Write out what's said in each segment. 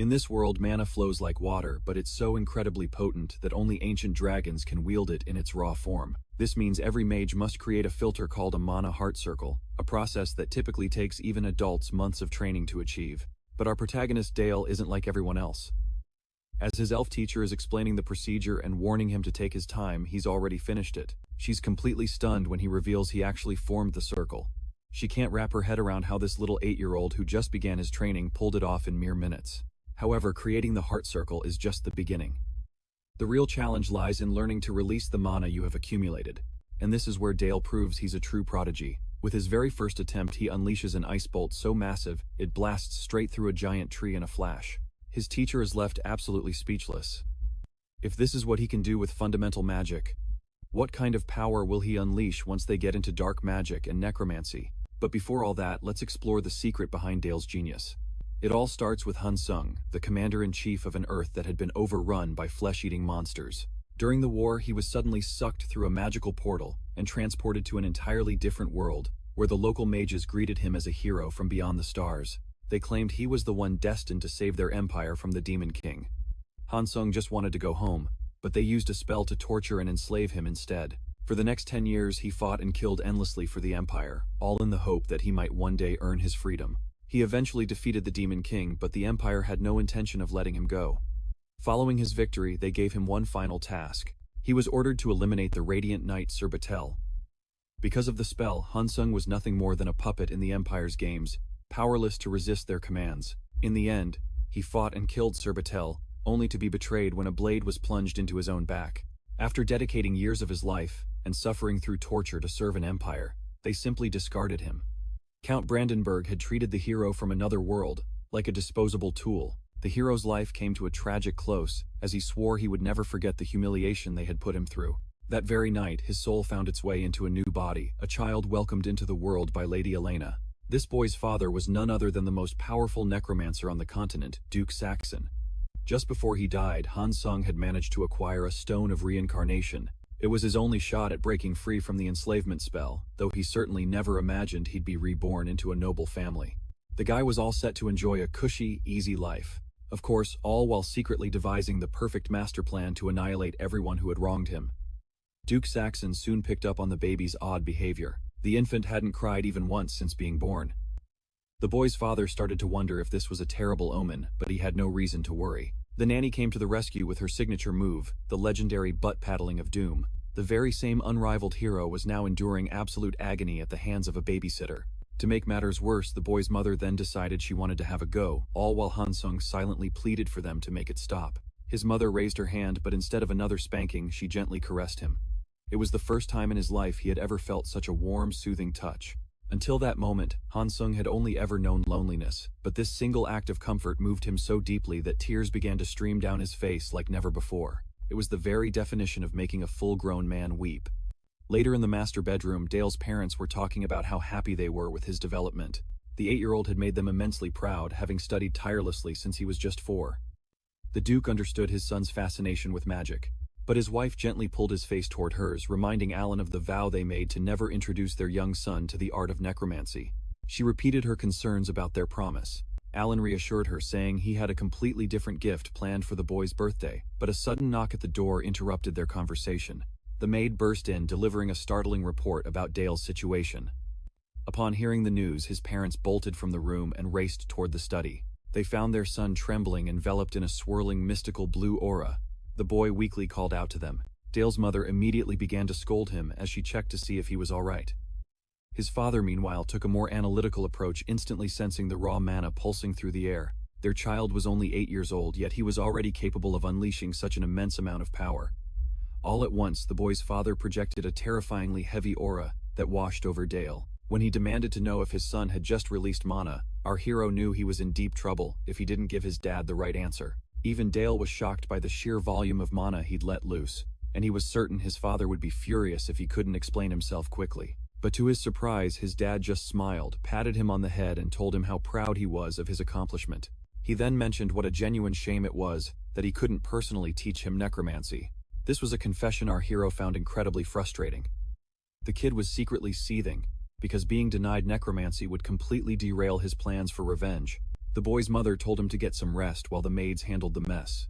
In this world, mana flows like water, but it's so incredibly potent that only ancient dragons can wield it in its raw form. This means every mage must create a filter called a mana heart circle, a process that typically takes even adults months of training to achieve. But our protagonist Dale isn't like everyone else. As his elf teacher is explaining the procedure and warning him to take his time, he's already finished it. She's completely stunned when he reveals he actually formed the circle. She can't wrap her head around how this little 8-year-old who just began his training pulled it off in mere minutes. However, creating the heart circle is just the beginning. The real challenge lies in learning to release the mana you have accumulated. And this is where Dale proves he's a true prodigy. With his very first attempt, he unleashes an ice bolt so massive, it blasts straight through a giant tree in a flash. His teacher is left absolutely speechless. If this is what he can do with fundamental magic, what kind of power will he unleash once they get into dark magic and necromancy? But before all that, let's explore the secret behind Dale's genius. It all starts with Han Sung, the commander-in-chief of an Earth that had been overrun by flesh-eating monsters. During the war, he was suddenly sucked through a magical portal and transported to an entirely different world, where the local mages greeted him as a hero from beyond the stars. They claimed he was the one destined to save their empire from the Demon King. Han Sung just wanted to go home, but they used a spell to torture and enslave him instead. For the next 10 years, he fought and killed endlessly for the empire, all in the hope that he might one day earn his freedom. He eventually defeated the Demon King, but the empire had no intention of letting him go. Following his victory, they gave him one final task. He was ordered to eliminate the Radiant Knight Sir Batel. Because of the spell, Han Sung was nothing more than a puppet in the empire's games, powerless to resist their commands. In the end, he fought and killed Sir Batel, only to be betrayed when a blade was plunged into his own back. After dedicating years of his life and suffering through torture to serve an empire, they simply discarded him. Count Brandenburg had treated the hero from another world like a disposable tool. The hero's life came to a tragic close as he swore he would never forget the humiliation they had put him through. That very night, his soul found its way into a new body, a child welcomed into the world by Lady Elena. This boy's father was none other than the most powerful necromancer on the continent, Duke Saxon. Just before he died, Han Sung had managed to acquire a stone of reincarnation. It was his only shot at breaking free from the enslavement spell, though he certainly never imagined he'd be reborn into a noble family. The guy was all set to enjoy a cushy, easy life. Of course, all while secretly devising the perfect master plan to annihilate everyone who had wronged him. Duke Saxon soon picked up on the baby's odd behavior. The infant hadn't cried even once since being born. The boy's father started to wonder if this was a terrible omen, but he had no reason to worry. The nanny came to the rescue with her signature move, the legendary butt-paddling of doom. The very same unrivaled hero was now enduring absolute agony at the hands of a babysitter. To make matters worse, the boy's mother then decided she wanted to have a go, all while Han Sung silently pleaded for them to make it stop. His mother raised her hand, but instead of another spanking, she gently caressed him. It was the first time in his life he had ever felt such a warm, soothing touch. Until that moment, Han Sung had only ever known loneliness, but this single act of comfort moved him so deeply that tears began to stream down his face like never before. It was the very definition of making a full-grown man weep. Later in the master bedroom, Dale's parents were talking about how happy they were with his development. The 8-year-old had made them immensely proud, having studied tirelessly since he was just 4. The Duke understood his son's fascination with magic, but his wife gently pulled his face toward hers, reminding Alan of the vow they made to never introduce their young son to the art of necromancy. She repeated her concerns about their promise. Alan reassured her, saying he had a completely different gift planned for the boy's birthday, but a sudden knock at the door interrupted their conversation. The maid burst in, delivering a startling report about Dale's situation. Upon hearing the news, his parents bolted from the room and raced toward the study. They found their son trembling, enveloped in a swirling mystical blue aura. The boy weakly called out to them. Dale's mother immediately began to scold him as she checked to see if he was all right. His father, meanwhile, took a more analytical approach, instantly sensing the raw mana pulsing through the air. Their child was only 8 years old, yet he was already capable of unleashing such an immense amount of power. All at once, the boy's father projected a terrifyingly heavy aura that washed over Dale. When he demanded to know if his son had just released mana, our hero knew he was in deep trouble if he didn't give his dad the right answer. Even Dale was shocked by the sheer volume of mana he'd let loose, and he was certain his father would be furious if he couldn't explain himself quickly. But to his surprise, his dad just smiled, patted him on the head, and told him how proud he was of his accomplishment. He then mentioned what a genuine shame it was that he couldn't personally teach him necromancy. This was a confession our hero found incredibly frustrating. The kid was secretly seething, because being denied necromancy would completely derail his plans for revenge. The boy's mother told him to get some rest while the maids handled the mess.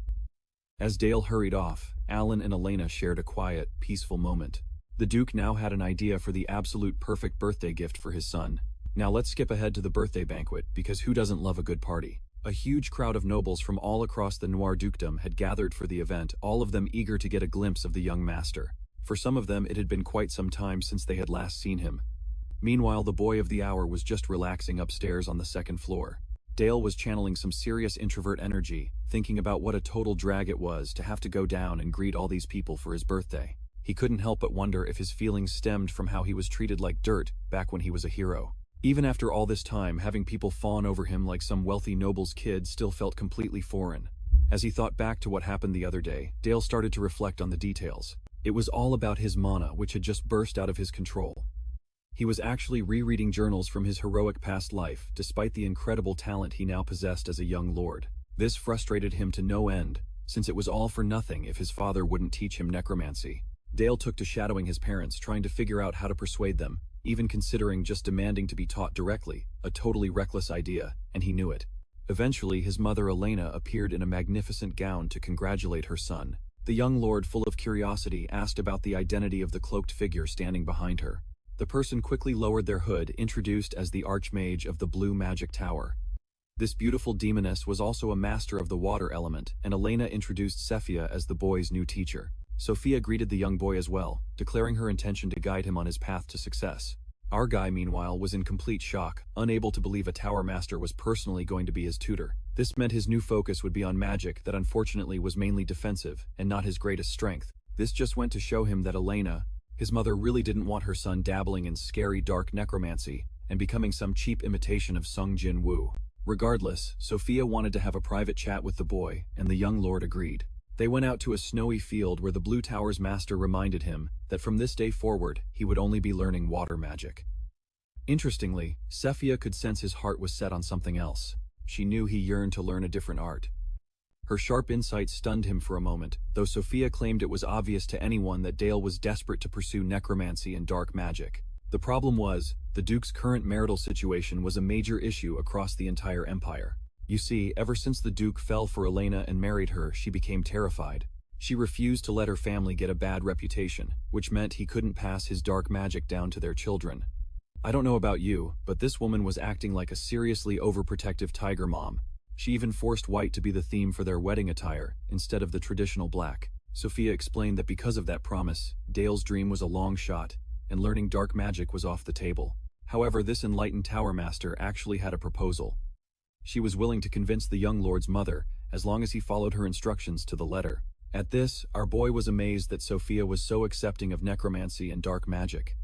As Dale hurried off, Alan and Elena shared a quiet, peaceful moment. The Duke now had an idea for the absolute perfect birthday gift for his son. Now let's skip ahead to the birthday banquet, because who doesn't love a good party? A huge crowd of nobles from all across the Noir Dukedom had gathered for the event, all of them eager to get a glimpse of the young master. For some of them it had been quite some time since they had last seen him. Meanwhile, the boy of the hour was just relaxing upstairs on the second floor. Dale was channeling some serious introvert energy, thinking about what a total drag it was to have to go down and greet all these people for his birthday. He couldn't help but wonder if his feelings stemmed from how he was treated like dirt back when he was a hero. Even after all this time, having people fawn over him like some wealthy noble's kid still felt completely foreign. As he thought back to what happened the other day, Dale started to reflect on the details. It was all about his mana, which had just burst out of his control. He was actually rereading journals from his heroic past life, despite the incredible talent he now possessed as a young lord. This frustrated him to no end, since it was all for nothing if his father wouldn't teach him necromancy. Dale took to shadowing his parents, trying to figure out how to persuade them, even considering just demanding to be taught directly, a totally reckless idea, and he knew it. Eventually, his mother Elena appeared in a magnificent gown to congratulate her son. The young lord, full of curiosity, asked about the identity of the cloaked figure standing behind her. The person quickly lowered their hood, introduced as the Archmage of the Blue Magic Tower. This beautiful demoness was also a master of the water element, and Elena introduced Sophia as the boy's new teacher. Sophia greeted the young boy as well, declaring her intention to guide him on his path to success. Our guy, meanwhile, was in complete shock, unable to believe a tower master was personally going to be his tutor. This meant his new focus would be on magic that unfortunately was mainly defensive, and not his greatest strength. This just went to show him that Elena, his mother, really didn't want her son dabbling in scary dark necromancy and becoming some cheap imitation of Sung Jin Woo. Regardless, Sophia wanted to have a private chat with the boy, and the young lord agreed. They went out to a snowy field where the Blue Tower's master reminded him that from this day forward, he would only be learning water magic. Interestingly, Sophia could sense his heart was set on something else. She knew he yearned to learn a different art. Her sharp insight stunned him for a moment, though Sophia claimed it was obvious to anyone that Dale was desperate to pursue necromancy and dark magic. The problem was, the Duke's current marital situation was a major issue across the entire empire. You see, ever since the Duke fell for Elena and married her, she became terrified. She refused to let her family get a bad reputation, which meant he couldn't pass his dark magic down to their children. I don't know about you, but this woman was acting like a seriously overprotective tiger mom. She even forced white to be the theme for their wedding attire, instead of the traditional black. Sophia explained that because of that promise, Dale's dream was a long shot, and learning dark magic was off the table. However, this enlightened tower master actually had a proposal. She was willing to convince the young lord's mother, as long as he followed her instructions to the letter. At this, our boy was amazed that Sophia was so accepting of necromancy and dark magic.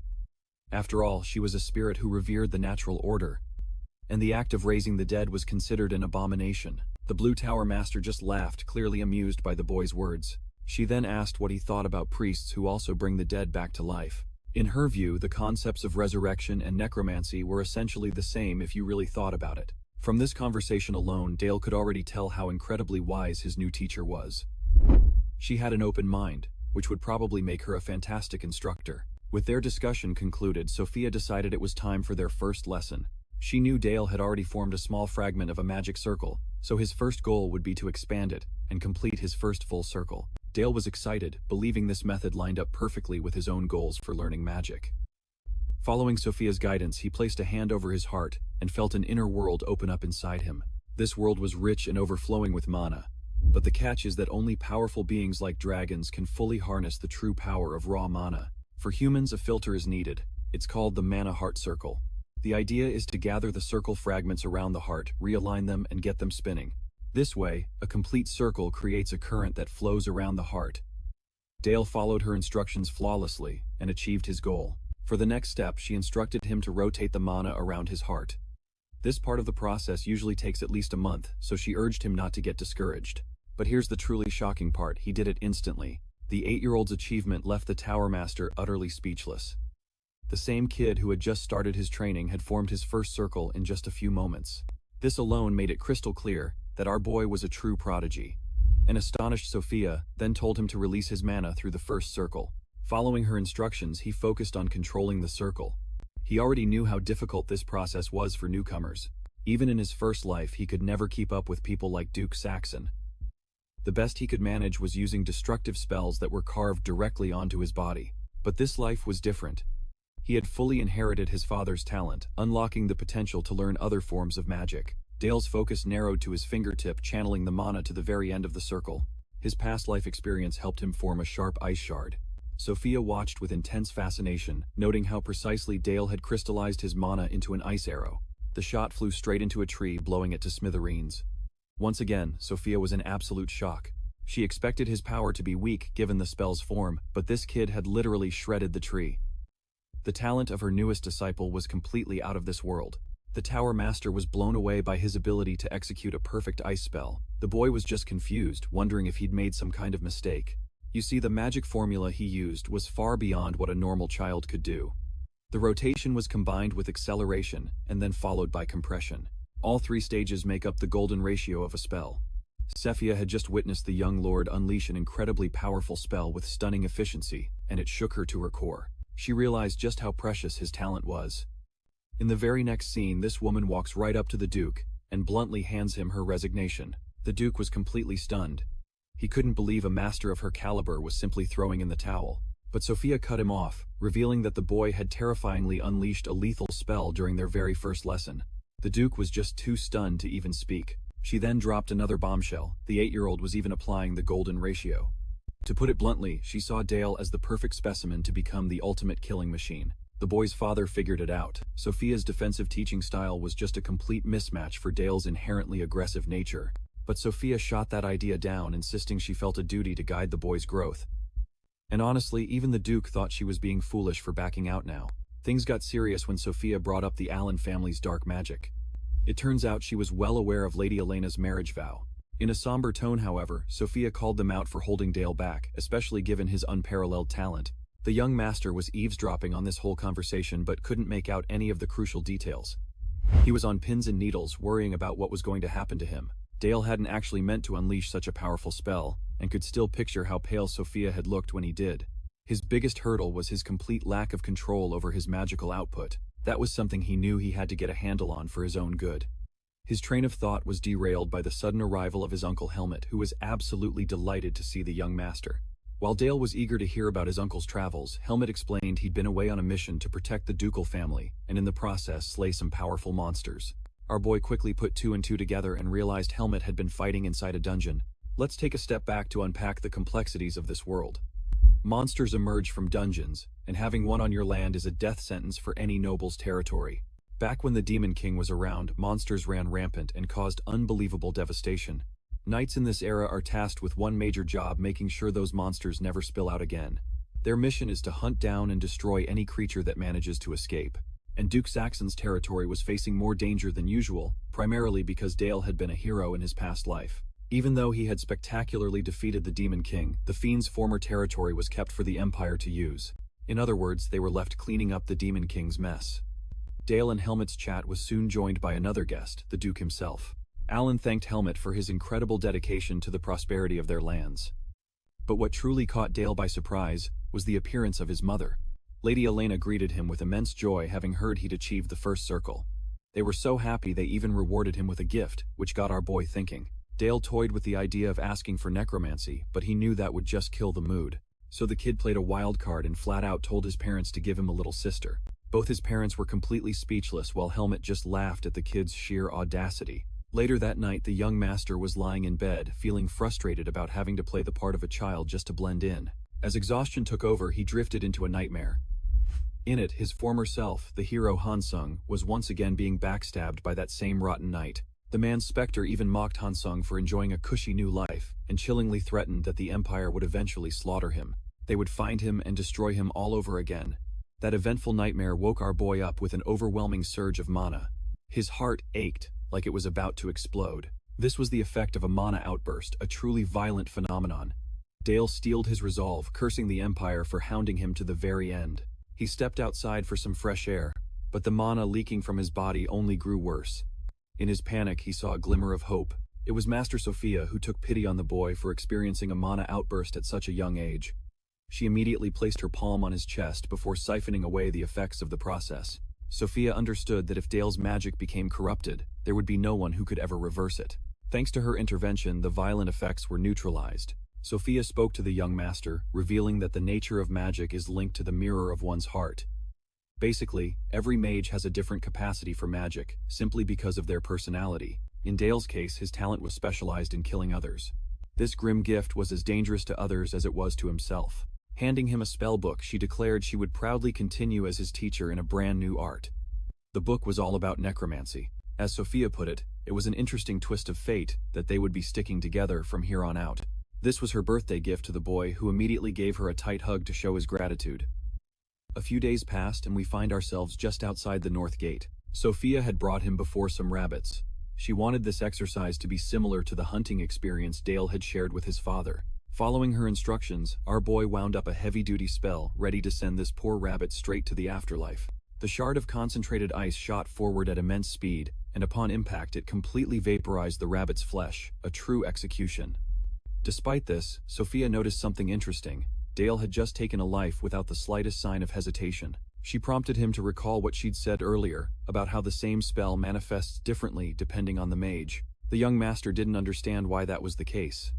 After all, she was a spirit who revered the natural order, and the act of raising the dead was considered an abomination. The Blue Tower master just laughed, clearly amused by the boy's words. She then asked what he thought about priests who also bring the dead back to life. In her view, the concepts of resurrection and necromancy were essentially the same if you really thought about it. From this conversation alone, Dale could already tell how incredibly wise his new teacher was. She had an open mind, which would probably make her a fantastic instructor. With their discussion concluded, Sophia decided it was time for their first lesson. She knew Dale had already formed a small fragment of a magic circle, so his first goal would be to expand it and complete his first full circle. Dale was excited, believing this method lined up perfectly with his own goals for learning magic. Following Sophia's guidance, he placed a hand over his heart and felt an inner world open up inside him. This world was rich and overflowing with mana, but the catch is that only powerful beings like dragons can fully harness the true power of raw mana. For humans, a filter is needed. It's called the mana heart circle. The idea is to gather the circle fragments around the heart, realign them, and get them spinning. This way, a complete circle creates a current that flows around the heart. Dale followed her instructions flawlessly and achieved his goal. For the next step, she instructed him to rotate the mana around his heart. This part of the process usually takes at least a month, so she urged him not to get discouraged. But here's the truly shocking part: he did it instantly. The 8-year-old's achievement left the Tower Master utterly speechless. The same kid who had just started his training had formed his first circle in just a few moments. This alone made it crystal clear that our boy was a true prodigy. An astonished Sophia then told him to release his mana through the first circle. Following her instructions, he focused on controlling the circle. He already knew how difficult this process was for newcomers. Even in his first life, he could never keep up with people like Duke Saxon. The best he could manage was using destructive spells that were carved directly onto his body. But this life was different. He had fully inherited his father's talent, unlocking the potential to learn other forms of magic. Dale's focus narrowed to his fingertip, channeling the mana to the very end of the circle. His past life experience helped him form a sharp ice shard. Sophia watched with intense fascination, noting how precisely Dale had crystallized his mana into an ice arrow. The shot flew straight into a tree, blowing it to smithereens. Once again, Sophia was in absolute shock. She expected his power to be weak given the spell's form, but this kid had literally shredded the tree. The talent of her newest disciple was completely out of this world. The Tower Master was blown away by his ability to execute a perfect ice spell. The boy was just confused, wondering if he'd made some kind of mistake. You see, the magic formula he used was far beyond what a normal child could do. The rotation was combined with acceleration, and then followed by compression. All three stages make up the golden ratio of a spell. Sophia had just witnessed the young lord unleash an incredibly powerful spell with stunning efficiency, and it shook her to her core. She realized just how precious his talent was. In the very next scene, this woman walks right up to the Duke and bluntly hands him her resignation. The Duke was completely stunned. He couldn't believe a master of her caliber was simply throwing in the towel. But Sophia cut him off, revealing that the boy had terrifyingly unleashed a lethal spell during their very first lesson. The Duke was just too stunned to even speak. She then dropped another bombshell. The 8-year-old was even applying the golden ratio. To put it bluntly, she saw Dale as the perfect specimen to become the ultimate killing machine. The boy's father figured it out. Sophia's defensive teaching style was just a complete mismatch for Dale's inherently aggressive nature. But Sophia shot that idea down, insisting she felt a duty to guide the boy's growth. And honestly, even the Duke thought she was being foolish for backing out now. Things got serious when Sophia brought up the Allen family's dark magic. It turns out she was well aware of Lady Elena's marriage vow. In a somber tone, however, Sophia called them out for holding Dale back, especially given his unparalleled talent. The young master was eavesdropping on this whole conversation but couldn't make out any of the crucial details. He was on pins and needles, worrying about what was going to happen to him. Dale hadn't actually meant to unleash such a powerful spell, and could still picture how pale Sophia had looked when he did. His biggest hurdle was his complete lack of control over his magical output. That was something he knew he had to get a handle on for his own good. His train of thought was derailed by the sudden arrival of his uncle Helmut, who was absolutely delighted to see the young master. While Dale was eager to hear about his uncle's travels, Helmut explained he'd been away on a mission to protect the ducal family, and in the process slay some powerful monsters. Our boy quickly put two and two together and realized Helmut had been fighting inside a dungeon. Let's take a step back to unpack the complexities of this world. Monsters emerge from dungeons, and having one on your land is a death sentence for any noble's territory. Back when the Demon King was around, monsters ran rampant and caused unbelievable devastation. Knights in this era are tasked with one major job: making sure those monsters never spill out again. Their mission is to hunt down and destroy any creature that manages to escape. And Duke Saxon's territory was facing more danger than usual, primarily because Dale had been a hero in his past life. Even though he had spectacularly defeated the Demon King, the Fiend's former territory was kept for the Empire to use. In other words, they were left cleaning up the Demon King's mess. Dale and Helmut's chat was soon joined by another guest, the Duke himself. Allen thanked Helmut for his incredible dedication to the prosperity of their lands. But what truly caught Dale by surprise was the appearance of his mother. Lady Elena greeted him with immense joy, having heard he'd achieved the first circle. They were so happy they even rewarded him with a gift, which got our boy thinking. Dale toyed with the idea of asking for necromancy, but he knew that would just kill the mood. So the kid played a wild card and flat out told his parents to give him a little sister. Both his parents were completely speechless, while Helmut just laughed at the kid's sheer audacity. Later that night, the young master was lying in bed, feeling frustrated about having to play the part of a child just to blend in. As exhaustion took over, he drifted into a nightmare. In it, his former self, the hero Hansung, was once again being backstabbed by that same rotten knight. The man's specter even mocked Hansung for enjoying a cushy new life, and chillingly threatened that the Empire would eventually slaughter him. They would find him and destroy him all over again. That eventful nightmare woke our boy up with an overwhelming surge of mana. His heart ached, like it was about to explode. This was the effect of a mana outburst, a truly violent phenomenon. Dale steeled his resolve, cursing the Empire for hounding him to the very end. He stepped outside for some fresh air, but the mana leaking from his body only grew worse. In his panic, he saw a glimmer of hope. It was Master Sophia who took pity on the boy for experiencing a mana outburst at such a young age. She immediately placed her palm on his chest before siphoning away the effects of the process. Sophia understood that if Dale's magic became corrupted, there would be no one who could ever reverse it. Thanks to her intervention, the violent effects were neutralized. Sophia spoke to the young master, revealing that the nature of magic is linked to the mirror of one's heart. Basically, every mage has a different capacity for magic, simply because of their personality. In Dale's case, his talent was specialized in killing others. This grim gift was as dangerous to others as it was to himself. Handing him a spell book, she declared she would proudly continue as his teacher in a brand new art. The book was all about necromancy. As Sophia put it, it was an interesting twist of fate that they would be sticking together from here on out. This was her birthday gift to the boy, who immediately gave her a tight hug to show his gratitude. A few days passed and we find ourselves just outside the north gate. Sophia had brought him before some rabbits. She wanted this exercise to be similar to the hunting experience Dale had shared with his father. Following her instructions, our boy wound up a heavy-duty spell, ready to send this poor rabbit straight to the afterlife. The shard of concentrated ice shot forward at immense speed, and upon impact it completely vaporized the rabbit's flesh, a true execution. Despite this, Sophia noticed something interesting. Dale had just taken a life without the slightest sign of hesitation. She prompted him to recall what she'd said earlier, about how the same spell manifests differently depending on the mage. The young master didn't understand why that was the case.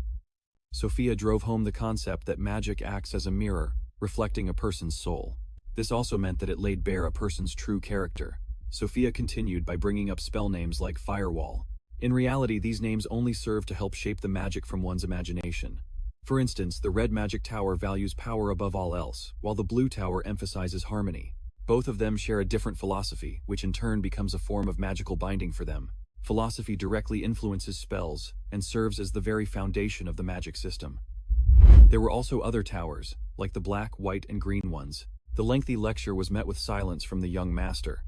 Sophia drove home the concept that magic acts as a mirror, reflecting a person's soul. This also meant that it laid bare a person's true character. Sophia continued by bringing up spell names like Firewall. In reality, these names only serve to help shape the magic from one's imagination. For instance, the red magic tower values power above all else, while the blue tower emphasizes harmony. Both of them share a different philosophy, which in turn becomes a form of magical binding for them. Philosophy directly influences spells, and serves as the very foundation of the magic system. There were also other towers, like the black, white, and green ones. The lengthy lecture was met with silence from the young master.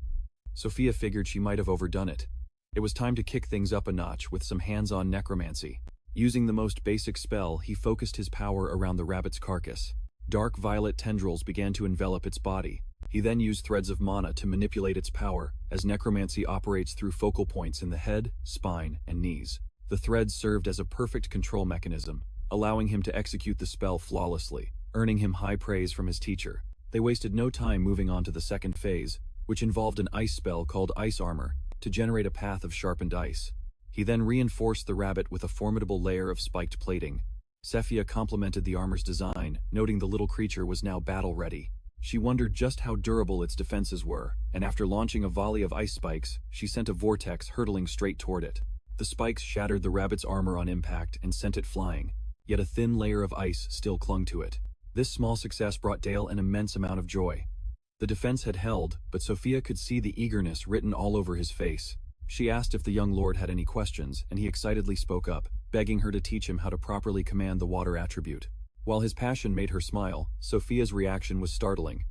Sophia figured she might have overdone it. It was time to kick things up a notch with some hands-on necromancy. Using the most basic spell, he focused his power around the rabbit's carcass. Dark violet tendrils began to envelop its body. He then used threads of mana to manipulate its power, as necromancy operates through focal points in the head, spine, and knees. The threads served as a perfect control mechanism, allowing him to execute the spell flawlessly, earning him high praise from his teacher. They wasted no time moving on to the second phase, which involved an ice spell called Ice Armor, to generate a path of sharpened ice. He then reinforced the rabbit with a formidable layer of spiked plating. Sophia complimented the armor's design, noting the little creature was now battle-ready. She wondered just how durable its defenses were, and after launching a volley of ice spikes, she sent a vortex hurtling straight toward it. The spikes shattered the rabbit's armor on impact and sent it flying, yet a thin layer of ice still clung to it. This small success brought Dale an immense amount of joy. The defense had held, but Sophia could see the eagerness written all over his face. She asked if the young lord had any questions, and he excitedly spoke up, begging her to teach him how to properly command the water attribute. While his passion made her smile, Sophia's reaction was startling.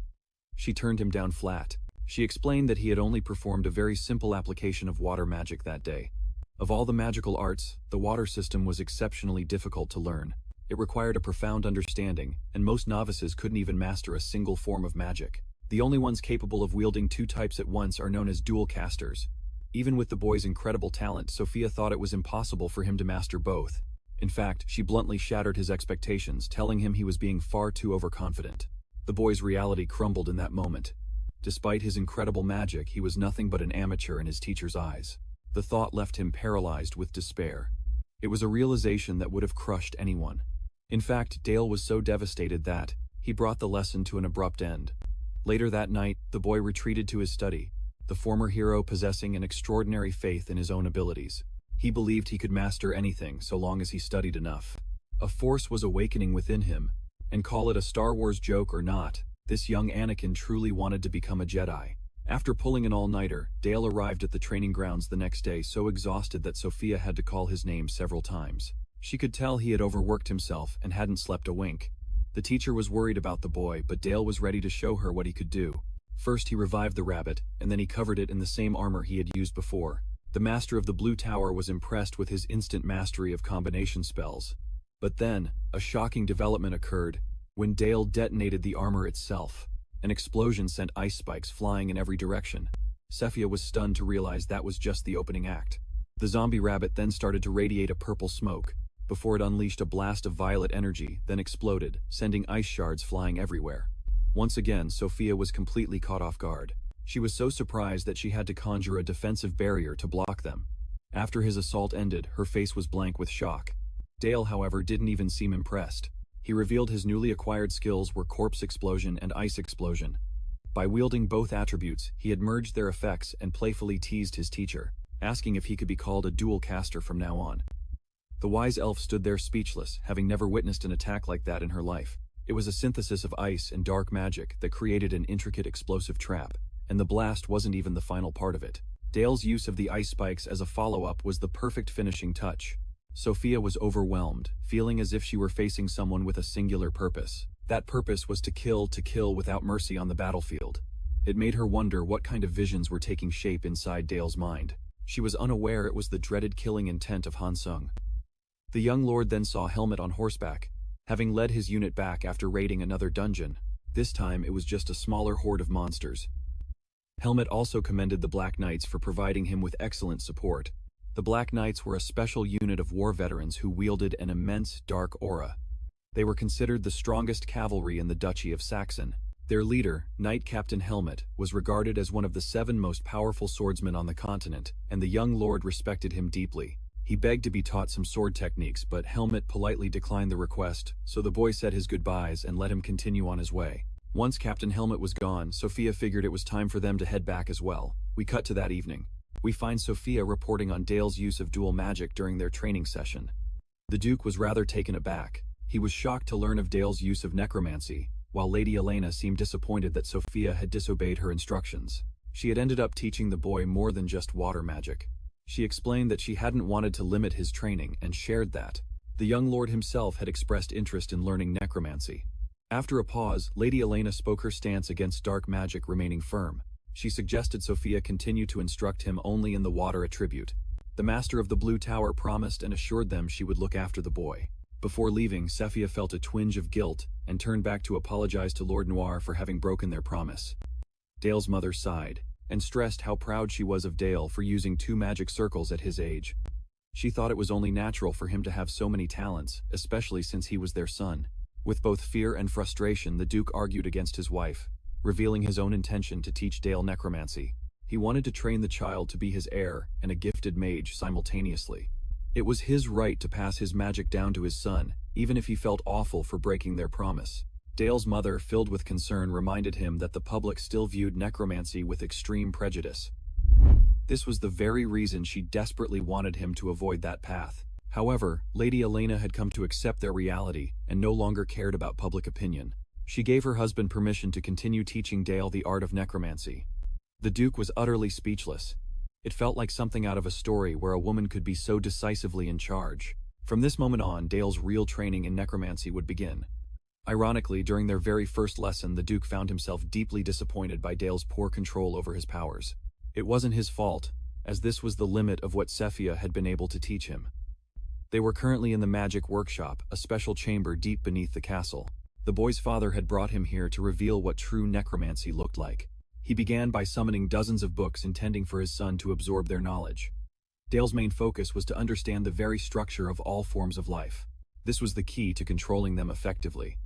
She turned him down flat. She explained that he had only performed a very simple application of water magic that day. Of all the magical arts, the water system was exceptionally difficult to learn. It required a profound understanding, and most novices couldn't even master a single form of magic. The only ones capable of wielding two types at once are known as dual casters. Even with the boy's incredible talent, Sophia thought it was impossible for him to master both. In fact, she bluntly shattered his expectations, telling him he was being far too overconfident. The boy's reality crumbled in that moment. Despite his incredible magic, he was nothing but an amateur in his teacher's eyes. The thought left him paralyzed with despair. It was a realization that would have crushed anyone. In fact, Dale was so devastated that he brought the lesson to an abrupt end. Later that night, the boy retreated to his study, the former hero possessing an extraordinary faith in his own abilities. He believed he could master anything so long as he studied enough. A force was awakening within him, and call it a Star Wars joke or not, this young Anakin truly wanted to become a Jedi. After pulling an all-nighter, Dale arrived at the training grounds the next day so exhausted that Sophia had to call his name several times. She could tell he had overworked himself and hadn't slept a wink. The teacher was worried about the boy, but Dale was ready to show her what he could do. First he revived the rabbit, and then he covered it in the same armor he had used before. The master of the Blue Tower was impressed with his instant mastery of combination spells. But then, a shocking development occurred when Dale detonated the armor itself. An explosion sent ice spikes flying in every direction. Sophia was stunned to realize that was just the opening act. The zombie rabbit then started to radiate a purple smoke, before it unleashed a blast of violet energy, then exploded, sending ice shards flying everywhere. Once again, Sophia was completely caught off guard. She was so surprised that she had to conjure a defensive barrier to block them. After his assault ended, her face was blank with shock. Dale, however, didn't even seem impressed. He revealed his newly acquired skills were Corpse Explosion and Ice Explosion. By wielding both attributes, he had merged their effects and playfully teased his teacher, asking if he could be called a dual caster from now on. The wise elf stood there speechless, having never witnessed an attack like that in her life. It was a synthesis of ice and dark magic that created an intricate explosive trap, and the blast wasn't even the final part of it. Dale's use of the ice spikes as a follow-up was the perfect finishing touch. Sophia was overwhelmed, feeling as if she were facing someone with a singular purpose. That purpose was to kill without mercy on the battlefield. It made her wonder what kind of visions were taking shape inside Dale's mind. She was unaware it was the dreaded killing intent of Han Sung. The young lord then saw Helmet on horseback, having led his unit back after raiding another dungeon. This time it was just a smaller horde of monsters. Helmet also commended the Black Knights for providing him with excellent support. The Black Knights were a special unit of war veterans who wielded an immense dark aura. They were considered the strongest cavalry in the Duchy of Saxon. Their leader, Knight Captain Helmet, was regarded as one of the 7 most powerful swordsmen on the continent, and the young lord respected him deeply. He begged to be taught some sword techniques, but Helmet politely declined the request, so the boy said his goodbyes and let him continue on his way. Once Captain Helmet was gone, Sophia figured it was time for them to head back as well. We cut to that evening. We find Sophia reporting on Dale's use of dual magic during their training session. The Duke was rather taken aback. He was shocked to learn of Dale's use of necromancy, while Lady Elena seemed disappointed that Sophia had disobeyed her instructions. She had ended up teaching the boy more than just water magic. She explained that she hadn't wanted to limit his training and shared that. The young lord himself had expressed interest in learning necromancy. After a pause, Lady Elena spoke her stance against dark magic remaining firm. She suggested Sophia continue to instruct him only in the water attribute. The master of the Blue Tower promised and assured them she would look after the boy. Before leaving, Sophia felt a twinge of guilt and turned back to apologize to Lord Noir for having broken their promise. Dale's mother sighed and stressed how proud she was of Dale for using 2 magic circles at his age. She thought it was only natural for him to have so many talents, especially since he was their son. With both fear and frustration, the Duke argued against his wife, revealing his own intention to teach Dale necromancy. He wanted to train the child to be his heir and a gifted mage simultaneously. It was his right to pass his magic down to his son, even if he felt awful for breaking their promise. Dale's mother, filled with concern, reminded him that the public still viewed necromancy with extreme prejudice. This was the very reason she desperately wanted him to avoid that path. However, Lady Elena had come to accept their reality and no longer cared about public opinion. She gave her husband permission to continue teaching Dale the art of necromancy. The Duke was utterly speechless. It felt like something out of a story where a woman could be so decisively in charge. From this moment on, Dale's real training in necromancy would begin. Ironically, during their very first lesson, the Duke found himself deeply disappointed by Dale's poor control over his powers. It wasn't his fault, as this was the limit of what Sophia had been able to teach him. They were currently in the magic workshop, a special chamber deep beneath the castle. The boy's father had brought him here to reveal what true necromancy looked like. He began by summoning dozens of books intending for his son to absorb their knowledge. Dale's main focus was to understand the very structure of all forms of life. This was the key to controlling them effectively.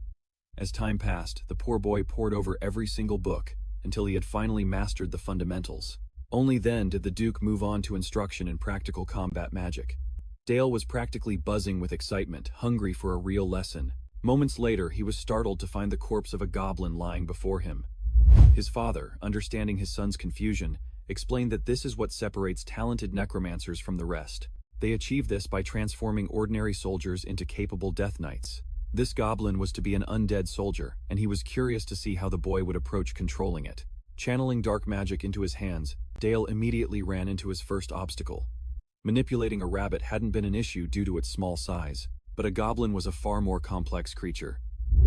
As time passed, the poor boy pored over every single book until he had finally mastered the fundamentals. Only then did the Duke move on to instruction in practical combat magic. Dale was practically buzzing with excitement, hungry for a real lesson. Moments later, he was startled to find the corpse of a goblin lying before him. His father, understanding his son's confusion, explained that this is what separates talented necromancers from the rest. They achieve this by transforming ordinary soldiers into capable death knights. This goblin was to be an undead soldier, and he was curious to see how the boy would approach controlling it. Channeling dark magic into his hands, Dale immediately ran into his first obstacle. Manipulating a rabbit hadn't been an issue due to its small size, but a goblin was a far more complex creature.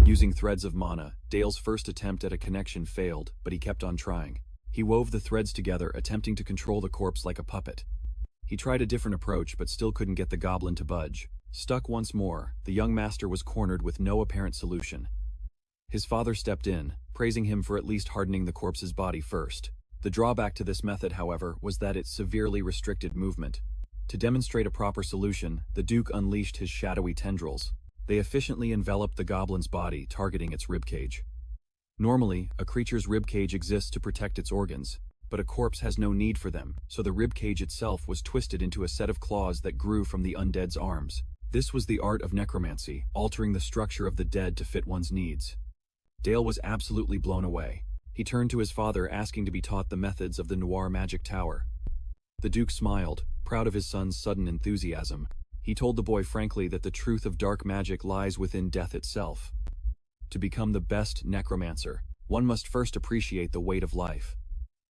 Using threads of mana, Dale's first attempt at a connection failed, but he kept on trying. He wove the threads together, attempting to control the corpse like a puppet. He tried a different approach, but still couldn't get the goblin to budge. Stuck once more, the young master was cornered with no apparent solution. His father stepped in, praising him for at least hardening the corpse's body first. The drawback to this method, however, was that it severely restricted movement. To demonstrate a proper solution, the Duke unleashed his shadowy tendrils. They efficiently enveloped the goblin's body, targeting its ribcage. Normally, a creature's ribcage exists to protect its organs, but a corpse has no need for them, so the ribcage itself was twisted into a set of claws that grew from the undead's arms. This was the art of necromancy, altering the structure of the dead to fit one's needs. Dale was absolutely blown away. He turned to his father asking to be taught the methods of the Noir magic tower. The Duke smiled, proud of his son's sudden enthusiasm. He told the boy frankly that the truth of dark magic lies within death itself. To become the best necromancer, one must first appreciate the weight of life.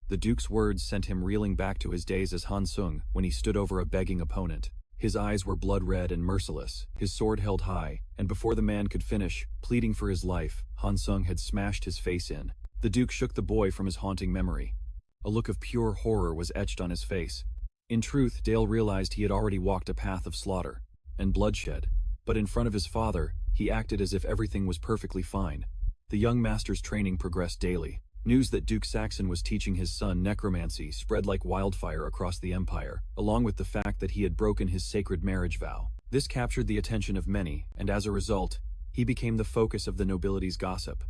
The Duke's words sent him reeling back to his days as Han Sung when he stood over a begging opponent. His eyes were blood-red and merciless, his sword held high, and before the man could finish, pleading for his life, Han Sung had smashed his face in. The Duke shook the boy from his haunting memory. A look of pure horror was etched on his face. In truth, Dale realized he had already walked a path of slaughter and bloodshed, but in front of his father, he acted as if everything was perfectly fine. The young master's training progressed daily. News that Duke Saxon was teaching his son necromancy spread like wildfire across the empire, along with the fact that he had broken his sacred marriage vow. This captured the attention of many, and as a result, he became the focus of the nobility's gossip.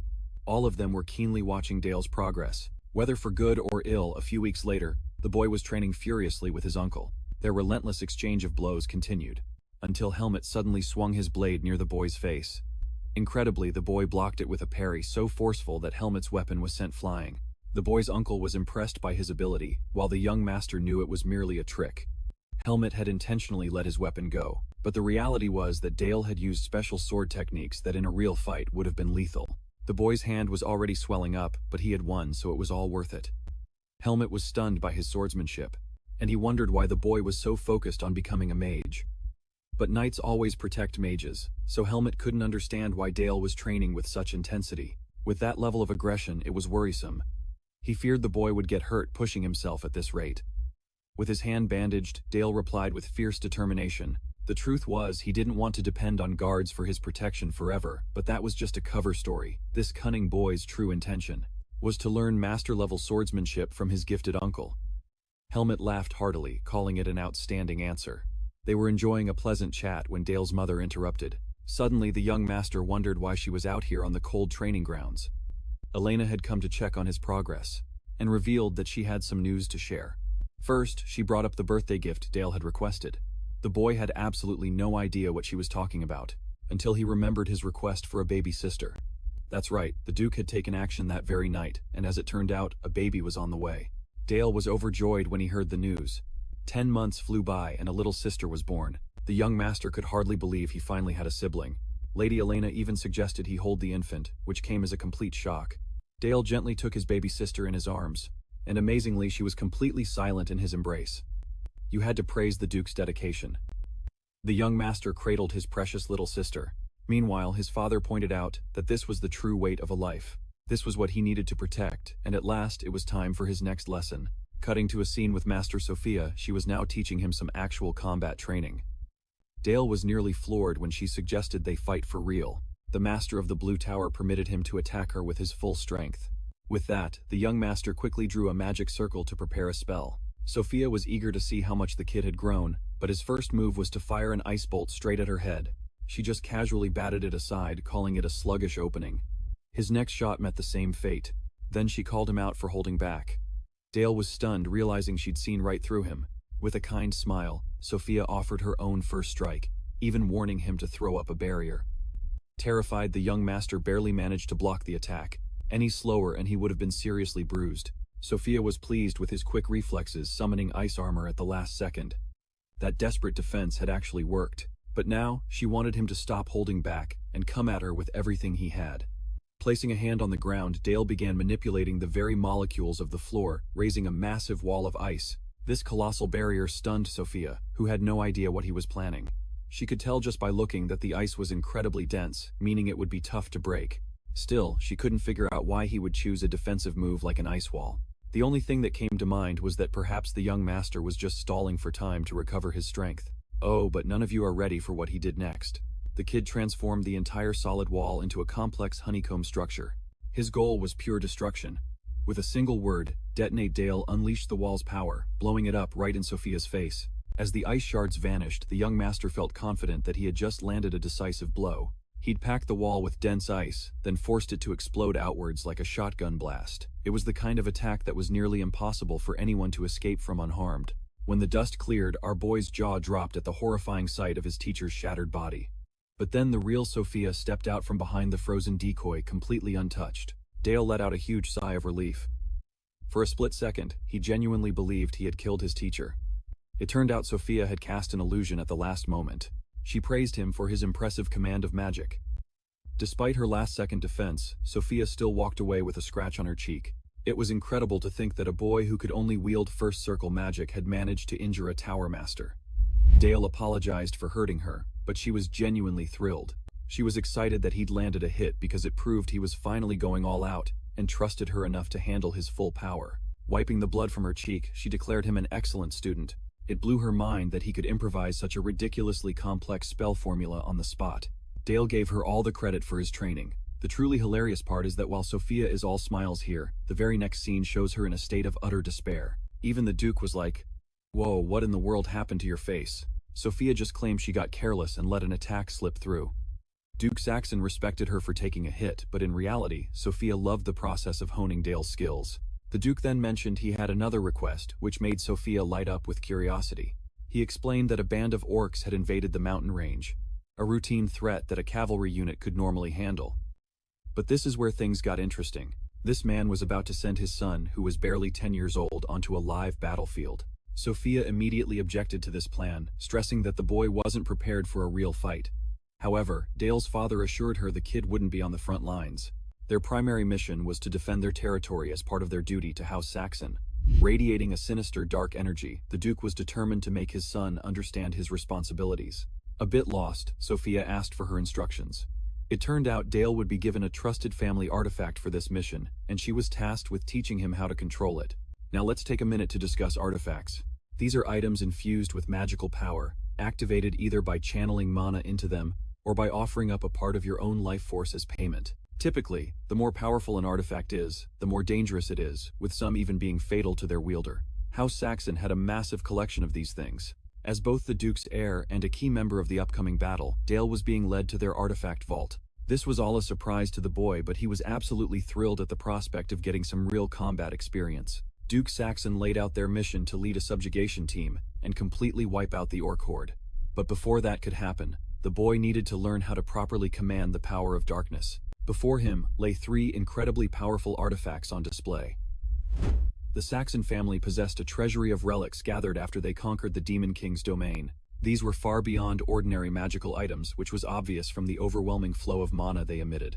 All of them were keenly watching Dale's progress. Whether for good or ill, a few weeks later, the boy was training furiously with his uncle. Their relentless exchange of blows continued, until Helmet suddenly swung his blade near the boy's face. Incredibly, the boy blocked it with a parry so forceful that Helmet's weapon was sent flying. The boy's uncle was impressed by his ability, while the young master knew it was merely a trick. Helmet had intentionally let his weapon go, but the reality was that Dale had used special sword techniques that in a real fight would have been lethal. The boy's hand was already swelling up, but he had won, so it was all worth it. Helmet was stunned by his swordsmanship, and he wondered why the boy was so focused on becoming a mage. But knights always protect mages, so Helmet couldn't understand why Dale was training with such intensity. With that level of aggression, it was worrisome. He feared the boy would get hurt pushing himself at this rate. With his hand bandaged, Dale replied with fierce determination. The truth was, he didn't want to depend on guards for his protection forever, but that was just a cover story. This cunning boy's true intention was to learn master-level swordsmanship from his gifted uncle. Helmet laughed heartily, calling it an outstanding answer. They were enjoying a pleasant chat when Dale's mother interrupted. Suddenly, the young master wondered why she was out here on the cold training grounds. Elena had come to check on his progress, and revealed that she had some news to share. First, she brought up the birthday gift Dale had requested. The boy had absolutely no idea what she was talking about, until he remembered his request for a baby sister. That's right, the Duke had taken action that very night, and as it turned out, a baby was on the way. Dale was overjoyed when he heard the news. 10 months flew by and a little sister was born. The young master could hardly believe he finally had a sibling. Lady Elena even suggested he hold the infant, which came as a complete shock. Dale gently took his baby sister in his arms, and amazingly she was completely silent in his embrace. You had to praise the Duke's dedication. The young master cradled his precious little sister. Meanwhile, his father pointed out that this was the true weight of a life. This was what he needed to protect, and at last it was time for his next lesson. Cutting to a scene with Master Sophia, she was now teaching him some actual combat training. Dale was nearly floored when she suggested they fight for real. The master of the Blue Tower permitted him to attack her with his full strength. With that, the young master quickly drew a magic circle to prepare a spell. Sophia was eager to see how much the kid had grown, but his first move was to fire an ice bolt straight at her head. She just casually batted it aside, calling it a sluggish opening. His next shot met the same fate. Then she called him out for holding back. Dale was stunned, realizing she'd seen right through him. With a kind smile, Sophia offered her own first strike, even warning him to throw up a barrier. Terrified, the young master barely managed to block the attack. Any slower and he would have been seriously bruised. Sophia was pleased with his quick reflexes, summoning ice armor at the last second. That desperate defense had actually worked, but now she wanted him to stop holding back and come at her with everything he had. Placing a hand on the ground, Dale began manipulating the very molecules of the floor, raising a massive wall of ice. This colossal barrier stunned Sophia, who had no idea what he was planning. She could tell just by looking that the ice was incredibly dense, meaning it would be tough to break. Still, she couldn't figure out why he would choose a defensive move like an ice wall. The only thing that came to mind was that perhaps the young master was just stalling for time to recover his strength. Oh, but none of you are ready for what he did next. The kid transformed the entire solid wall into a complex honeycomb structure. His goal was pure destruction. With a single word, Detonate Dale unleashed the wall's power, blowing it up right in Sophia's face. As the ice shards vanished, the young master felt confident that he had just landed a decisive blow. He'd packed the wall with dense ice, then forced it to explode outwards like a shotgun blast. It was the kind of attack that was nearly impossible for anyone to escape from unharmed. When the dust cleared, our boy's jaw dropped at the horrifying sight of his teacher's shattered body. But then the real Sophia stepped out from behind the frozen decoy completely untouched. Dale let out a huge sigh of relief. For a split second, he genuinely believed he had killed his teacher. It turned out Sophia had cast an illusion at the last moment. She praised him for his impressive command of magic. Despite her last-second defense, Sophia still walked away with a scratch on her cheek. It was incredible to think that a boy who could only wield first circle magic had managed to injure a tower master. Dale apologized for hurting her, but she was genuinely thrilled. She was excited that he'd landed a hit because it proved he was finally going all out, and trusted her enough to handle his full power. Wiping the blood from her cheek, she declared him an excellent student. It blew her mind that he could improvise such a ridiculously complex spell formula on the spot. Dale gave her all the credit for his training. The truly hilarious part is that while Sophia is all smiles here, the very next scene shows her in a state of utter despair. Even the Duke was like, "Whoa, what in the world happened to your face?" Sophia just claimed she got careless and let an attack slip through. Duke Saxon respected her for taking a hit, but in reality, Sophia loved the process of honing Dale's skills. The Duke then mentioned he had another request, which made Sophia light up with curiosity. He explained that a band of orcs had invaded the mountain range, a routine threat that a cavalry unit could normally handle. But this is where things got interesting. This man was about to send his son, who was barely 10 years old, onto a live battlefield. Sophia immediately objected to this plan, stressing that the boy wasn't prepared for a real fight. However, Dale's father assured her the kid wouldn't be on the front lines. Their primary mission was to defend their territory as part of their duty to House Saxon. Radiating a sinister, dark energy, the Duke was determined to make his son understand his responsibilities. A bit lost, Sophia asked for her instructions. It turned out Dale would be given a trusted family artifact for this mission, and she was tasked with teaching him how to control it. Now let's take a minute to discuss artifacts. These are items infused with magical power, activated either by channeling mana into them, or by offering up a part of your own life force as payment. Typically, the more powerful an artifact is, the more dangerous it is, with some even being fatal to their wielder. House Saxon had a massive collection of these things. As both the Duke's heir and a key member of the upcoming battle, Dale was being led to their artifact vault. This was all a surprise to the boy, but he was absolutely thrilled at the prospect of getting some real combat experience. Duke Saxon laid out their mission to lead a subjugation team and completely wipe out the orc horde. But before that could happen, the boy needed to learn how to properly command the power of darkness. Before him lay 3 incredibly powerful artifacts on display. The Saxon family possessed a treasury of relics gathered after they conquered the Demon King's domain. These were far beyond ordinary magical items, which was obvious from the overwhelming flow of mana they emitted.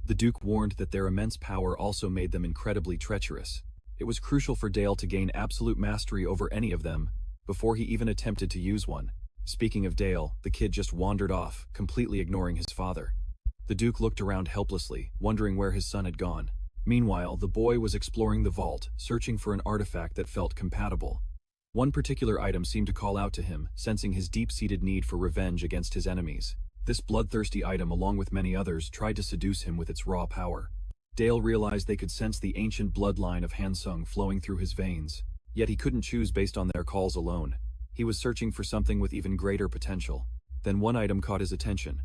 The Duke warned that their immense power also made them incredibly treacherous. It was crucial for Dale to gain absolute mastery over any of them before he even attempted to use one. Speaking of Dale, the kid just wandered off, completely ignoring his father. The Duke looked around helplessly, wondering where his son had gone. Meanwhile, the boy was exploring the vault, searching for an artifact that felt compatible. One particular item seemed to call out to him, sensing his deep-seated need for revenge against his enemies. This bloodthirsty item, along with many others, tried to seduce him with its raw power. Dale realized they could sense the ancient bloodline of Hansung flowing through his veins. Yet he couldn't choose based on their calls alone. He was searching for something with even greater potential. Then one item caught his attention.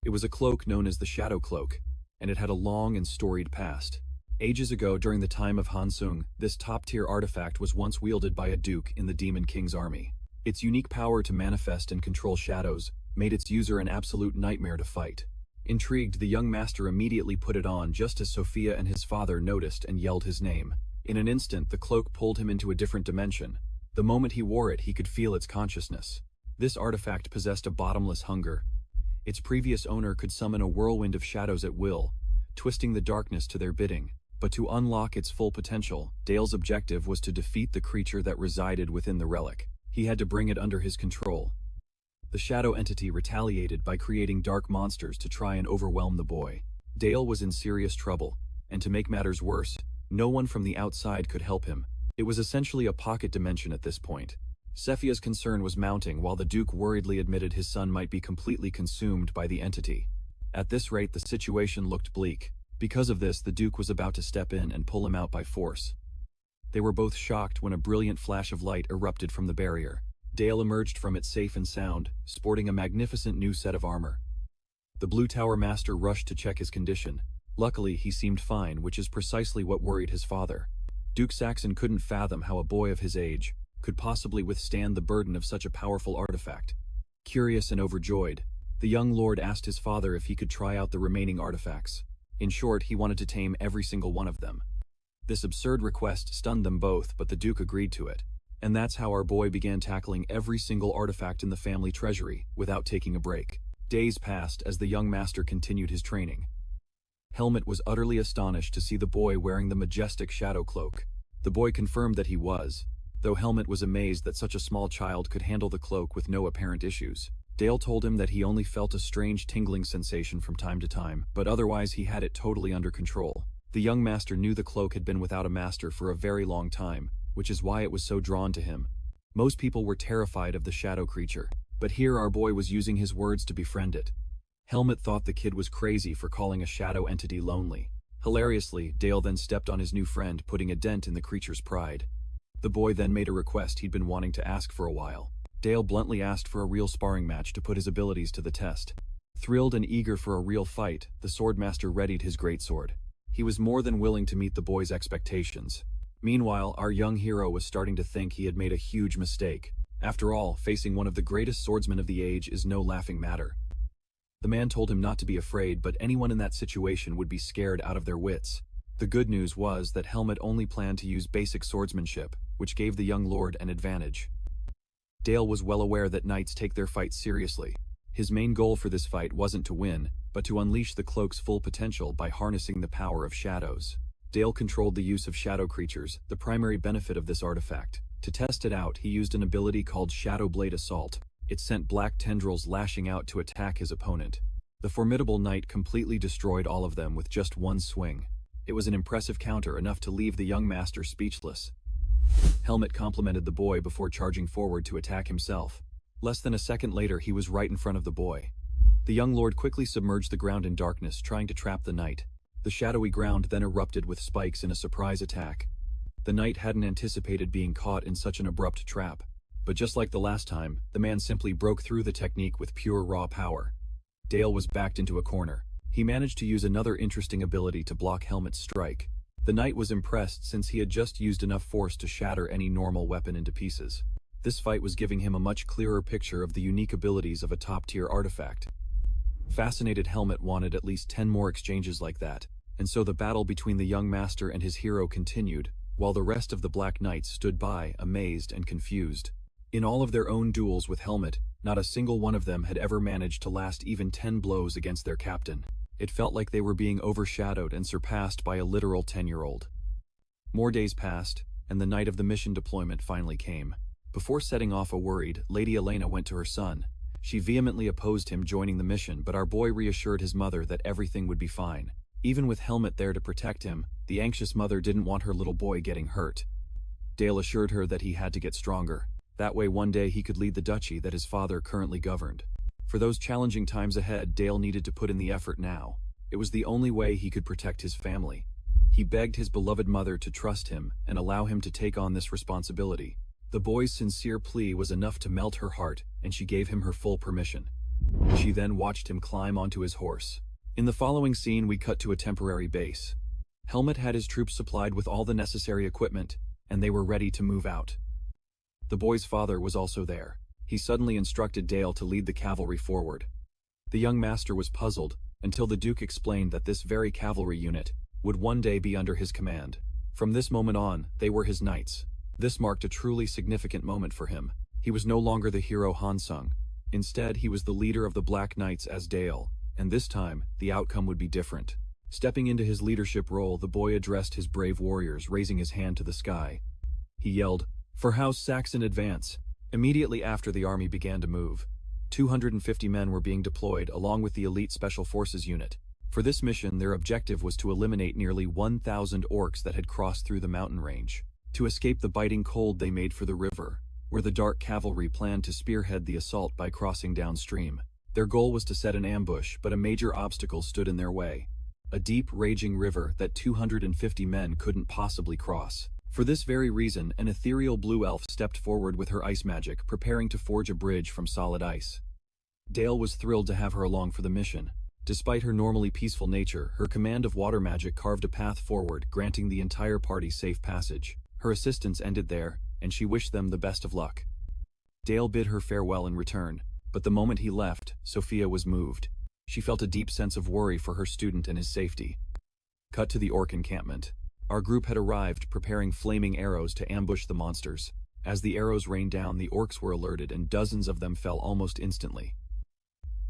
It was a cloak known as the Shadow Cloak, and it had a long and storied past. Ages ago, during the time of Hansung, this top-tier artifact was once wielded by a duke in the Demon King's army. Its unique power to manifest and control shadows made its user an absolute nightmare to fight. Intrigued, the young master immediately put it on just as Sophia and his father noticed and yelled his name. In an instant, the cloak pulled him into a different dimension. The moment he wore it, he could feel its consciousness. This artifact possessed a bottomless hunger. Its previous owner could summon a whirlwind of shadows at will, twisting the darkness to their bidding. But to unlock its full potential, Dale's objective was to defeat the creature that resided within the relic. He had to bring it under his control. The shadow entity retaliated by creating dark monsters to try and overwhelm the boy. Dale was in serious trouble, and to make matters worse, no one from the outside could help him. It was essentially a pocket dimension at this point. Sephia's concern was mounting while the Duke worriedly admitted his son might be completely consumed by the entity. At this rate, the situation looked bleak. Because of this, the Duke was about to step in and pull him out by force. They were both shocked when a brilliant flash of light erupted from the barrier. Dale emerged from it safe and sound, sporting a magnificent new set of armor. The Blue Tower Master rushed to check his condition. Luckily, he seemed fine, which is precisely what worried his father. Duke Saxon couldn't fathom how a boy of his age could possibly withstand the burden of such a powerful artifact. Curious and overjoyed, the young lord asked his father if he could try out the remaining artifacts. In short, he wanted to tame every single one of them. This absurd request stunned them both, but the Duke agreed to it. And that's how our boy began tackling every single artifact in the family treasury, without taking a break. Days passed as the young master continued his training. Helmut was utterly astonished to see the boy wearing the majestic shadow cloak. The boy confirmed that he was, though Helmut was amazed that such a small child could handle the cloak with no apparent issues. Dale told him that he only felt a strange tingling sensation from time to time, but otherwise he had it totally under control. The young master knew the cloak had been without a master for a very long time, which is why it was so drawn to him. Most people were terrified of the shadow creature, but here our boy was using his words to befriend it. Helmut thought the kid was crazy for calling a shadow entity lonely. Hilariously, Dale then stepped on his new friend, putting a dent in the creature's pride. The boy then made a request he'd been wanting to ask for a while. Dale bluntly asked for a real sparring match to put his abilities to the test. Thrilled and eager for a real fight, the swordmaster readied his greatsword. He was more than willing to meet the boy's expectations. Meanwhile, our young hero was starting to think he had made a huge mistake. After all, facing one of the greatest swordsmen of the age is no laughing matter. The man told him not to be afraid, but anyone in that situation would be scared out of their wits. The good news was that Helmut only planned to use basic swordsmanship, which gave the young lord an advantage. Dale was well aware that knights take their fights seriously. His main goal for this fight wasn't to win, but to unleash the cloak's full potential by harnessing the power of shadows. Dale controlled the use of shadow creatures, the primary benefit of this artifact. To test it out, he used an ability called Shadow Blade Assault. It sent black tendrils lashing out to attack his opponent. The formidable knight completely destroyed all of them with just one swing. It was an impressive counter, enough to leave the young master speechless. Helmut complimented the boy before charging forward to attack himself. Less than a second later, he was right in front of the boy. The young lord quickly submerged the ground in darkness, trying to trap the knight. The shadowy ground then erupted with spikes in a surprise attack. The knight hadn't anticipated being caught in such an abrupt trap. But just like the last time, the man simply broke through the technique with pure raw power. Dale was backed into a corner. He managed to use another interesting ability to block Helmut's strike. The knight was impressed since he had just used enough force to shatter any normal weapon into pieces. This fight was giving him a much clearer picture of the unique abilities of a top-tier artifact. Fascinated Helmut wanted at least 10 more exchanges like that, and so the battle between the young master and his hero continued, while the rest of the Black Knights stood by, amazed and confused. In all of their own duels with Helmut, not a single one of them had ever managed to last even 10 blows against their captain. It felt like they were being overshadowed and surpassed by a literal 10-year-old. More days passed, and the night of the mission deployment finally came. Before setting off, worried, Lady Elena went to her son. She vehemently opposed him joining the mission, but our boy reassured his mother that everything would be fine. Even with Helmut there to protect him, the anxious mother didn't want her little boy getting hurt. Dale assured her that he had to get stronger. That way one day he could lead the duchy that his father currently governed. For those challenging times ahead, Dale needed to put in the effort now. It was the only way he could protect his family. He begged his beloved mother to trust him and allow him to take on this responsibility. The boy's sincere plea was enough to melt her heart, and she gave him her full permission. She then watched him climb onto his horse. In the following scene, we cut to a temporary base. Helmut had his troops supplied with all the necessary equipment, and they were ready to move out. The boy's father was also there. He suddenly instructed Dale to lead the cavalry forward. The young master was puzzled, until the Duke explained that this very cavalry unit would one day be under his command. From this moment on, they were his knights. This marked a truly significant moment for him. He was no longer the hero Hansung. Instead, he was the leader of the Black Knights as Dale, and this time, the outcome would be different. Stepping into his leadership role, the boy addressed his brave warriors, raising his hand to the sky. He yelled, "For House Saxon, advance!" Immediately after, the army began to move. 250 men were being deployed, along with the elite Special Forces unit. For this mission, their objective was to eliminate nearly 1,000 orcs that had crossed through the mountain range. To escape the biting cold, they made for the river, where the dark cavalry planned to spearhead the assault by crossing downstream. Their goal was to set an ambush, but a major obstacle stood in their way. A deep, raging river that 250 men couldn't possibly cross. For this very reason, an ethereal blue elf stepped forward with her ice magic, preparing to forge a bridge from solid ice. Dale was thrilled to have her along for the mission. Despite her normally peaceful nature, her command of water magic carved a path forward, granting the entire party safe passage. Her assistance ended there, and she wished them the best of luck. Dale bid her farewell in return, but the moment he left, Sophia was moved. She felt a deep sense of worry for her student and his safety. Cut to the orc encampment. Our group had arrived, preparing flaming arrows to ambush the monsters. As the arrows rained down, the orcs were alerted and dozens of them fell almost instantly.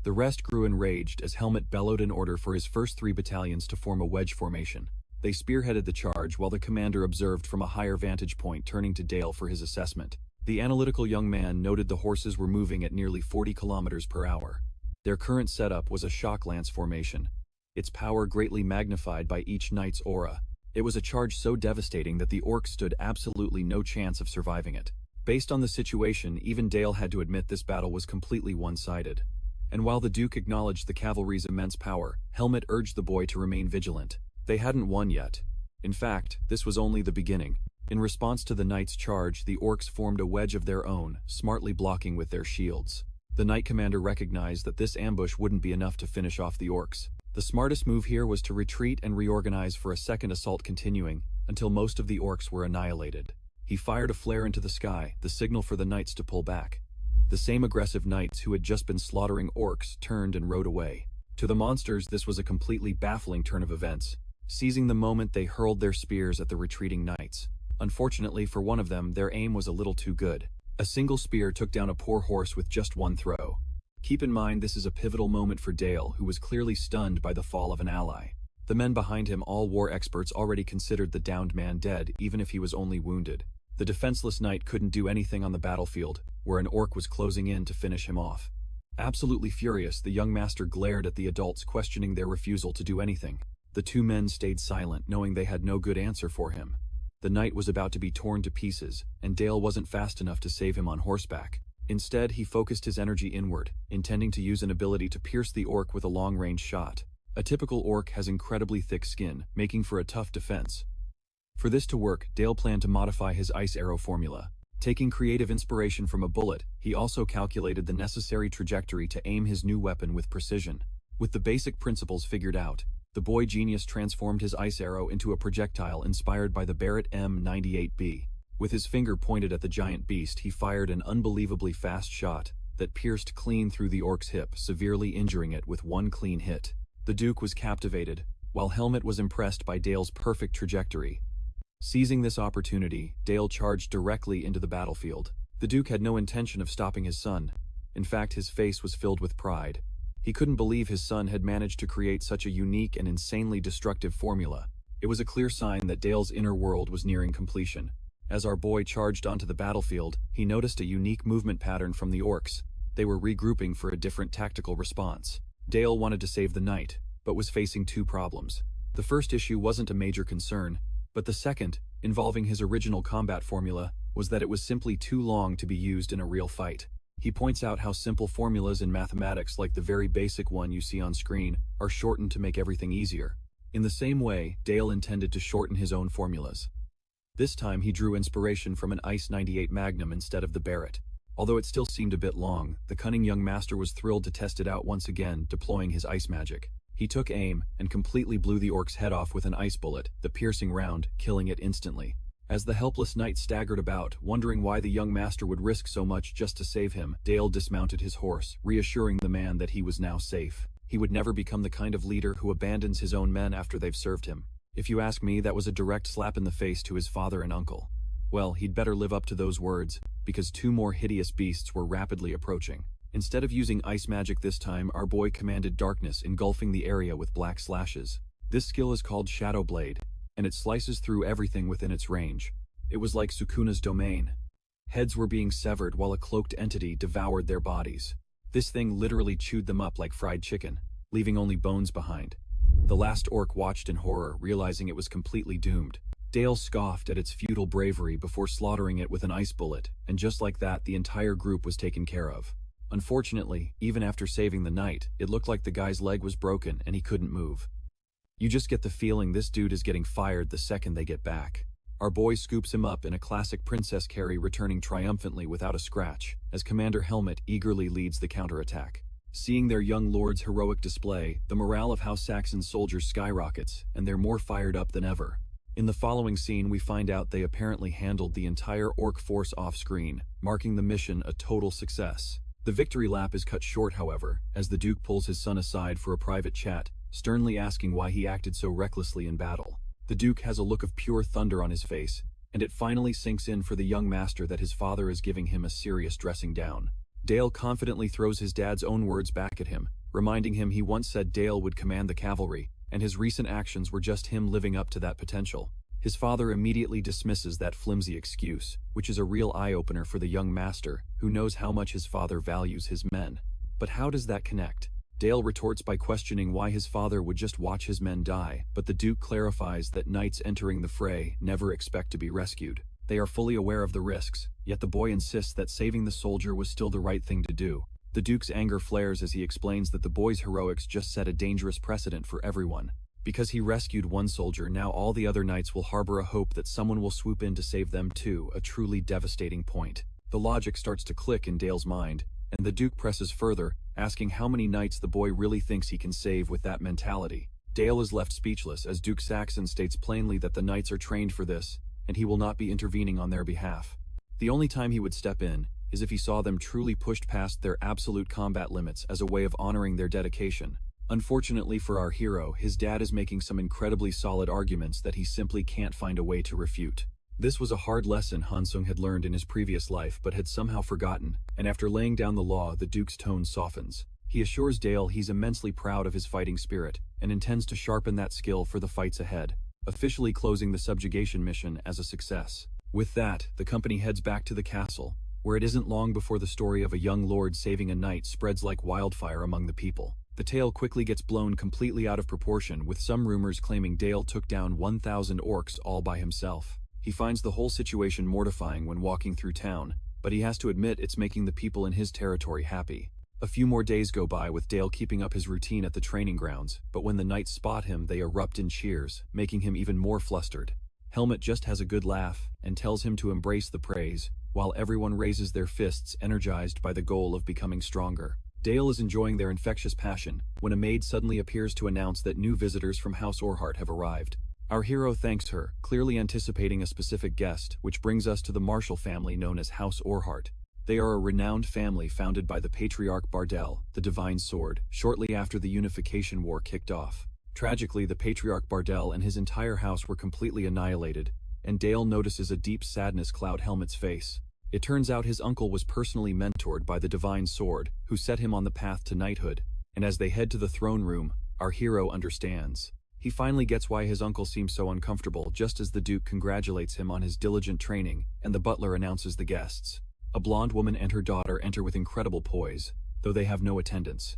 The rest grew enraged as Helmet bellowed an order for his first 3 battalions to form a wedge formation. They spearheaded the charge while the commander observed from a higher vantage point, turning to Dale for his assessment. The analytical young man noted the horses were moving at nearly 40 kilometers per hour. Their current setup was a shock lance formation, its power greatly magnified by each knight's aura. It was a charge so devastating that the orcs stood absolutely no chance of surviving it. Based on the situation, even Dale had to admit this battle was completely one-sided. And while the Duke acknowledged the cavalry's immense power, Helmet urged the boy to remain vigilant. They hadn't won yet. In fact, this was only the beginning. In response to the knight's charge, the orcs formed a wedge of their own, smartly blocking with their shields. The knight commander recognized that this ambush wouldn't be enough to finish off the orcs. The smartest move here was to retreat and reorganize for a second assault, continuing until most of the orcs were annihilated. He fired a flare into the sky, the signal for the knights to pull back. The same aggressive knights who had just been slaughtering orcs turned and rode away. To the monsters, this was a completely baffling turn of events. Seizing the moment, they hurled their spears at the retreating knights. Unfortunately for one of them, their aim was a little too good. A single spear took down a poor horse with just one throw. Keep in mind, this is a pivotal moment for Dale, who was clearly stunned by the fall of an ally. The men behind him, all war experts, already considered the downed man dead, even if he was only wounded. The defenseless knight couldn't do anything on the battlefield, where an orc was closing in to finish him off. Absolutely furious, the young master glared at the adults, questioning their refusal to do anything. The 2 men stayed silent, knowing they had no good answer for him. The knight was about to be torn to pieces, and Dale wasn't fast enough to save him on horseback. Instead, he focused his energy inward, intending to use an ability to pierce the orc with a long-range shot. A typical orc has incredibly thick skin, making for a tough defense. For this to work, Dale planned to modify his ice arrow formula. Taking creative inspiration from a bullet, he also calculated the necessary trajectory to aim his new weapon with precision. With the basic principles figured out, the boy genius transformed his ice arrow into a projectile inspired by the Barrett M98B. With his finger pointed at the giant beast, he fired an unbelievably fast shot that pierced clean through the orc's hip, severely injuring it with one clean hit. The Duke was captivated, while Helmet was impressed by Dale's perfect trajectory. Seizing this opportunity, Dale charged directly into the battlefield. The Duke had no intention of stopping his son. In fact, his face was filled with pride. He couldn't believe his son had managed to create such a unique and insanely destructive formula. It was a clear sign that Dale's inner world was nearing completion. As our boy charged onto the battlefield, he noticed a unique movement pattern from the orcs. They were regrouping for a different tactical response. Dale wanted to save the knight, but was facing 2 problems. The first issue wasn't a major concern, but the second, involving his original combat formula, was that it was simply too long to be used in a real fight. He points out how simple formulas in mathematics, like the very basic one you see on screen, are shortened to make everything easier. In the same way, Dale intended to shorten his own formulas. This time he drew inspiration from an Ice 98 Magnum instead of the Barrett. Although it still seemed a bit long, the cunning young master was thrilled to test it out once again, deploying his ice magic. He took aim and completely blew the orc's head off with an ice bullet, the piercing round killing it instantly. As the helpless knight staggered about, wondering why the young master would risk so much just to save him, Dale dismounted his horse, reassuring the man that he was now safe. He would never become the kind of leader who abandons his own men after they've served him. If you ask me, that was a direct slap in the face to his father and uncle. Well, he'd better live up to those words, because 2 more hideous beasts were rapidly approaching. Instead of using ice magic this time, our boy commanded darkness, engulfing the area with black slashes. This skill is called Shadow Blade, and it slices through everything within its range. It was like Sukuna's domain. Heads were being severed while a cloaked entity devoured their bodies. This thing literally chewed them up like fried chicken, leaving only bones behind. The last orc watched in horror, realizing it was completely doomed. Dale scoffed at its futile bravery before slaughtering it with an ice bullet, and just like that, the entire group was taken care of. Unfortunately, even after saving the knight, it looked like the guy's leg was broken and he couldn't move. You just get the feeling this dude is getting fired the second they get back. Our boy scoops him up in a classic princess carry, returning triumphantly without a scratch, as Commander Helmet eagerly leads the counterattack. Seeing their young lord's heroic display, the morale of House Saxon's soldiers skyrockets, and they're more fired up than ever. In the following scene, we find out they apparently handled the entire orc force off-screen, marking the mission a total success. The victory lap is cut short, however, as the Duke pulls his son aside for a private chat, sternly asking why he acted so recklessly in battle. The Duke has a look of pure thunder on his face, and it finally sinks in for the young master that his father is giving him a serious dressing down. Dale confidently throws his dad's own words back at him, reminding him he once said Dale would command the cavalry, and his recent actions were just him living up to that potential. His father immediately dismisses that flimsy excuse, which is a real eye-opener for the young master, who knows how much his father values his men. But how does that connect? Dale retorts by questioning why his father would just watch his men die, but the Duke clarifies that knights entering the fray never expect to be rescued. They are fully aware of the risks, yet the boy insists that saving the soldier was still the right thing to do. The Duke's anger flares as he explains that the boy's heroics just set a dangerous precedent for everyone. Because he rescued one soldier, now all the other knights will harbor a hope that someone will swoop in to save them too, a truly devastating point. The logic starts to click in Dale's mind, and the Duke presses further, asking how many knights the boy really thinks he can save with that mentality. Dale is left speechless as Duke Saxon states plainly that the knights are trained for this, and he will not be intervening on their behalf. The only time he would step in is if he saw them truly pushed past their absolute combat limits as a way of honoring their dedication. Unfortunately for our hero, his dad is making some incredibly solid arguments that he simply can't find a way to refute. This was a hard lesson Hansung had learned in his previous life but had somehow forgotten, and after laying down the law, the Duke's tone softens. He assures Dale he's immensely proud of his fighting spirit, and intends to sharpen that skill for the fights ahead, officially closing the subjugation mission as a success. With that, the company heads back to the castle, where it isn't long before the story of a young lord saving a knight spreads like wildfire among the people. The tale quickly gets blown completely out of proportion, with some rumors claiming Dale took down 1,000 orcs all by himself. He finds the whole situation mortifying when walking through town, but he has to admit it's making the people in his territory happy. A few more days go by with Dale keeping up his routine at the training grounds, but when the knights spot him they erupt in cheers, making him even more flustered. Helmet just has a good laugh, and tells him to embrace the praise, while everyone raises their fists energized by the goal of becoming stronger. Dale is enjoying their infectious passion, when a maid suddenly appears to announce that new visitors from House Orhart have arrived. Our hero thanks her, clearly anticipating a specific guest, which brings us to the Marshall family known as House Orhart. They are a renowned family founded by the Patriarch Bardell, the Divine Sword, shortly after the Unification War kicked off. Tragically, the Patriarch Bardell and his entire house were completely annihilated, and Dale notices a deep sadness cloud Helmet's face. It turns out his uncle was personally mentored by the Divine Sword, who set him on the path to knighthood, and as they head to the throne room, our hero understands. He finally gets why his uncle seems so uncomfortable just as the Duke congratulates him on his diligent training, and the butler announces the guests. A blonde woman and her daughter enter with incredible poise, though they have no attendants.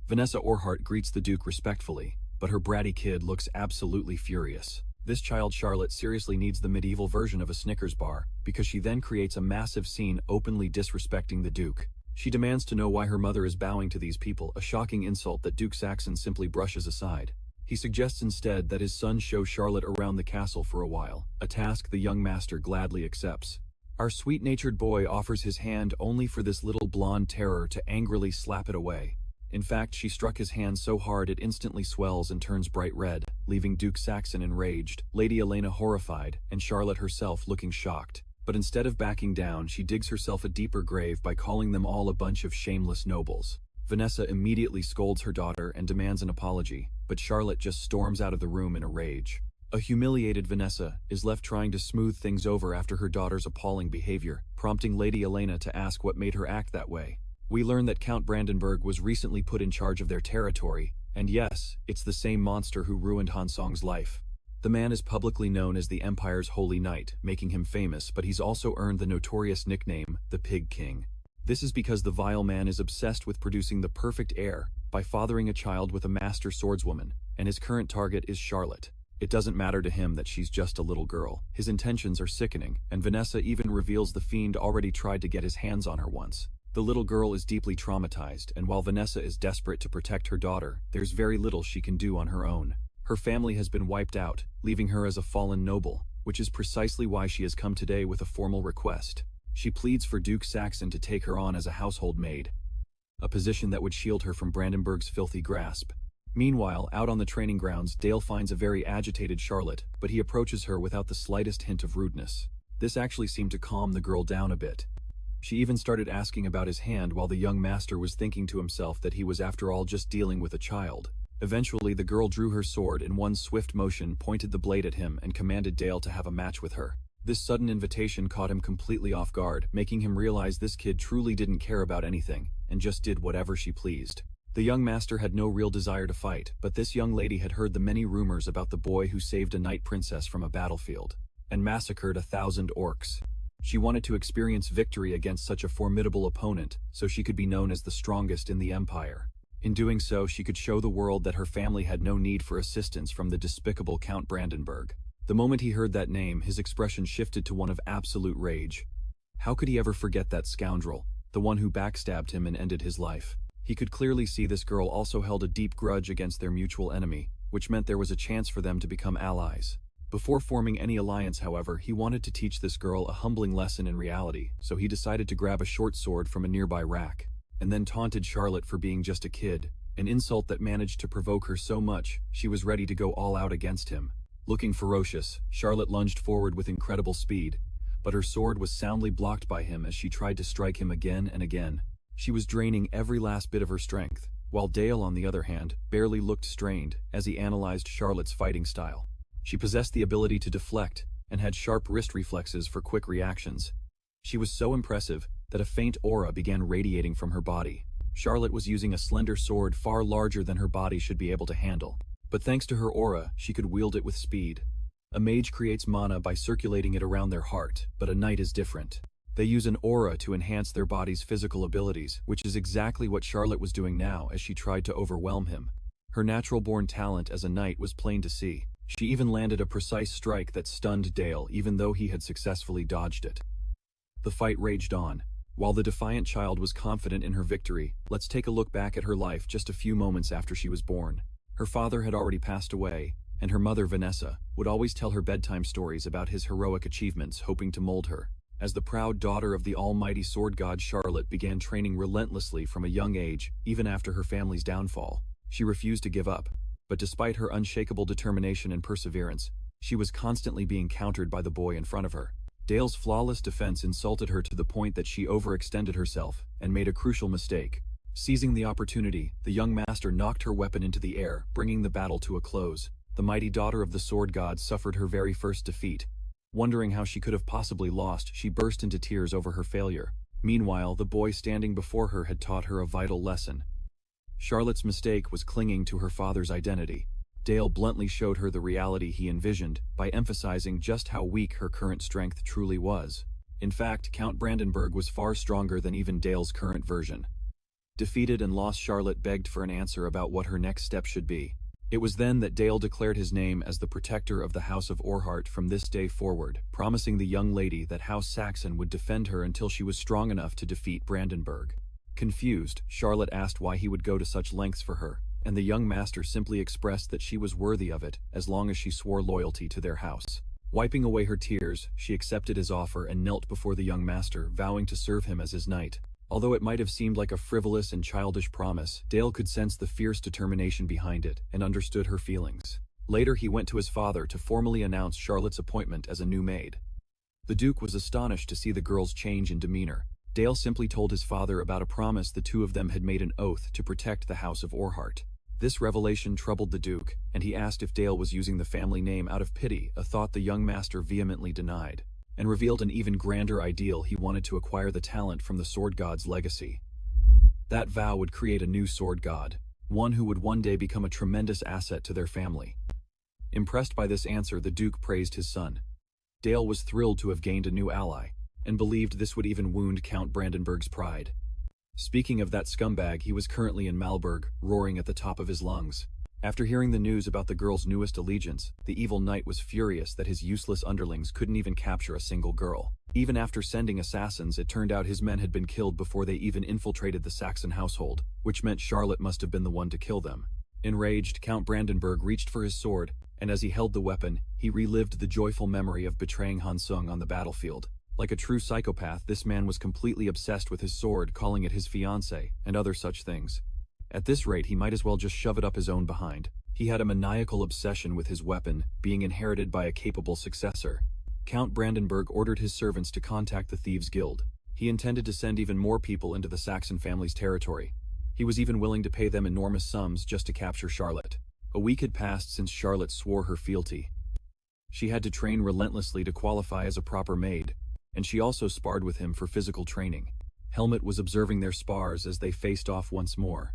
Vanessa Orhart greets the Duke respectfully, but her bratty kid looks absolutely furious. This child Charlotte seriously needs the medieval version of a Snickers bar, because she then creates a massive scene openly disrespecting the Duke. She demands to know why her mother is bowing to these people, a shocking insult that Duke Saxon simply brushes aside. He suggests instead that his son show Charlotte around the castle for a while, a task the young master gladly accepts. Our sweet-natured boy offers his hand only for this little blonde terror to angrily slap it away. In fact, she struck his hand so hard it instantly swells and turns bright red, leaving Duke Saxon enraged, Lady Elena horrified, and Charlotte herself looking shocked. But instead of backing down, she digs herself a deeper grave by calling them all a bunch of shameless nobles. Vanessa immediately scolds her daughter and demands an apology, but Charlotte just storms out of the room in a rage. A humiliated Vanessa is left trying to smooth things over after her daughter's appalling behavior, prompting Lady Elena to ask what made her act that way. We learn that Count Brandenburg was recently put in charge of their territory, and yes, it's the same monster who ruined Hansong's life. The man is publicly known as the Empire's Holy Knight, making him famous, but he's also earned the notorious nickname, the Pig King. This is because the vile man is obsessed with producing the perfect heir by fathering a child with a master swordswoman, and his current target is Charlotte. It doesn't matter to him that she's just a little girl. His intentions are sickening, and Vanessa even reveals the fiend already tried to get his hands on her once. The little girl is deeply traumatized, and while Vanessa is desperate to protect her daughter, there's very little she can do on her own. Her family has been wiped out, leaving her as a fallen noble, which is precisely why she has come today with a formal request. She pleads for Duke Saxon to take her on as a household maid. a position that would shield her from Brandenburg's filthy grasp. Meanwhile, out on the training grounds, Dale finds a very agitated Charlotte, but he approaches her without the slightest hint of rudeness. This actually seemed to calm the girl down a bit. She even started asking about his hand while the young master was thinking to himself that he was after all just dealing with a child. Eventually, the girl drew her sword in one swift motion, pointed the blade at him, and commanded Dale to have a match with her. This sudden invitation caught him completely off guard, making him realize this kid truly didn't care about anything, and just did whatever she pleased. The young master had no real desire to fight, but this young lady had heard the many rumors about the boy who saved a night princess from a battlefield and massacred 1,000 orcs. She wanted to experience victory against such a formidable opponent, so she could be known as the strongest in the empire. In doing so, she could show the world that her family had no need for assistance from the despicable Count Brandenburg. The moment he heard that name, his expression shifted to one of absolute rage. How could he ever forget that scoundrel, the one who backstabbed him and ended his life? He could clearly see this girl also held a deep grudge against their mutual enemy, which meant there was a chance for them to become allies. Before forming any alliance, however, he wanted to teach this girl a humbling lesson in reality, so he decided to grab a short sword from a nearby rack, and then taunted Charlotte for being just a kid, an insult that managed to provoke her so much she was ready to go all out against him. Looking ferocious, Charlotte lunged forward with incredible speed, but her sword was soundly blocked by him as she tried to strike him again and again. She was draining every last bit of her strength, while Dale, on the other hand, barely looked strained as he analyzed Charlotte's fighting style. She possessed the ability to deflect and had sharp wrist reflexes for quick reactions. She was so impressive that a faint aura began radiating from her body. Charlotte was using a slender sword far larger than her body should be able to handle, but thanks to her aura, she could wield it with speed. A mage creates mana by circulating it around their heart, but a knight is different. They use an aura to enhance their body's physical abilities, which is exactly what Charlotte was doing now as she tried to overwhelm him. Her natural-born talent as a knight was plain to see. She even landed a precise strike that stunned Dale, even though he had successfully dodged it. The fight raged on. While the defiant child was confident in her victory, let's take a look back at her life just a few moments after she was born. Her father had already passed away, and her mother, Vanessa, would always tell her bedtime stories about his heroic achievements, hoping to mold her. As the proud daughter of the almighty sword god, Charlotte began training relentlessly from a young age, even after her family's downfall. She refused to give up, but despite her unshakable determination and perseverance, she was constantly being countered by the boy in front of her. Dale's flawless defense insulted her to the point that she overextended herself and made a crucial mistake. Seizing the opportunity, the young master knocked her weapon into the air, bringing the battle to a close. The mighty daughter of the sword god suffered her very first defeat. Wondering how she could have possibly lost, she burst into tears over her failure. Meanwhile, the boy standing before her had taught her a vital lesson. Charlotte's mistake was clinging to her father's identity. Dale bluntly showed her the reality he envisioned by emphasizing just how weak her current strength truly was. In fact, Count Brandenburg was far stronger than even Dale's current version. Defeated and lost, Charlotte begged for an answer about what her next step should be. It was then that Dale declared his name as the protector of the House of Orhart from this day forward, promising the young lady that House Saxon would defend her until she was strong enough to defeat Brandenburg. Confused, Charlotte asked why he would go to such lengths for her, and the young master simply expressed that she was worthy of it as long as she swore loyalty to their house. Wiping away her tears, she accepted his offer and knelt before the young master, vowing to serve him as his knight. Although it might have seemed like a frivolous and childish promise, Dale could sense the fierce determination behind it and understood her feelings. Later, he went to his father to formally announce Charlotte's appointment as a new maid. The Duke was astonished to see the girl's change in demeanor. Dale simply told his father about a promise the two of them had made an oath to protect the House of Orhart. This revelation troubled the Duke, and he asked if Dale was using the family name out of pity, a thought the young master vehemently denied, and revealed an even grander ideal: he wanted to acquire the talent from the sword god's legacy. That vow would create a new sword god, one who would one day become a tremendous asset to their family. Impressed by this answer, the Duke praised his son. Dale was thrilled to have gained a new ally, and believed this would even wound Count Brandenburg's pride. Speaking of that scumbag, he was currently in Malberg, roaring at the top of his lungs. After hearing the news about the girl's newest allegiance, the evil knight was furious that his useless underlings couldn't even capture a single girl. Even after sending assassins, it turned out his men had been killed before they even infiltrated the Saxon household, which meant Charlotte must have been the one to kill them. Enraged, Count Brandenburg reached for his sword, and as he held the weapon, he relived the joyful memory of betraying Hansung on the battlefield. Like a true psychopath, this man was completely obsessed with his sword, calling it his fiancée, and other such things. At this rate, he might as well just shove it up his own behind. He had a maniacal obsession with his weapon, being inherited by a capable successor. Count Brandenburg ordered his servants to contact the Thieves' Guild. He intended to send even more people into the Saxon family's territory. He was even willing to pay them enormous sums just to capture Charlotte. A week had passed since Charlotte swore her fealty. She had to train relentlessly to qualify as a proper maid, and she also sparred with him for physical training. Helmut was observing their spars as they faced off once more.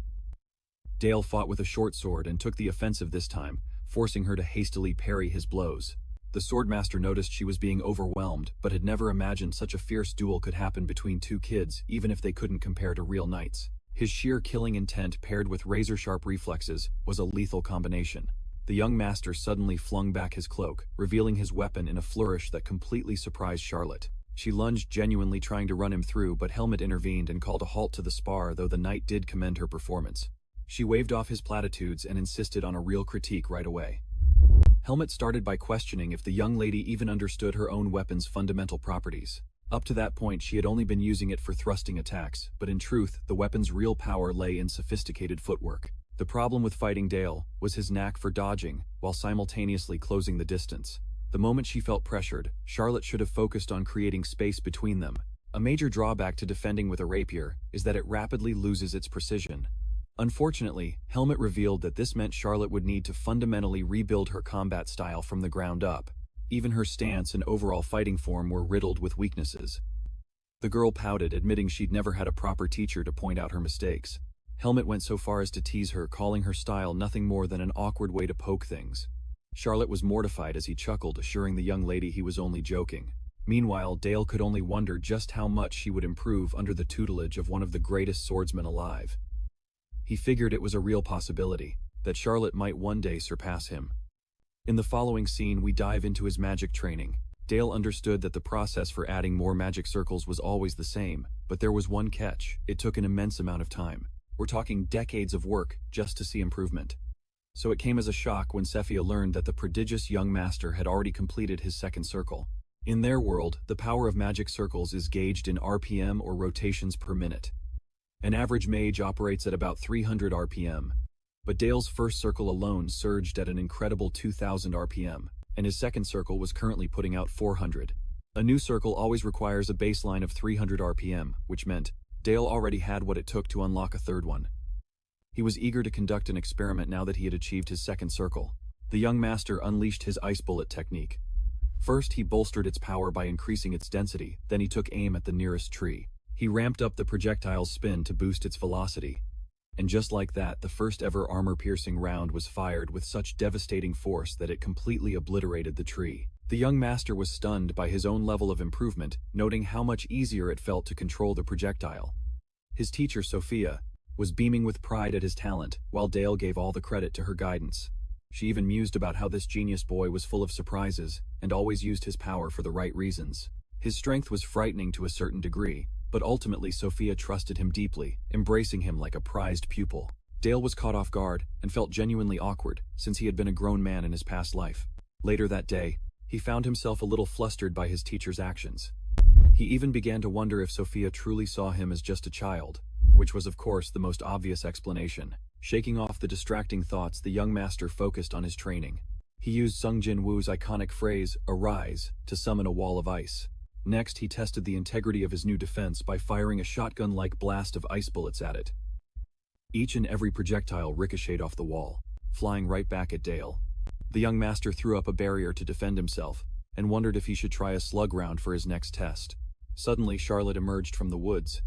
Dale fought with a short sword and took the offensive this time, forcing her to hastily parry his blows. The swordmaster noticed she was being overwhelmed, but had never imagined such a fierce duel could happen between two kids, even if they couldn't compare to real knights. His sheer killing intent paired with razor-sharp reflexes was a lethal combination. The young master suddenly flung back his cloak, revealing his weapon in a flourish that completely surprised Charlotte. She lunged, genuinely trying to run him through, but Helmut intervened and called a halt to the spar, though the knight did commend her performance. She waved off his platitudes and insisted on a real critique right away. Helmut started by questioning if the young lady even understood her own weapon's fundamental properties. Up to that point, she had only been using it for thrusting attacks, but in truth, the weapon's real power lay in sophisticated footwork. The problem with fighting Dale was his knack for dodging, while simultaneously closing the distance. The moment she felt pressured, Charlotte should have focused on creating space between them. A major drawback to defending with a rapier is that it rapidly loses its precision. Unfortunately, Helmut revealed that this meant Charlotte would need to fundamentally rebuild her combat style from the ground up. Even her stance and overall fighting form were riddled with weaknesses. The girl pouted, admitting she'd never had a proper teacher to point out her mistakes. Helmut went so far as to tease her, calling her style nothing more than an awkward way to poke things. Charlotte was mortified as he chuckled, assuring the young lady he was only joking. Meanwhile, Dale could only wonder just how much she would improve under the tutelage of one of the greatest swordsmen alive. He figured it was a real possibility, that Charlotte might one day surpass him. In the following scene, we dive into his magic training. Dale understood that the process for adding more magic circles was always the same, but there was one catch: it took an immense amount of time. We're talking decades of work just to see improvement. So it came as a shock when Sephia learned that the prodigious young master had already completed his second circle. In their world, the power of magic circles is gauged in RPM, or rotations per minute. An average mage operates at about 300 RPM, but Dale's first circle alone surged at an incredible 2000 RPM, and his second circle was currently putting out 400. A new circle always requires a baseline of 300 RPM, which meant Dale already had what it took to unlock a third one. He was eager to conduct an experiment now that he had achieved his second circle. The young master unleashed his ice bullet technique. First, he bolstered its power by increasing its density, then he took aim at the nearest tree. He ramped up the projectile's spin to boost its velocity. And just like that, the first ever armor-piercing round was fired with such devastating force that it completely obliterated the tree. The young master was stunned by his own level of improvement, noting how much easier it felt to control the projectile. His teacher, Sophia, was beaming with pride at his talent, while Dale gave all the credit to her guidance. She even mused about how this genius boy was full of surprises, and always used his power for the right reasons. His strength was frightening to a certain degree, but ultimately Sophia trusted him deeply, embracing him like a prized pupil. Dale was caught off guard, and felt genuinely awkward, since he had been a grown man in his past life. Later that day, he found himself a little flustered by his teacher's actions. He even began to wonder if Sophia truly saw him as just a child, which was of course the most obvious explanation. Shaking off the distracting thoughts, the young master focused on his training. He used Sung Jin Woo's iconic phrase, "Arise," to summon a wall of ice. Next, he tested the integrity of his new defense by firing a shotgun-like blast of ice bullets at it. Each and every projectile ricocheted off the wall, flying right back at Dale. The young master threw up a barrier to defend himself, and wondered if he should try a slug round for his next test. Suddenly, Charlotte emerged from the woods.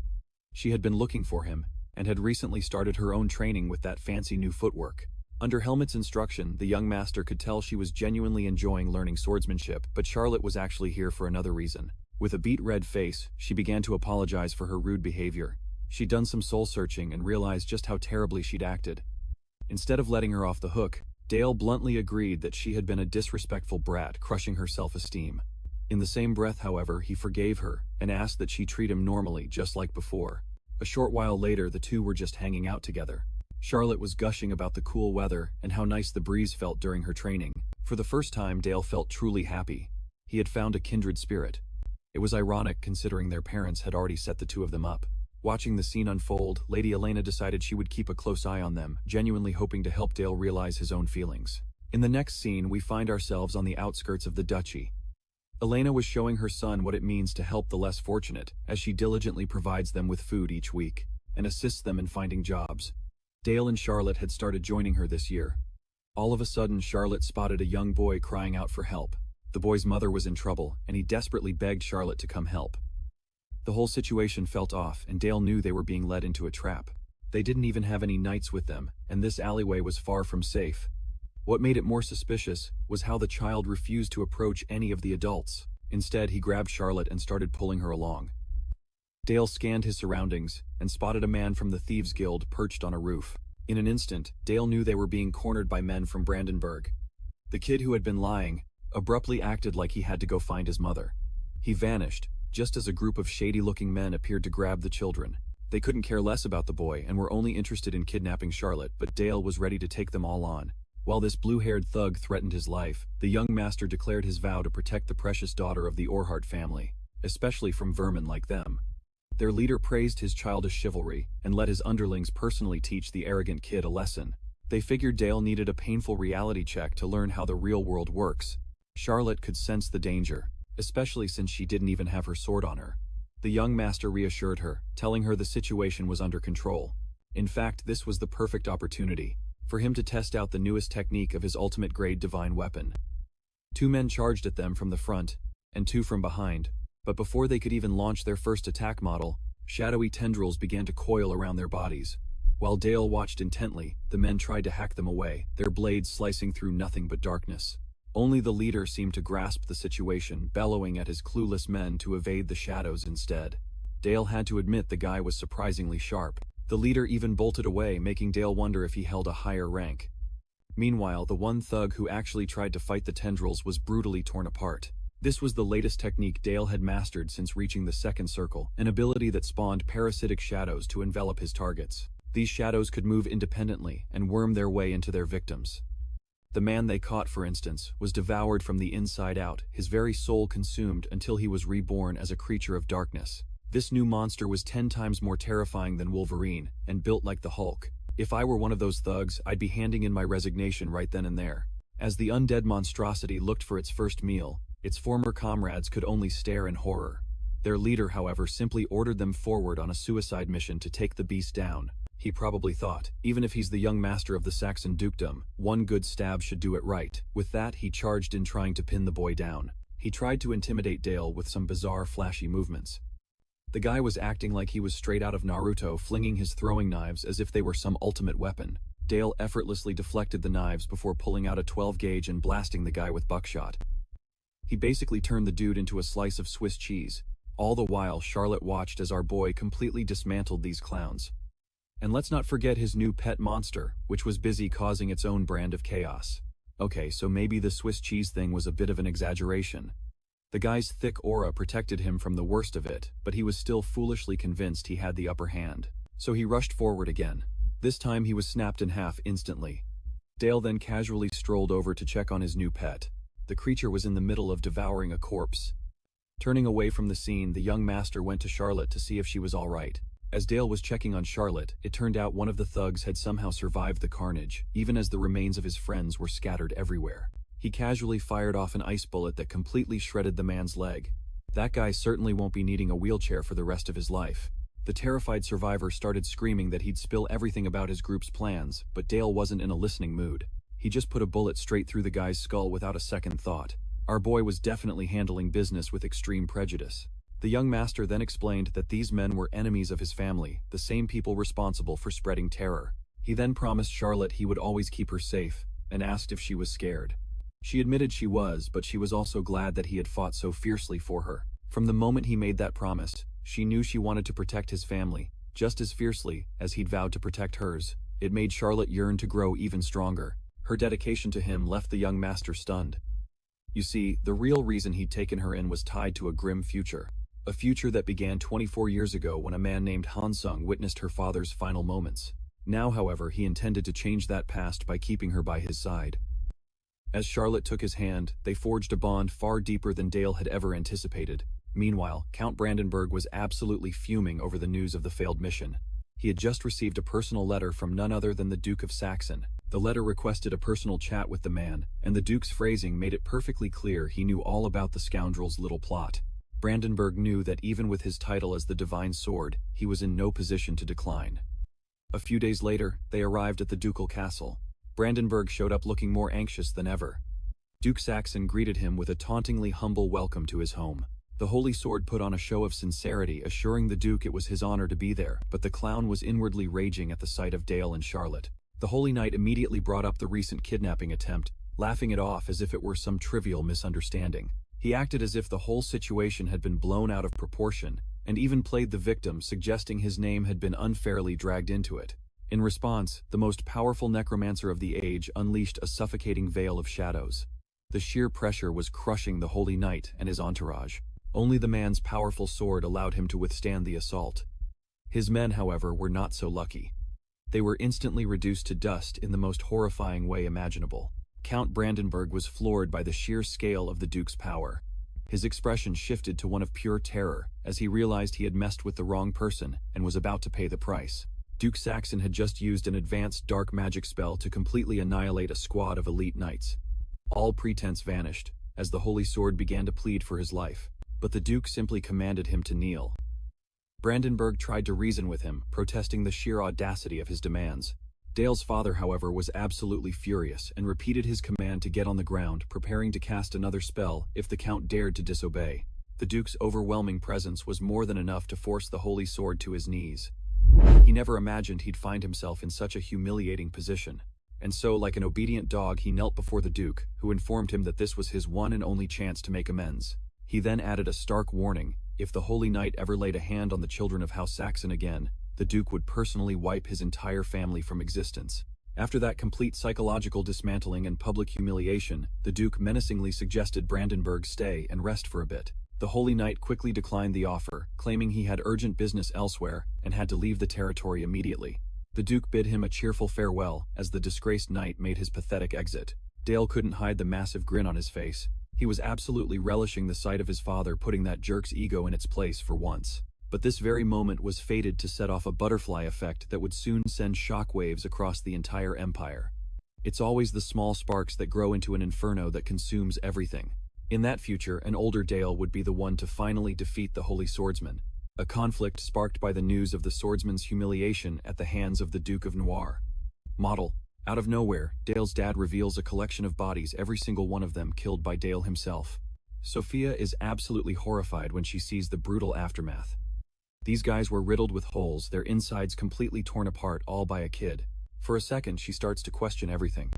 She had been looking for him, and had recently started her own training with that fancy new footwork. Under Helmut's instruction, the young master could tell she was genuinely enjoying learning swordsmanship, but Charlotte was actually here for another reason. With a beet-red face, she began to apologize for her rude behavior. She'd done some soul-searching and realized just how terribly she'd acted. Instead of letting her off the hook, Dale bluntly agreed that she had been a disrespectful brat, crushing her self-esteem. In the same breath, however, he forgave her, and asked that she treat him normally, just like before. A short while later, the two were just hanging out together. Charlotte was gushing about the cool weather and how nice the breeze felt during her training. For the first time, Dale felt truly happy. He had found a kindred spirit. It was ironic considering their parents had already set the two of them up. Watching the scene unfold, Lady Elena decided she would keep a close eye on them, genuinely hoping to help Dale realize his own feelings. In the next scene, we find ourselves on the outskirts of the duchy. Elena was showing her son what it means to help the less fortunate, as she diligently provides them with food each week, and assists them in finding jobs. Dale and Charlotte had started joining her this year. All of a sudden, Charlotte spotted a young boy crying out for help. The boy's mother was in trouble, and he desperately begged Charlotte to come help. The whole situation felt off, and Dale knew they were being led into a trap. They didn't even have any knights with them, and this alleyway was far from safe. What made it more suspicious was how the child refused to approach any of the adults. Instead, he grabbed Charlotte and started pulling her along. Dale scanned his surroundings and spotted a man from the Thieves' Guild perched on a roof. In an instant, Dale knew they were being cornered by men from Brandenburg. The kid who had been lying abruptly acted like he had to go find his mother. He vanished, just as a group of shady-looking men appeared to grab the children. They couldn't care less about the boy and were only interested in kidnapping Charlotte, but Dale was ready to take them all on. While this blue-haired thug threatened his life, the young master declared his vow to protect the precious daughter of the Orhart family, especially from vermin like them. Their leader praised his childish chivalry and let his underlings personally teach the arrogant kid a lesson. They figured Dale needed a painful reality check to learn how the real world works. Charlotte could sense the danger, especially since she didn't even have her sword on her. The young master reassured her, telling her the situation was under control. In fact, this was the perfect opportunity for him to test out the newest technique of his ultimate-grade divine weapon. Two men charged at them from the front, and two from behind, but before they could even launch their first attack model, shadowy tendrils began to coil around their bodies. While Dale watched intently, the men tried to hack them away, their blades slicing through nothing but darkness. Only the leader seemed to grasp the situation, bellowing at his clueless men to evade the shadows instead. Dale had to admit the guy was surprisingly sharp. The leader even bolted away, making Dale wonder if he held a higher rank. Meanwhile, the one thug who actually tried to fight the tendrils was brutally torn apart. This was the latest technique Dale had mastered since reaching the second circle, an ability that spawned parasitic shadows to envelop his targets. These shadows could move independently and worm their way into their victims. The man they caught, for instance, was devoured from the inside out, his very soul consumed until he was reborn as a creature of darkness. This new monster was 10 times more terrifying than Wolverine, and built like the Hulk. If I were one of those thugs, I'd be handing in my resignation right then and there. As the undead monstrosity looked for its first meal, its former comrades could only stare in horror. Their leader, however, simply ordered them forward on a suicide mission to take the beast down. He probably thought, even if he's the young master of the Saxon dukedom, one good stab should do it right. With that, he charged in, trying to pin the boy down. He tried to intimidate Dale with some bizarre, flashy movements. The guy was acting like he was straight out of Naruto, flinging his throwing knives as if they were some ultimate weapon. Dale effortlessly deflected the knives before pulling out a 12-gauge and blasting the guy with buckshot. He basically turned the dude into a slice of Swiss cheese. All the while, Charlotte watched as our boy completely dismantled these clowns. And let's not forget his new pet monster, which was busy causing its own brand of chaos. Okay, so maybe the Swiss cheese thing was a bit of an exaggeration. The guy's thick aura protected him from the worst of it, but he was still foolishly convinced he had the upper hand. So he rushed forward again. This time he was snapped in half instantly. Dale then casually strolled over to check on his new pet. The creature was in the middle of devouring a corpse. Turning away from the scene, the young master went to Charlotte to see if she was all right. As Dale was checking on Charlotte, it turned out one of the thugs had somehow survived the carnage, even as the remains of his friends were scattered everywhere. He casually fired off an ice bullet that completely shredded the man's leg. That guy certainly won't be needing a wheelchair for the rest of his life. The terrified survivor started screaming that he'd spill everything about his group's plans, but Dale wasn't in a listening mood. He just put a bullet straight through the guy's skull without a second thought. Our boy was definitely handling business with extreme prejudice. The young master then explained that these men were enemies of his family, the same people responsible for spreading terror. He then promised Charlotte he would always keep her safe, and asked if she was scared. She admitted she was, but she was also glad that he had fought so fiercely for her. From the moment he made that promise, she knew she wanted to protect his family, just as fiercely as he'd vowed to protect hers. It made Charlotte yearn to grow even stronger. Her dedication to him left the young master stunned. You see, the real reason he'd taken her in was tied to a grim future. A future that began 24 years ago when a man named Hansung witnessed her father's final moments. Now, however, he intended to change that past by keeping her by his side. As Charlotte took his hand, they forged a bond far deeper than Dale had ever anticipated. Meanwhile, Count Brandenburg was absolutely fuming over the news of the failed mission. He had just received a personal letter from none other than the Duke of Saxon. The letter requested a personal chat with the man, and the Duke's phrasing made it perfectly clear he knew all about the scoundrel's little plot. Brandenburg knew that even with his title as the Divine Sword, he was in no position to decline. A few days later, they arrived at the ducal castle. Brandenburg showed up looking more anxious than ever. Duke Saxon greeted him with a tauntingly humble welcome to his home. The Holy Sword put on a show of sincerity, assuring the Duke it was his honor to be there, but the clown was inwardly raging at the sight of Dale and Charlotte. The Holy Knight immediately brought up the recent kidnapping attempt, laughing it off as if it were some trivial misunderstanding. He acted as if the whole situation had been blown out of proportion, and even played the victim, suggesting his name had been unfairly dragged into it. In response, the most powerful necromancer of the age unleashed a suffocating veil of shadows. The sheer pressure was crushing the Holy Knight and his entourage. Only the man's powerful sword allowed him to withstand the assault. His men, however, were not so lucky. They were instantly reduced to dust in the most horrifying way imaginable. Count Brandenburg was floored by the sheer scale of the Duke's power. His expression shifted to one of pure terror as he realized he had messed with the wrong person and was about to pay the price. Duke Saxon had just used an advanced dark magic spell to completely annihilate a squad of elite knights. All pretense vanished as the Holy Sword began to plead for his life, but the Duke simply commanded him to kneel. Brandenburg tried to reason with him, protesting the sheer audacity of his demands. Dale's father, however, was absolutely furious and repeated his command to get on the ground, preparing to cast another spell if the Count dared to disobey. The Duke's overwhelming presence was more than enough to force the Holy Sword to his knees. He never imagined he'd find himself in such a humiliating position. And so, like an obedient dog, he knelt before the Duke, who informed him that this was his one and only chance to make amends. He then added a stark warning: if the Holy Knight ever laid a hand on the children of House Saxon again, the Duke would personally wipe his entire family from existence. After that complete psychological dismantling and public humiliation, the Duke menacingly suggested Brandenburg stay and rest for a bit. The Holy Knight quickly declined the offer, claiming he had urgent business elsewhere and had to leave the territory immediately. The Duke bid him a cheerful farewell as the disgraced knight made his pathetic exit. Dale couldn't hide the massive grin on his face. He was absolutely relishing the sight of his father putting that jerk's ego in its place for once. But this very moment was fated to set off a butterfly effect that would soon send shockwaves across the entire empire. It's always the small sparks that grow into an inferno that consumes everything. In that future, an older Dale would be the one to finally defeat the Holy Swordsman, a conflict sparked by the news of the swordsman's humiliation at the hands of the Duke of Noir. Model. Out of nowhere, Dale's dad reveals a collection of bodies, every single one of them killed by Dale himself. Sophia is absolutely horrified when she sees the brutal aftermath. These guys were riddled with holes, their insides completely torn apart, all by a kid. For a second, she starts to question everything.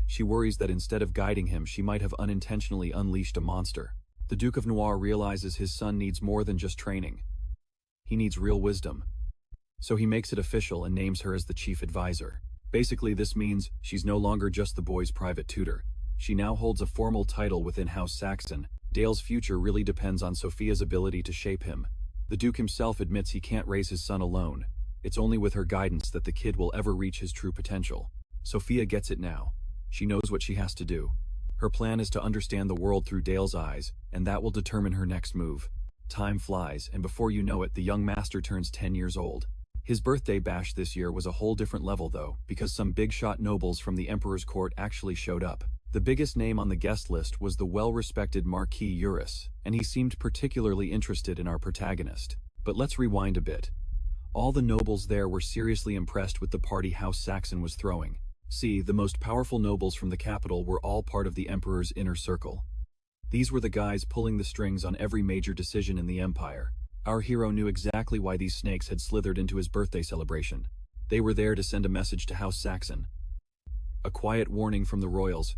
She worries that instead of guiding him, she might have unintentionally unleashed a monster. The Duke of Noir realizes his son needs more than just training. He needs real wisdom. So he makes it official and names her as the chief advisor. Basically, this means she's no longer just the boy's private tutor. She now holds a formal title within House Saxon. Dale's future really depends on Sophia's ability to shape him. The Duke himself admits he can't raise his son alone. It's only with her guidance that the kid will ever reach his true potential. Sophia gets it now. She knows what she has to do. Her plan is to understand the world through Dale's eyes, and that will determine her next move. Time flies, and before you know it, the young master turns 10 years old. His birthday bash this year was a whole different level though, because some big-shot nobles from the Emperor's court actually showed up. The biggest name on the guest list was the well-respected Marquis Eurus, and he seemed particularly interested in our protagonist. But let's rewind a bit. All the nobles there were seriously impressed with the party House Saxon was throwing. See, the most powerful nobles from the capital were all part of the Emperor's inner circle. These were the guys pulling the strings on every major decision in the empire. Our hero knew exactly why these snakes had slithered into his birthday celebration. They were there to send a message to House Saxon. A quiet warning from the royals.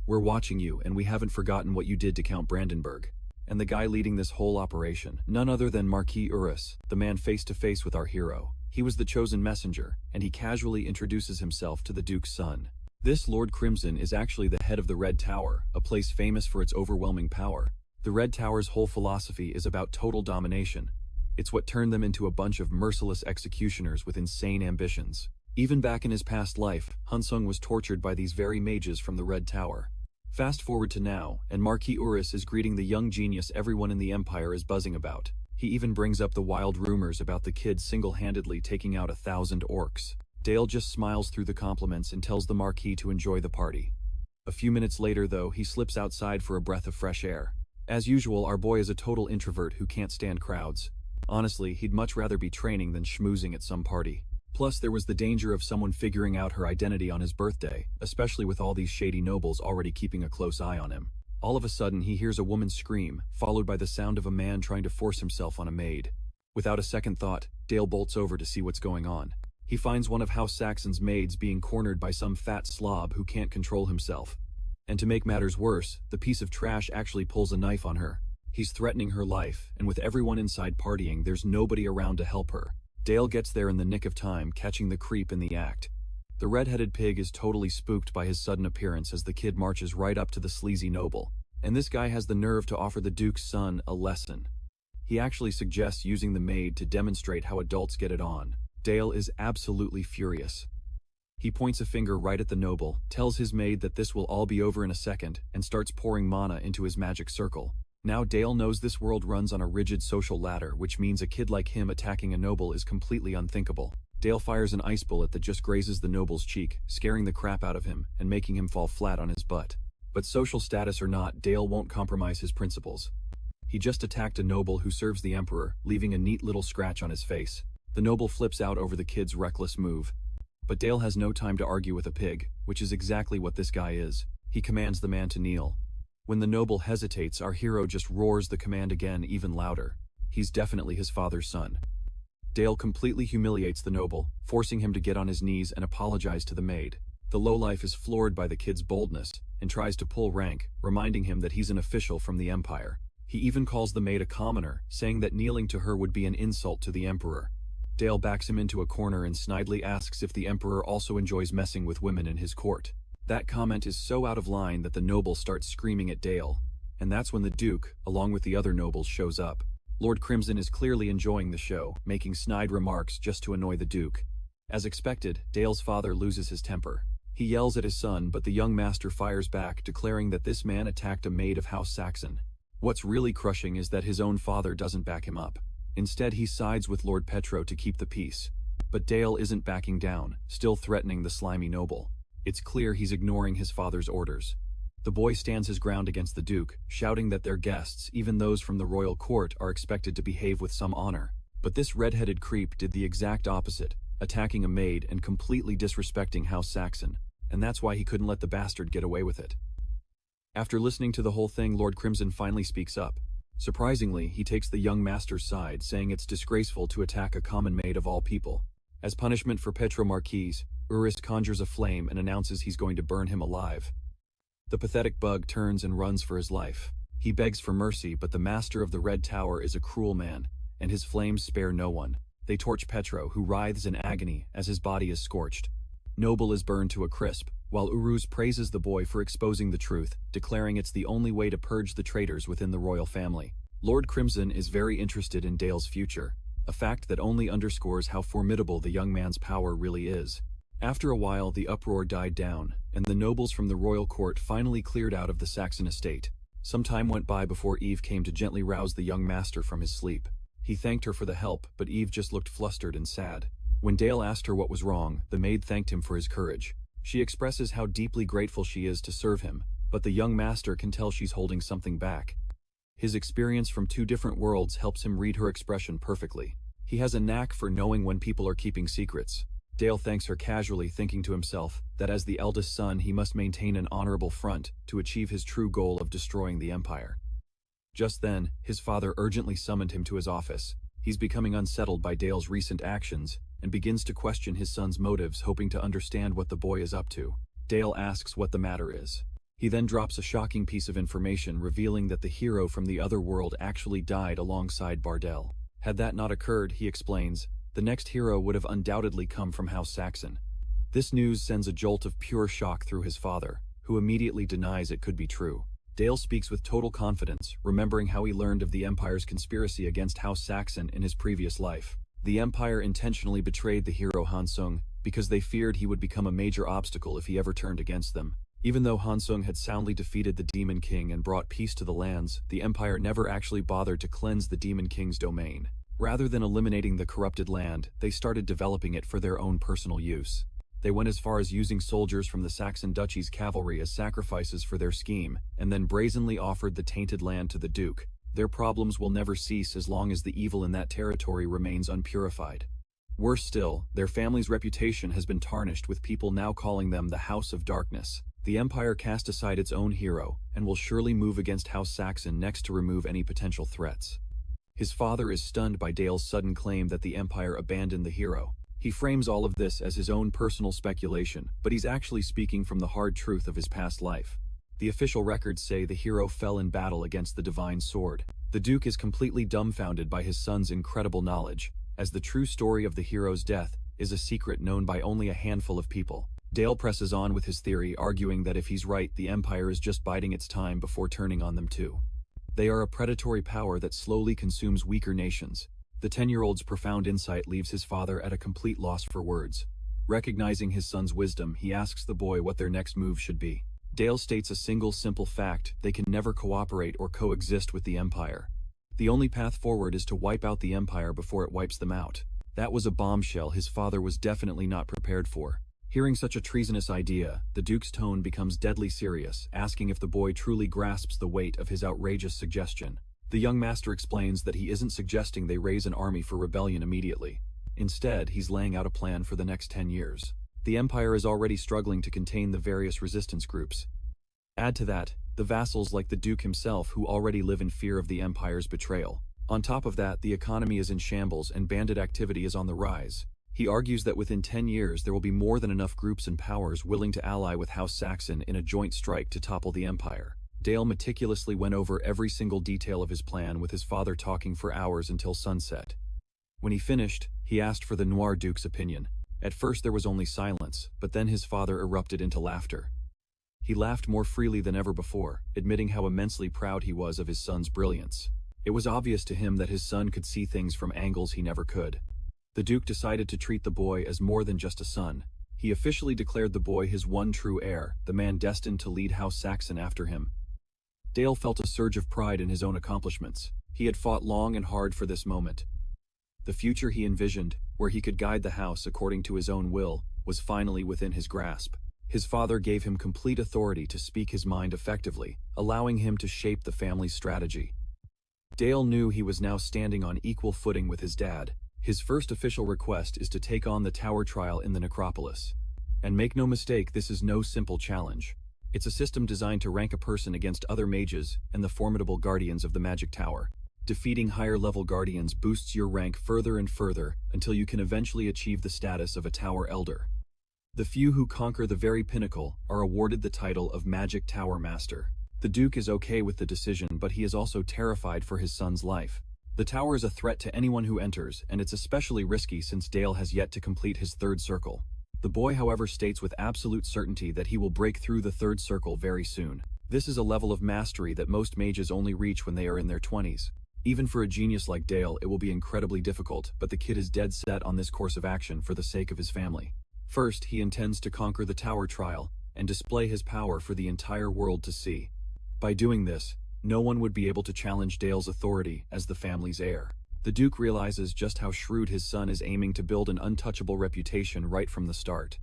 We're watching you, and we haven't forgotten what you did to Count Brandenburg. And the guy leading this whole operation, none other than Marquis Eurus, the man face to face with our hero. He was the chosen messenger, and he casually introduces himself to the Duke's son. This Lord Crimson is actually the head of the Red Tower, a place famous for its overwhelming power. The Red Tower's whole philosophy is about total domination. It's what turned them into a bunch of merciless executioners with insane ambitions. Even back in his past life, Hunsung was tortured by these very mages from the Red Tower. Fast forward to now, and Marquis Urus is greeting the young genius everyone in the Empire is buzzing about. He even brings up the wild rumors about the kid single-handedly taking out 1,000 orcs. Dale just smiles through the compliments and tells the Marquis to enjoy the party. A few minutes later, though, he slips outside for a breath of fresh air. As usual, our boy is a total introvert who can't stand crowds. Honestly, he'd much rather be training than schmoozing at some party. Plus, there was the danger of someone figuring out her identity on his birthday, especially with all these shady nobles already keeping a close eye on him. All of a sudden, he hears a woman scream, followed by the sound of a man trying to force himself on a maid. Without a second thought, Dale bolts over to see what's going on. He finds one of House Saxon's maids being cornered by some fat slob who can't control himself. And to make matters worse, the piece of trash actually pulls a knife on her. He's threatening her life, and with everyone inside partying, there's nobody around to help her. Dale gets there in the nick of time, catching the creep in the act. The red-headed pig is totally spooked by his sudden appearance as the kid marches right up to the sleazy noble. And this guy has the nerve to offer the Duke's son a lesson. He actually suggests using the maid to demonstrate how adults get it on. Dale is absolutely furious. He points a finger right at the noble, tells his maid that this will all be over in a second, and starts pouring mana into his magic circle. Now Dale knows this world runs on a rigid social ladder, which means a kid like him attacking a noble is completely unthinkable. Dale fires an ice bullet that just grazes the noble's cheek, scaring the crap out of him and making him fall flat on his butt. But social status or not, Dale won't compromise his principles. He just attacked a noble who serves the Emperor, leaving a neat little scratch on his face. The noble flips out over the kid's reckless move. But Dale has no time to argue with a pig, which is exactly what this guy is. He commands the man to kneel. When the noble hesitates, our hero just roars the command again, even louder. He's definitely his father's son. Dale completely humiliates the noble, forcing him to get on his knees and apologize to the maid. The lowlife is floored by the kid's boldness and tries to pull rank, reminding him that he's an official from the Empire. He even calls the maid a commoner, saying that kneeling to her would be an insult to the Emperor. Dale backs him into a corner and snidely asks if the Emperor also enjoys messing with women in his court. That comment is so out of line that the noble starts screaming at Dale, and that's when the Duke, along with the other nobles, shows up. Lord Crimson is clearly enjoying the show, making snide remarks just to annoy the Duke. As expected, Dale's father loses his temper. He yells at his son, but the young master fires back, declaring that this man attacked a maid of House Saxon. What's really crushing is that his own father doesn't back him up. Instead, he sides with Lord Petro to keep the peace. But Dale isn't backing down, still threatening the slimy noble. It's clear he's ignoring his father's orders. The boy stands his ground against the Duke, shouting that their guests, even those from the royal court, are expected to behave with some honor. But this red-headed creep did the exact opposite, attacking a maid and completely disrespecting House Saxon, and that's why he couldn't let the bastard get away with it. After listening to the whole thing, Lord Crimson finally speaks up. Surprisingly, he takes the young master's side, saying it's disgraceful to attack a common maid of all people. As punishment for Petro Marquis, Urus conjures a flame and announces he's going to burn him alive. The pathetic bug turns and runs for his life. He begs for mercy, but the master of the Red Tower is a cruel man, and his flames spare no one. They torch Petro, who writhes in agony as his body is scorched. Noble is burned to a crisp, while Urus praises the boy for exposing the truth, declaring it's the only way to purge the traitors within the royal family. Lord Crimson is very interested in Dale's future, a fact that only underscores how formidable the young man's power really is. After a while, the uproar died down, and the nobles from the royal court finally cleared out of the Saxon estate. Some time went by before Eve came to gently rouse the young master from his sleep. He thanked her for the help, but Eve just looked flustered and sad. When Dale asked her what was wrong, the maid thanked him for his courage. She expresses how deeply grateful she is to serve him, but the young master can tell she's holding something back. His experience from two different worlds helps him read her expression perfectly. He has a knack for knowing when people are keeping secrets. Dale thanks her casually, thinking to himself that as the eldest son he must maintain an honorable front to achieve his true goal of destroying the Empire. Just then, his father urgently summoned him to his office. He's becoming unsettled by Dale's recent actions and begins to question his son's motives, hoping to understand what the boy is up to. Dale asks what the matter is. He then drops a shocking piece of information, revealing that the hero from the other world actually died alongside Bardell. Had that not occurred, he explains, the next hero would have undoubtedly come from House Saxon. This news sends a jolt of pure shock through his father, who immediately denies it could be true. Dale speaks with total confidence, remembering how he learned of the Empire's conspiracy against House Saxon in his previous life. The Empire intentionally betrayed the hero Hansung because they feared he would become a major obstacle if he ever turned against them. Even though Hansung had soundly defeated the Demon King and brought peace to the lands, the empire never actually bothered to cleanse the Demon King's domain. Rather than eliminating the corrupted land, they started developing it for their own personal use. They went as far as using soldiers from the Saxon Duchy's cavalry as sacrifices for their scheme, and then brazenly offered the tainted land to the Duke. Their problems will never cease as long as the evil in that territory remains unpurified. Worse still, their family's reputation has been tarnished with people now calling them the House of Darkness. The Empire cast aside its own hero, and will surely move against House Saxon next to remove any potential threats. His father is stunned by Dale's sudden claim that the Empire abandoned the hero. He frames all of this as his own personal speculation, but he's actually speaking from the hard truth of his past life. The official records say the hero fell in battle against the divine sword. The Duke is completely dumbfounded by his son's incredible knowledge, as the true story of the hero's death is a secret known by only a handful of people. Dale presses on with his theory, arguing that if he's right, the Empire is just biding its time before turning on them too. They are a predatory power that slowly consumes weaker nations. The 10-year-old's profound insight leaves his father at a complete loss for words. Recognizing his son's wisdom, he asks the boy what their next move should be. Dale states a single simple fact: they can never cooperate or coexist with the Empire. The only path forward is to wipe out the Empire before it wipes them out. That was a bombshell his father was definitely not prepared for. Hearing such a treasonous idea, the Duke's tone becomes deadly serious, asking if the boy truly grasps the weight of his outrageous suggestion. The young master explains that he isn't suggesting they raise an army for rebellion immediately. Instead, he's laying out a plan for the next 10 years. The Empire is already struggling to contain the various resistance groups. Add to that, the vassals like the Duke himself who already live in fear of the Empire's betrayal. On top of that, the economy is in shambles and bandit activity is on the rise. He argues that within 10 years there will be more than enough groups and powers willing to ally with House Saxon in a joint strike to topple the Empire. Dale meticulously went over every single detail of his plan, with his father talking for hours until sunset. When he finished, he asked for the Noir Duke's opinion. At first there was only silence, but then his father erupted into laughter. He laughed more freely than ever before, admitting how immensely proud he was of his son's brilliance. It was obvious to him that his son could see things from angles he never could. The Duke decided to treat the boy as more than just a son. He officially declared the boy his one true heir, the man destined to lead House Saxon after him. Dale felt a surge of pride in his own accomplishments. He had fought long and hard for this moment. The future he envisioned, where he could guide the house according to his own will, was finally within his grasp. His father gave him complete authority to speak his mind effectively, allowing him to shape the family's strategy. Dale knew he was now standing on equal footing with his dad. His first official request is to take on the Tower trial in the necropolis. And make no mistake, this is no simple challenge. It's a system designed to rank a person against other mages and the formidable guardians of the Magic Tower. Defeating higher-level guardians boosts your rank further and further until you can eventually achieve the status of a Tower Elder. The few who conquer the very pinnacle are awarded the title of Magic Tower Master. The Duke is okay with the decision, but he is also terrified for his son's life. The tower is a threat to anyone who enters, and it's especially risky since Dale has yet to complete his third circle. The boy, however, states with absolute certainty that he will break through the third circle very soon. This is a level of mastery that most mages only reach when they are in their 20s. Even for a genius like Dale, it will be incredibly difficult, but the kid is dead set on this course of action for the sake of his family. First, he intends to conquer the Tower trial and display his power for the entire world to see. By doing this, no one would be able to challenge Dale's authority as the family's heir. The Duke realizes just how shrewd his son is, aiming to build an untouchable reputation right from the start.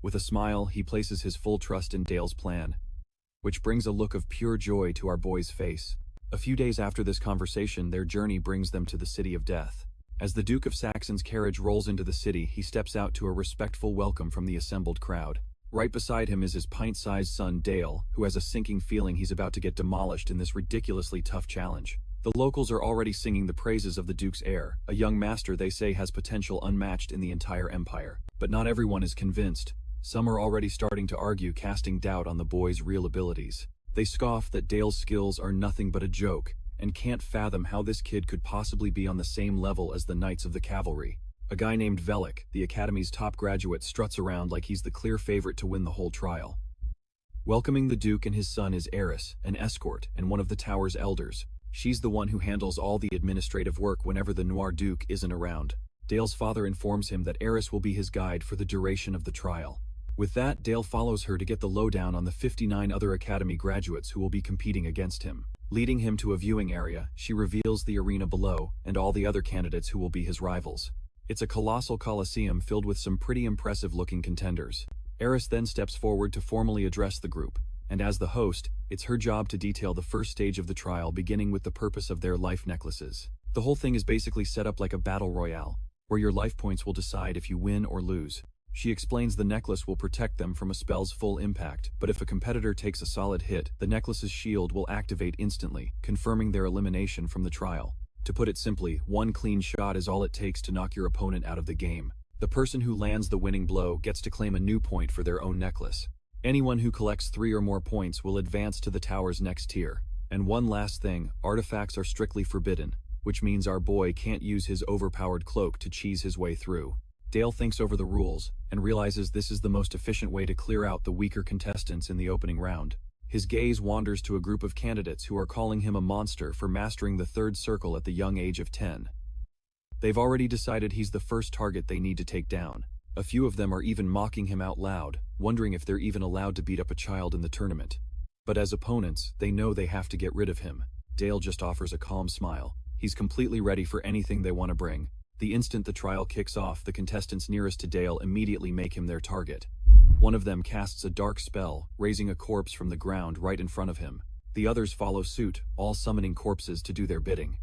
With a smile, he places his full trust in Dale's plan, which brings a look of pure joy to our boy's face. A few days after this conversation, their journey brings them to the City of Death. As the Duke of Saxon's carriage rolls into the city, he steps out to a respectful welcome from the assembled crowd. Right beside him is his pint-sized son Dale, who has a sinking feeling he's about to get demolished in this ridiculously tough challenge. The locals are already singing the praises of the Duke's heir, a young master they say has potential unmatched in the entire empire. But not everyone is convinced. Some are already starting to argue, casting doubt on the boy's real abilities. They scoff that Dale's skills are nothing but a joke, and can't fathom how this kid could possibly be on the same level as the Knights of the Cavalry. A guy named Velik, the Academy's top graduate, struts around like he's the clear favorite to win the whole trial. Welcoming the Duke and his son is Eris, an escort and one of the Tower's elders. She's the one who handles all the administrative work whenever the Noir Duke isn't around. Dale's father informs him that Eris will be his guide for the duration of the trial. With that, Dale follows her to get the lowdown on the 59 other Academy graduates who will be competing against him. Leading him to a viewing area, she reveals the arena below and all the other candidates who will be his rivals. It's a colossal coliseum filled with some pretty impressive-looking contenders. Eris then steps forward to formally address the group, and as the host, it's her job to detail the first stage of the trial, beginning with the purpose of their life necklaces. The whole thing is basically set up like a battle royale, where your life points will decide if you win or lose. She explains the necklace will protect them from a spell's full impact, but if a competitor takes a solid hit, the necklace's shield will activate instantly, confirming their elimination from the trial. To put it simply, one clean shot is all it takes to knock your opponent out of the game. The person who lands the winning blow gets to claim a new point for their own necklace. Anyone who collects 3 or more points will advance to the tower's next tier. And one last thing, artifacts are strictly forbidden, which means our boy can't use his overpowered cloak to cheese his way through. Dale thinks over the rules, and realizes this is the most efficient way to clear out the weaker contestants in the opening round. His gaze wanders to a group of candidates who are calling him a monster for mastering the third circle at the young age of 10. They've already decided he's the first target they need to take down. A few of them are even mocking him out loud, wondering if they're even allowed to beat up a child in the tournament. But as opponents, they know they have to get rid of him. Dale just offers a calm smile. He's completely ready for anything they want to bring. The instant the trial kicks off, the contestants nearest to Dale immediately make him their target. One of them casts a dark spell, raising a corpse from the ground right in front of him. The others follow suit, all summoning corpses to do their bidding.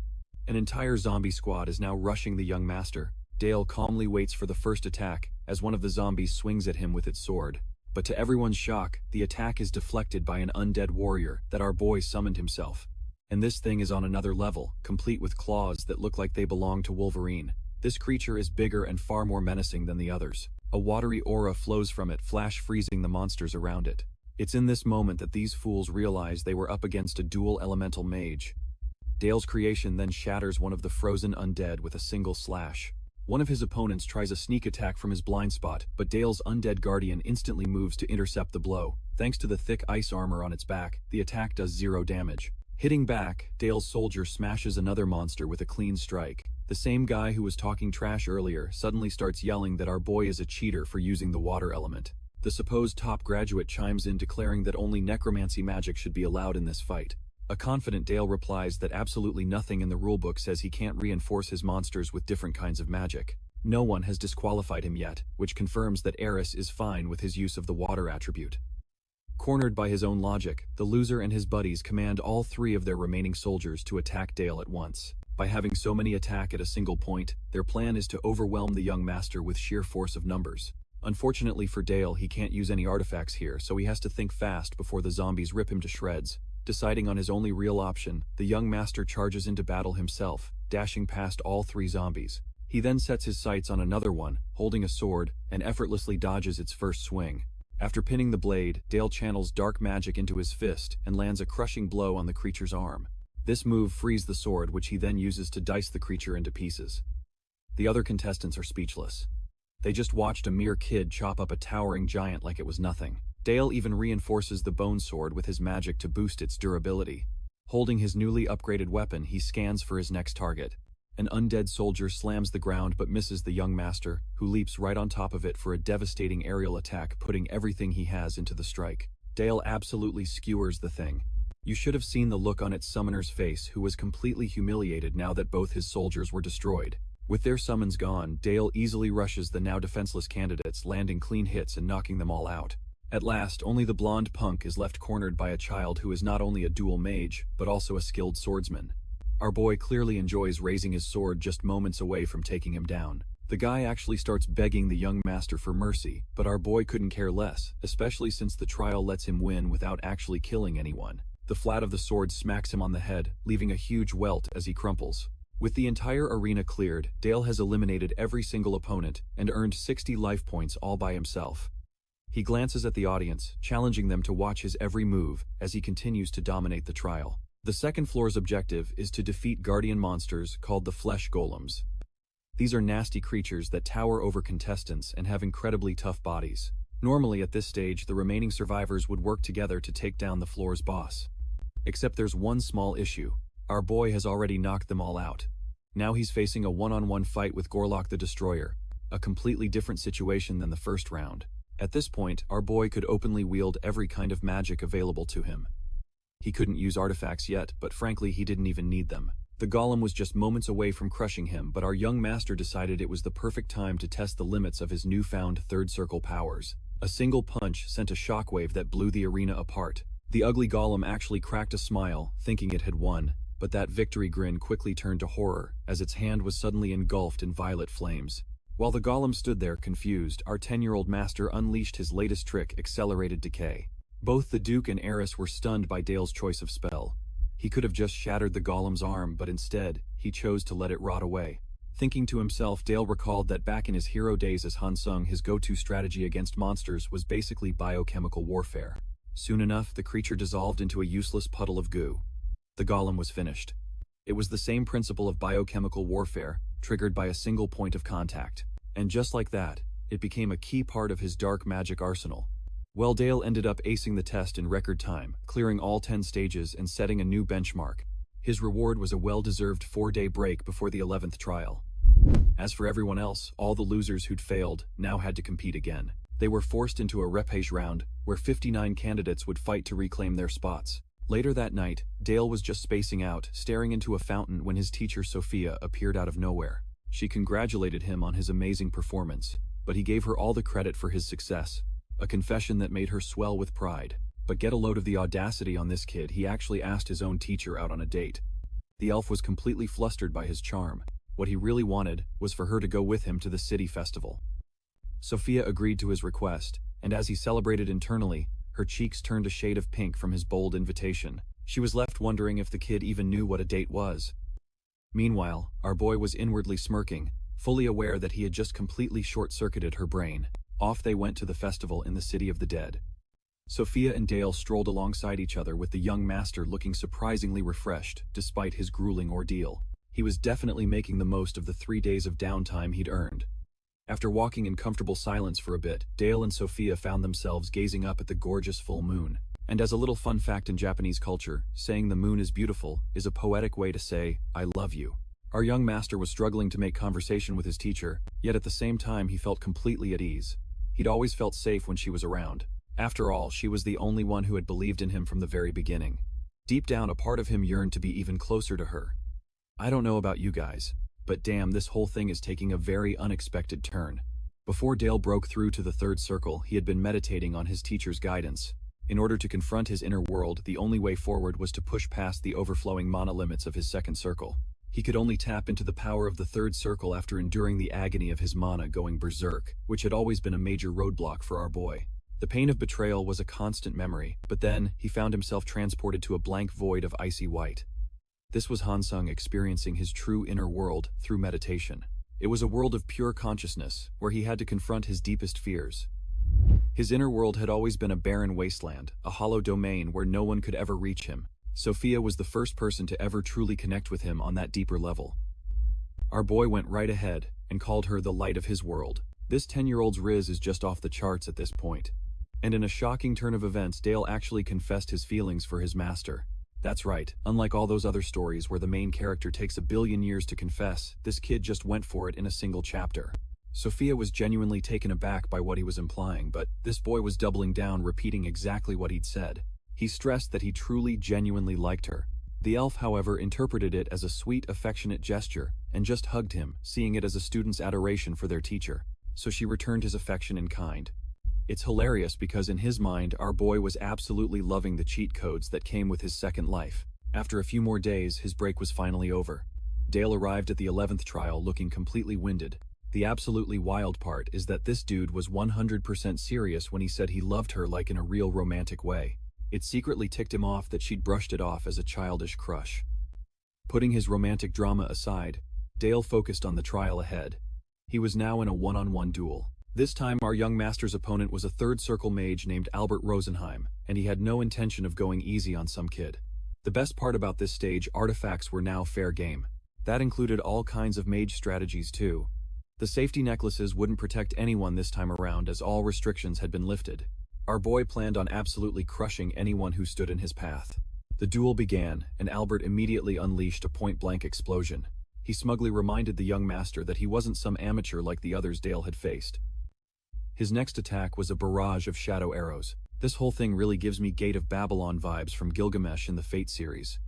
An entire zombie squad is now rushing the young master. Dale calmly waits for the first attack, as one of the zombies swings at him with its sword. But to everyone's shock, the attack is deflected by an undead warrior that our boy summoned himself. And this thing is on another level, complete with claws that look like they belong to Wolverine. This creature is bigger and far more menacing than the others. A watery aura flows from it, flash freezing the monsters around it. It's in this moment that these fools realize they were up against a dual elemental mage. Dale's creation then shatters one of the frozen undead with a single slash. One of his opponents tries a sneak attack from his blind spot, but Dale's undead guardian instantly moves to intercept the blow. Thanks to the thick ice armor on its back, the attack does 0 damage. Hitting back, Dale's soldier smashes another monster with a clean strike. The same guy who was talking trash earlier suddenly starts yelling that our boy is a cheater for using the water element. The supposed top graduate chimes in, declaring that only necromancy magic should be allowed in this fight. A confident Dale replies that absolutely nothing in the rulebook says he can't reinforce his monsters with different kinds of magic. No one has disqualified him yet, which confirms that Eris is fine with his use of the water attribute. Cornered by his own logic, the loser and his buddies command all 3 of their remaining soldiers to attack Dale at once. By having so many attack at a single point, their plan is to overwhelm the young master with sheer force of numbers. Unfortunately for Dale, he can't use any artifacts here, so he has to think fast before the zombies rip him to shreds. Deciding on his only real option, the young master charges into battle himself, dashing past all 3 zombies. He then sets his sights on another one, holding a sword, and effortlessly dodges its first swing. After pinning the blade, Dale channels dark magic into his fist and lands a crushing blow on the creature's arm. This move frees the sword, which he then uses to dice the creature into pieces. The other contestants are speechless. They just watched a mere kid chop up a towering giant like it was nothing. Dale even reinforces the bone sword with his magic to boost its durability. Holding his newly upgraded weapon, he scans for his next target. An undead soldier slams the ground but misses the young master, who leaps right on top of it for a devastating aerial attack, putting everything he has into the strike. Dale absolutely skewers the thing. You should have seen the look on its summoner's face, who was completely humiliated now that both his soldiers were destroyed. With their summons gone, Dale easily rushes the now defenseless candidates, landing clean hits and knocking them all out. At last, only the blonde punk is left cornered by a child who is not only a dual mage, but also a skilled swordsman. Our boy clearly enjoys raising his sword just moments away from taking him down. The guy actually starts begging the young master for mercy, but our boy couldn't care less, especially since the trial lets him win without actually killing anyone. The flat of the sword smacks him on the head, leaving a huge welt as he crumples. With the entire arena cleared, Dale has eliminated every single opponent and earned 60 life points all by himself. He glances at the audience, challenging them to watch his every move as he continues to dominate the trial. The second floor's objective is to defeat guardian monsters called the flesh golems. These are nasty creatures that tower over contestants and have incredibly tough bodies. Normally at this stage, the remaining survivors would work together to take down the floor's boss. Except there's one small issue. Our boy has already knocked them all out. Now he's facing a one-on-one fight with Gorlock the Destroyer, a completely different situation than the first round. At this point, our boy could openly wield every kind of magic available to him. He couldn't use artifacts yet, but frankly he didn't even need them. The golem was just moments away from crushing him, but our young master decided it was the perfect time to test the limits of his newfound third circle powers. A single punch sent a shockwave that blew the arena apart. The ugly golem actually cracked a smile, thinking it had won, but that victory grin quickly turned to horror, as its hand was suddenly engulfed in violet flames. While the golem stood there confused, our 10-year-old master unleashed his latest trick, Accelerated Decay. Both the Duke and Heiress were stunned by Dale's choice of spell. He could have just shattered the golem's arm, but instead, he chose to let it rot away. Thinking to himself, Dale recalled that back in his hero days as Hansung, his go-to strategy against monsters was basically biochemical warfare. Soon enough, the creature dissolved into a useless puddle of goo. The golem was finished. It was the same principle of biochemical warfare, triggered by a single point of contact. And just like that, it became a key part of his dark magic arsenal. Well, Dale ended up acing the test in record time, clearing all 10 stages and setting a new benchmark. His reward was a well-deserved 4-day break before the 11th trial. As for everyone else, all the losers who'd failed now had to compete again. They were forced into a repêche round, where 59 candidates would fight to reclaim their spots. Later that night, Dale was just spacing out, staring into a fountain when his teacher Sophia appeared out of nowhere. She congratulated him on his amazing performance, but he gave her all the credit for his success. A confession that made her swell with pride. But get a load of the audacity on this kid, he actually asked his own teacher out on a date. The elf was completely flustered by his charm. What he really wanted was for her to go with him to the city festival. Sophia agreed to his request, and as he celebrated internally, her cheeks turned a shade of pink from his bold invitation. She was left wondering if the kid even knew what a date was. Meanwhile, our boy was inwardly smirking, fully aware that he had just completely short-circuited her brain. Off they went to the festival in the City of the Dead. Sophia and Dale strolled alongside each other, with the young master looking surprisingly refreshed, despite his grueling ordeal. He was definitely making the most of the 3 days of downtime he'd earned. After walking in comfortable silence for a bit, Dale and Sophia found themselves gazing up at the gorgeous full moon. And as a little fun fact in Japanese culture, saying the moon is beautiful is a poetic way to say, I love you. Our young master was struggling to make conversation with his teacher, yet at the same time he felt completely at ease. He'd always felt safe when she was around. After all, she was the only one who had believed in him from the very beginning. Deep down, a part of him yearned to be even closer to her. I don't know about you guys, but damn, this whole thing is taking a very unexpected turn. Before Dale broke through to the third circle, he had been meditating on his teacher's guidance. In order to confront his inner world, the only way forward was to push past the overflowing mana limits of his second circle. He could only tap into the power of the third circle after enduring the agony of his mana going berserk, which had always been a major roadblock for our boy. The pain of betrayal was a constant memory, but then he found himself transported to a blank void of icy white. This was Hansung experiencing his true inner world through meditation. It was a world of pure consciousness, where he had to confront his deepest fears. His inner world had always been a barren wasteland, a hollow domain where no one could ever reach him. Sophia was the first person to ever truly connect with him on that deeper level. Our boy went right ahead and called her the light of his world. This 10-year-old's riz is just off the charts at this point. And in a shocking turn of events, Dale actually confessed his feelings for his master. That's right, unlike all those other stories where the main character takes a billion years to confess, this kid just went for it in a single chapter. Sophia was genuinely taken aback by what he was implying, but this boy was doubling down, repeating exactly what he'd said. He stressed that he truly, genuinely liked her. The elf, however, interpreted it as a sweet, affectionate gesture, and just hugged him, seeing it as a student's adoration for their teacher. So she returned his affection in kind. It's hilarious because in his mind, our boy was absolutely loving the cheat codes that came with his second life. After a few more days, his break was finally over. Dale arrived at the 11th trial looking completely winded. The absolutely wild part is that this dude was 100% serious when he said he loved her, like in a real romantic way. It secretly ticked him off that she'd brushed it off as a childish crush. Putting his romantic drama aside, Dale focused on the trial ahead. He was now in a one-on-one duel. This time our young master's opponent was a third circle mage named Albert Rosenheim, and he had no intention of going easy on some kid. The best part about this stage, artifacts were now fair game. That included all kinds of mage strategies too. The safety necklaces wouldn't protect anyone this time around, as all restrictions had been lifted. Our boy planned on absolutely crushing anyone who stood in his path. The duel began, and Albert immediately unleashed a point-blank explosion. He smugly reminded the young master that he wasn't some amateur like the others Dale had faced. His next attack was a barrage of shadow arrows. This whole thing really gives me Gate of Babylon vibes from Gilgamesh in the Fate series.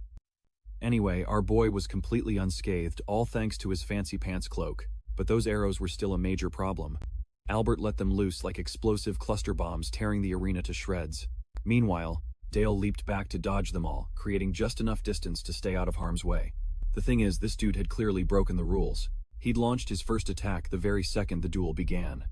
Anyway, our boy was completely unscathed, all thanks to his fancy pants cloak. But those arrows were still a major problem. Albert let them loose like explosive cluster bombs, tearing the arena to shreds. Meanwhile, Dale leaped back to dodge them all, creating just enough distance to stay out of harm's way. The thing is, this dude had clearly broken the rules. He'd launched his first attack the very second the duel began.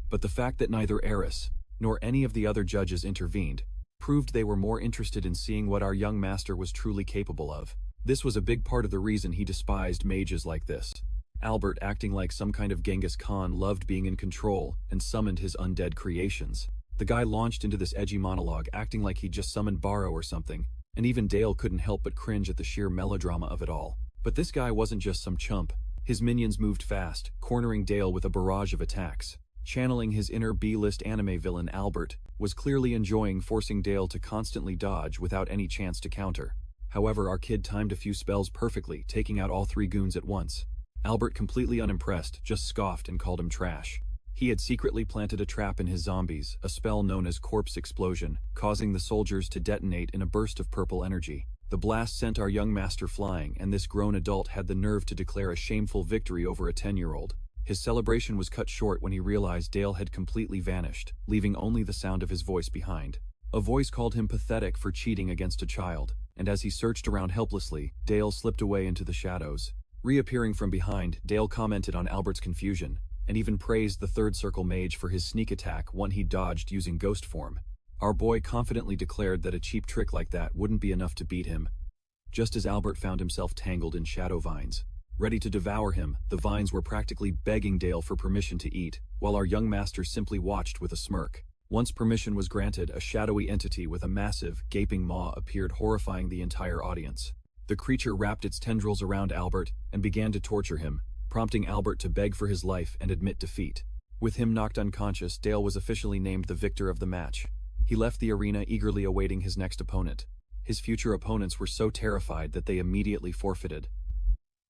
But the fact that neither Eris, nor any of the other judges intervened, proved they were more interested in seeing what our young master was truly capable of. This was a big part of the reason he despised mages like this. Albert, acting like some kind of Genghis Khan, loved being in control and summoned his undead creations. The guy launched into this edgy monologue acting like he'd just summoned Barrow or something, and even Dale couldn't help but cringe at the sheer melodrama of it all. But this guy wasn't just some chump. His minions moved fast, cornering Dale with a barrage of attacks. Channeling his inner B-list anime villain, Albert was clearly enjoying forcing Dale to constantly dodge without any chance to counter. However, our kid timed a few spells perfectly, taking out all three goons at once. Albert, completely unimpressed, just scoffed and called him trash. He had secretly planted a trap in his zombies, a spell known as Corpse Explosion, causing the soldiers to detonate in a burst of purple energy. The blast sent our young master flying, and this grown adult had the nerve to declare a shameful victory over a 10-year-old. His celebration was cut short when he realized Dale had completely vanished, leaving only the sound of his voice behind. A voice called him pathetic for cheating against a child, and as he searched around helplessly, Dale slipped away into the shadows. Reappearing from behind, Dale commented on Albert's confusion, and even praised the third circle mage for his sneak attack, one he dodged using ghost form. Our boy confidently declared that a cheap trick like that wouldn't be enough to beat him. Just as Albert found himself tangled in shadow vines, ready to devour him, the vines were practically begging Dale for permission to eat, while our young master simply watched with a smirk. Once permission was granted, a shadowy entity with a massive, gaping maw appeared, horrifying the entire audience. The creature wrapped its tendrils around Albert and began to torture him, prompting Albert to beg for his life and admit defeat. With him knocked unconscious, Dale was officially named the victor of the match. He left the arena eagerly awaiting his next opponent. His future opponents were so terrified that they immediately forfeited.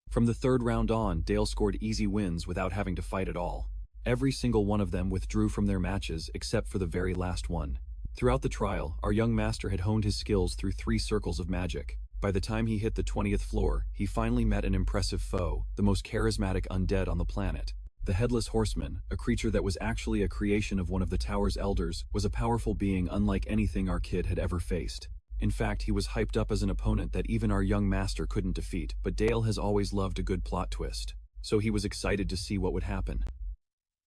From the third round on, Dale scored easy wins without having to fight at all. Every single one of them withdrew from their matches except for the very last one. Throughout the trial, our young master had honed his skills through 3 circles of magic. By the time he hit the 20th floor, he finally met an impressive foe, the most charismatic undead on the planet. The Headless Horseman, a creature that was actually a creation of one of the tower's elders, was a powerful being unlike anything our kid had ever faced. In fact, he was hyped up as an opponent that even our young master couldn't defeat, but Dale has always loved a good plot twist, so he was excited to see what would happen.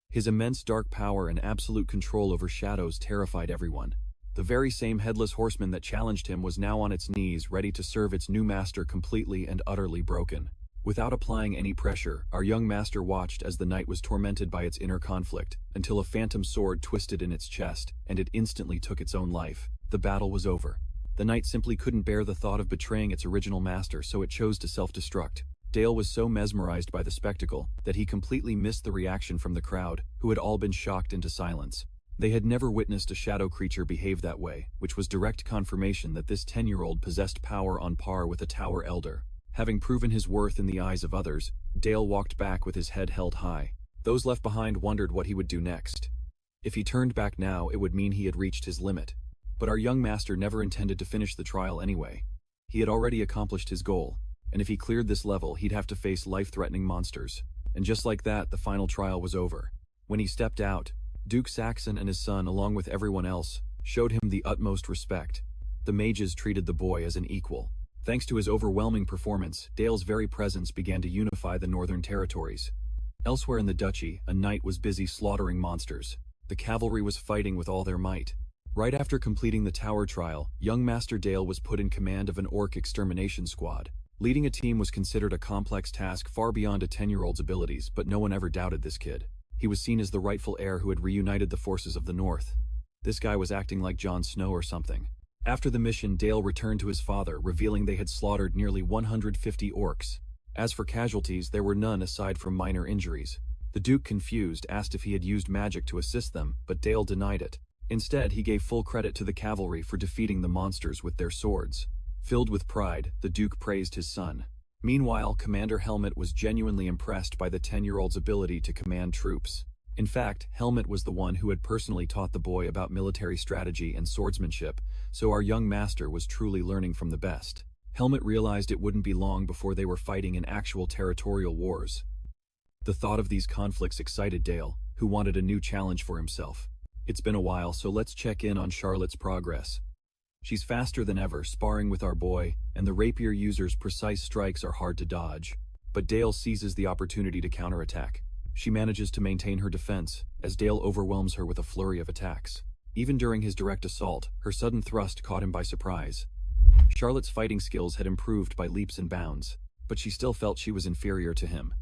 His immense dark power and absolute control over shadows terrified everyone. The very same Headless Horseman that challenged him was now on its knees, ready to serve its new master completely and utterly broken. Without applying any pressure, our young master watched as the knight was tormented by its inner conflict, until a phantom sword twisted in its chest, and it instantly took its own life. The battle was over. The knight simply couldn't bear the thought of betraying its original master, so it chose to self-destruct. Dale was so mesmerized by the spectacle that he completely missed the reaction from the crowd, who had all been shocked into silence. They had never witnessed a shadow creature behave that way, which was direct confirmation that this 10-year-old possessed power on par with a tower elder. Having proven his worth in the eyes of others, Dale walked back with his head held high. Those left behind wondered what he would do next. If he turned back now, it would mean he had reached his limit. But our young master never intended to finish the trial anyway. He had already accomplished his goal, and if he cleared this level, he'd have to face life-threatening monsters. And just like that, the final trial was over. When he stepped out, Duke Saxon and his son, along with everyone else, showed him the utmost respect. The mages treated the boy as an equal. Thanks to his overwhelming performance, Dale's very presence began to unify the northern territories. Elsewhere in the duchy, a knight was busy slaughtering monsters. The cavalry was fighting with all their might. Right after completing the tower trial, young Master Dale was put in command of an orc extermination squad. Leading a team was considered a complex task far beyond a 10-year-old's abilities, but no one ever doubted this kid. He was seen as the rightful heir who had reunited the forces of the North. This guy was acting like Jon Snow or something. After the mission, Dale returned to his father, revealing they had slaughtered nearly 150 orcs. As for casualties, there were none aside from minor injuries. The Duke, confused, asked if he had used magic to assist them, but Dale denied it. Instead, he gave full credit to the cavalry for defeating the monsters with their swords. Filled with pride, the Duke praised his son. Meanwhile, Commander Helmet was genuinely impressed by the 10-year-old's ability to command troops. In fact, Helmut was the one who had personally taught the boy about military strategy and swordsmanship, so our young master was truly learning from the best. Helmut realized it wouldn't be long before they were fighting in actual territorial wars. The thought of these conflicts excited Dale, who wanted a new challenge for himself. It's been a while, so let's check in on Charlotte's progress. She's faster than ever, sparring with our boy, and the rapier user's precise strikes are hard to dodge. But Dale seizes the opportunity to counterattack. She manages to maintain her defense, as Dale overwhelms her with a flurry of attacks. Even during his direct assault, her sudden thrust caught him by surprise. Charlotte's fighting skills had improved by leaps and bounds, but she still felt she was inferior to him.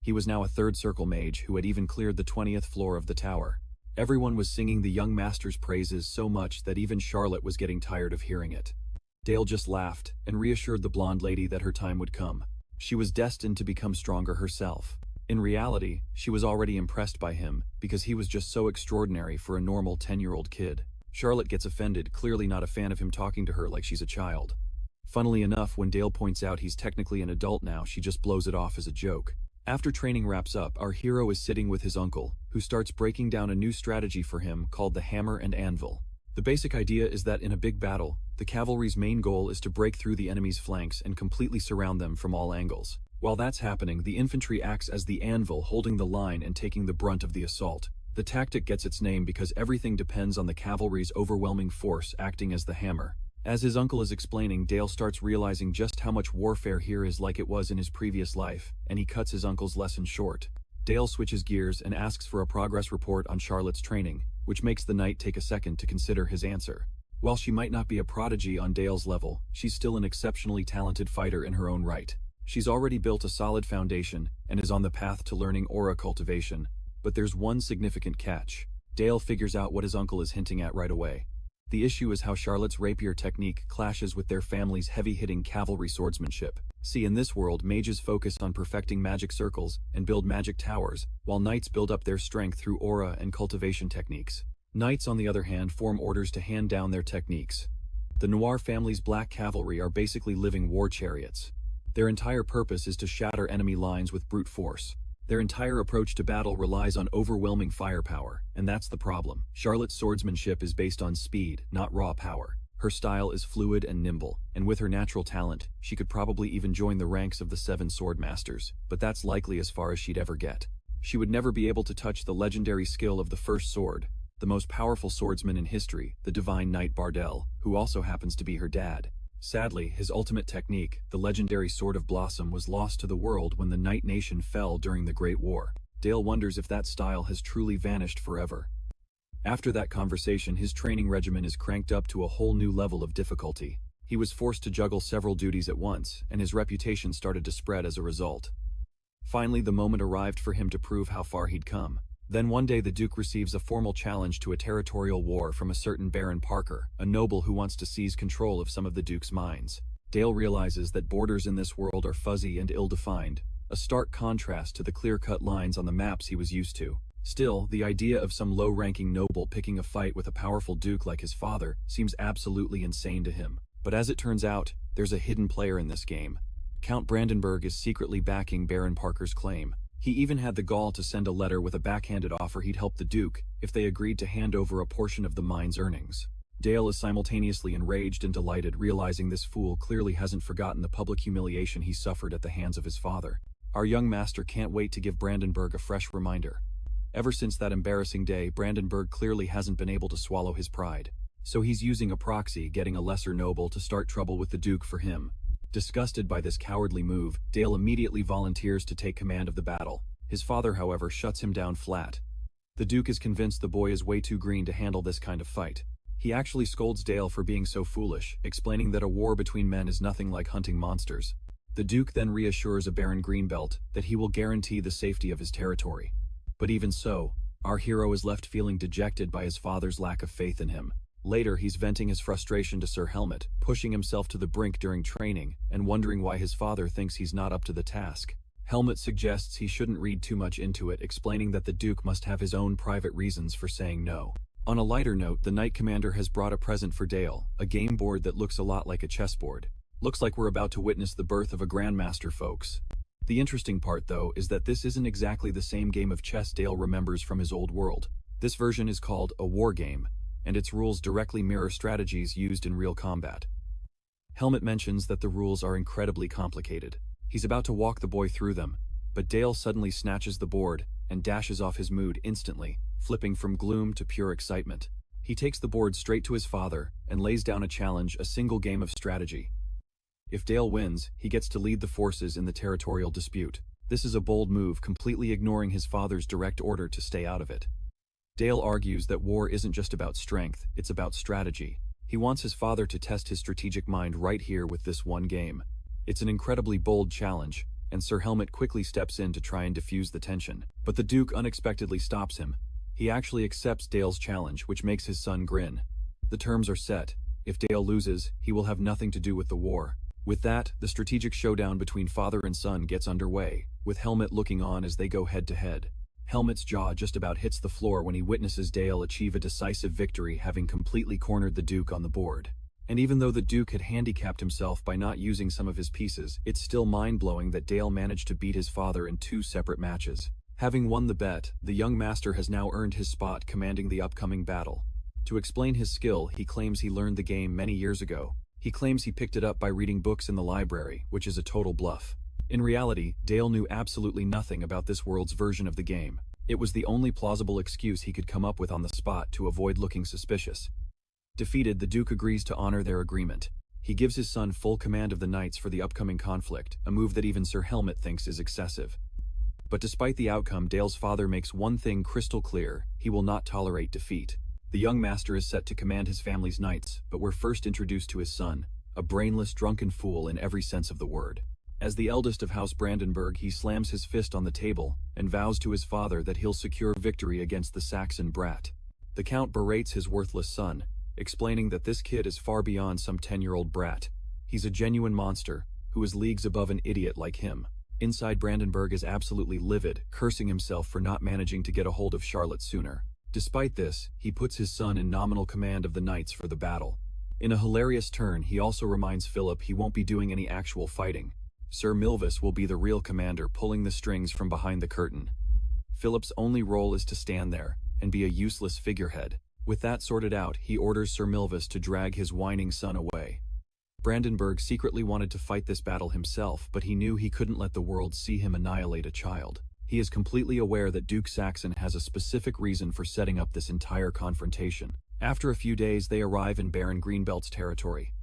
He was now a third circle mage who had even cleared the 20th floor of the tower. Everyone was singing the young master's praises so much that even Charlotte was getting tired of hearing it. Dale just laughed and reassured the blonde lady that her time would come. She was destined to become stronger herself. In reality, she was already impressed by him because he was just so extraordinary for a normal 10-year-old kid. Charlotte gets offended, clearly not a fan of him talking to her like she's a child. Funnily enough, when Dale points out he's technically an adult now, she just blows it off as a joke. After training wraps up, our hero is sitting with his uncle, who starts breaking down a new strategy for him called the hammer and anvil. The basic idea is that in a big battle, the cavalry's main goal is to break through the enemy's flanks and completely surround them from all angles. While that's happening, the infantry acts as the anvil, holding the line and taking the brunt of the assault. The tactic gets its name because everything depends on the cavalry's overwhelming force acting as the hammer. As his uncle is explaining, Dale starts realizing just how much warfare here is like it was in his previous life, and he cuts his uncle's lesson short. Dale switches gears and asks for a progress report on Charlotte's training, which makes the knight take a second to consider his answer. While she might not be a prodigy on Dale's level, she's still an exceptionally talented fighter in her own right. She's already built a solid foundation and is on the path to learning aura cultivation, but there's one significant catch. Dale figures out what his uncle is hinting at right away. The issue is how Charlotte's rapier technique clashes with their family's heavy-hitting cavalry swordsmanship. See, in this world, mages focus on perfecting magic circles and build magic towers, while knights build up their strength through aura and cultivation techniques. Knights, on the other hand, form orders to hand down their techniques. The Noir family's black cavalry are basically living war chariots. Their entire purpose is to shatter enemy lines with brute force. Their entire approach to battle relies on overwhelming firepower, and that's the problem. Charlotte's swordsmanship is based on speed, not raw power. Her style is fluid and nimble, and with her natural talent, she could probably even join the ranks of the 7 sword masters, but that's likely as far as she'd ever get. She would never be able to touch the legendary skill of the first sword, the most powerful swordsman in history, the divine knight Bardel, who also happens to be her dad. Sadly, his ultimate technique, the legendary Sword of Blossom, was lost to the world when the Knight Nation fell during the Great War. Dale wonders if that style has truly vanished forever. After that conversation, his training regimen is cranked up to a whole new level of difficulty. He was forced to juggle several duties at once, and his reputation started to spread as a result. Finally, the moment arrived for him to prove how far he'd come. Then one day the Duke receives a formal challenge to a territorial war from a certain Baron Parker, a noble who wants to seize control of some of the Duke's mines. Dale realizes that borders in this world are fuzzy and ill-defined, a stark contrast to the clear-cut lines on the maps he was used to. Still, the idea of some low-ranking noble picking a fight with a powerful duke like his father seems absolutely insane to him. But as it turns out, there's a hidden player in this game. Count Brandenburg is secretly backing Baron Parker's claim. He even had the gall to send a letter with a backhanded offer he'd help the Duke if they agreed to hand over a portion of the mine's earnings. Dale is simultaneously enraged and delighted, realizing this fool clearly hasn't forgotten the public humiliation he suffered at the hands of his father. Our young master can't wait to give Brandenburg a fresh reminder. Ever since that embarrassing day, Brandenburg clearly hasn't been able to swallow his pride. So he's using a proxy, getting a lesser noble to start trouble with the Duke for him. Disgusted by this cowardly move, Dale immediately volunteers to take command of the battle. His father, however, shuts him down flat. The Duke is convinced the boy is way too green to handle this kind of fight. He actually scolds Dale for being so foolish, explaining that a war between men is nothing like hunting monsters. The Duke then reassures a Baron Greenbelt that he will guarantee the safety of his territory. But even so, our hero is left feeling dejected by his father's lack of faith in him. Later, he's venting his frustration to Sir Helmut, pushing himself to the brink during training, and wondering why his father thinks he's not up to the task. Helmut suggests he shouldn't read too much into it, explaining that the Duke must have his own private reasons for saying no. On a lighter note, the Knight Commander has brought a present for Dale, a game board that looks a lot like a chessboard. Looks like we're about to witness the birth of a Grandmaster, folks. The interesting part, though, is that this isn't exactly the same game of chess Dale remembers from his old world. This version is called a war game, and its rules directly mirror strategies used in real combat. Helmut mentions that the rules are incredibly complicated. He's about to walk the boy through them, but Dale suddenly snatches the board and dashes off his mood instantly, flipping from gloom to pure excitement. He takes the board straight to his father and lays down a challenge, a single game of strategy. If Dale wins, he gets to lead the forces in the territorial dispute. This is a bold move, completely ignoring his father's direct order to stay out of it. Dale argues that war isn't just about strength, it's about strategy. He wants his father to test his strategic mind right here with this one game. It's an incredibly bold challenge, and Sir Helmut quickly steps in to try and diffuse the tension. But the Duke unexpectedly stops him. He actually accepts Dale's challenge, which makes his son grin. The terms are set. If Dale loses, he will have nothing to do with the war. With that, the strategic showdown between father and son gets underway, with Helmut looking on as they go head-to-head. Helmut's jaw just about hits the floor when he witnesses Dale achieve a decisive victory, having completely cornered the Duke on the board. And even though the Duke had handicapped himself by not using some of his pieces, it's still mind-blowing that Dale managed to beat his father in 2 separate matches. Having won the bet, the young master has now earned his spot commanding the upcoming battle. To explain his skill, he claims he learned the game many years ago. He claims he picked it up by reading books in the library, which is a total bluff. In reality, Dale knew absolutely nothing about this world's version of the game. It was the only plausible excuse he could come up with on the spot to avoid looking suspicious. Defeated, the Duke agrees to honor their agreement. He gives his son full command of the knights for the upcoming conflict, a move that even Sir Helmut thinks is excessive. But despite the outcome, Dale's father makes one thing crystal clear: he will not tolerate defeat. The young master is set to command his family's knights, but we're first introduced to his son, a brainless, drunken fool in every sense of the word. As the eldest of House Brandenburg, he slams his fist on the table and vows to his father that he'll secure victory against the Saxon brat. The Count berates his worthless son, explaining that this kid is far beyond some 10-year-old brat. He's a genuine monster, who is leagues above an idiot like him. Inside, Brandenburg is absolutely livid, cursing himself for not managing to get a hold of Charlotte sooner. Despite this, he puts his son in nominal command of the knights for the battle. In a hilarious turn, he also reminds Philip he won't be doing any actual fighting. Sir Milvis will be the real commander, pulling the strings from behind the curtain. Philip's only role is to stand there and be a useless figurehead. With that sorted out, he orders Sir Milvis to drag his whining son away. Brandenburg secretly wanted to fight this battle himself, but he knew he couldn't let the world see him annihilate a child. He is completely aware that Duke Saxon has a specific reason for setting up this entire confrontation. After a few days, they arrive in Baron Greenbelt's territory.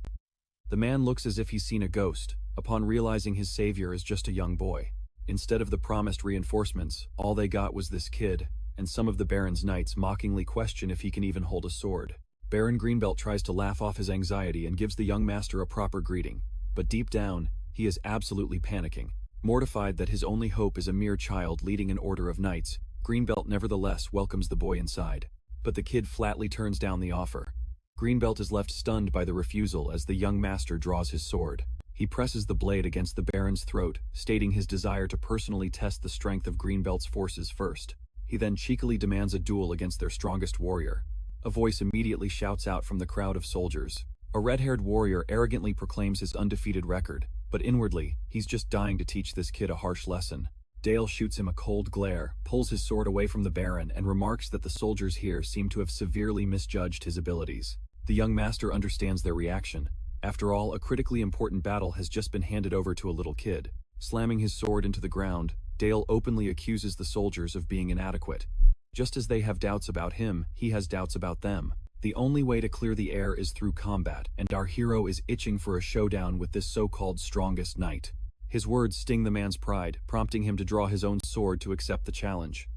The man looks as if he's seen a ghost, upon realizing his savior is just a young boy. Instead of the promised reinforcements, all they got was this kid, and some of the Baron's knights mockingly question if he can even hold a sword. Baron Greenbelt tries to laugh off his anxiety and gives the young master a proper greeting, but deep down, he is absolutely panicking. Mortified that his only hope is a mere child leading an order of knights, Greenbelt nevertheless welcomes the boy inside. But the kid flatly turns down the offer. Greenbelt is left stunned by the refusal as the young master draws his sword. He presses the blade against the Baron's throat, stating his desire to personally test the strength of Greenbelt's forces first. He then cheekily demands a duel against their strongest warrior. A voice immediately shouts out from the crowd of soldiers. A red-haired warrior arrogantly proclaims his undefeated record, but inwardly, he's just dying to teach this kid a harsh lesson. Dale shoots him a cold glare, pulls his sword away from the Baron, and remarks that the soldiers here seem to have severely misjudged his abilities. The young master understands their reaction. After all, a critically important battle has just been handed over to a little kid. Slamming his sword into the ground, Dale openly accuses the soldiers of being inadequate. Just as they have doubts about him, he has doubts about them. The only way to clear the air is through combat, and our hero is itching for a showdown with this so-called strongest knight. His words sting the man's pride, prompting him to draw his own sword to accept the challenge.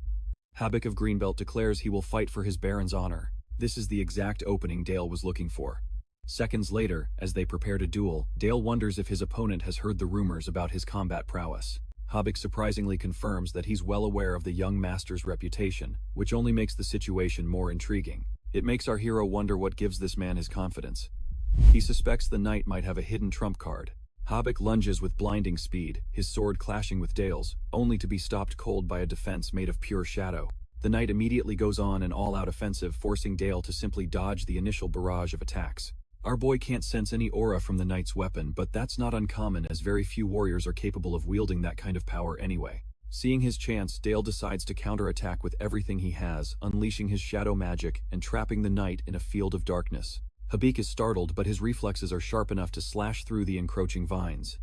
Habik of Greenbelt declares he will fight for his Baron's honor. This is the exact opening Dale was looking for. Seconds later, as they prepare to duel, Dale wonders if his opponent has heard the rumors about his combat prowess. Habik surprisingly confirms that he's well aware of the young master's reputation, which only makes the situation more intriguing. It makes our hero wonder what gives this man his confidence. He suspects the knight might have a hidden trump card. Habik lunges with blinding speed, his sword clashing with Dale's, only to be stopped cold by a defense made of pure shadow. The knight immediately goes on an all-out offensive, forcing Dale to simply dodge the initial barrage of attacks. Our boy can't sense any aura from the knight's weapon, but that's not uncommon as very few warriors are capable of wielding that kind of power anyway. Seeing his chance, Dale decides to counterattack with everything he has, unleashing his shadow magic and trapping the knight in a field of darkness. Habik is startled, but his reflexes are sharp enough to slash through the encroaching vines.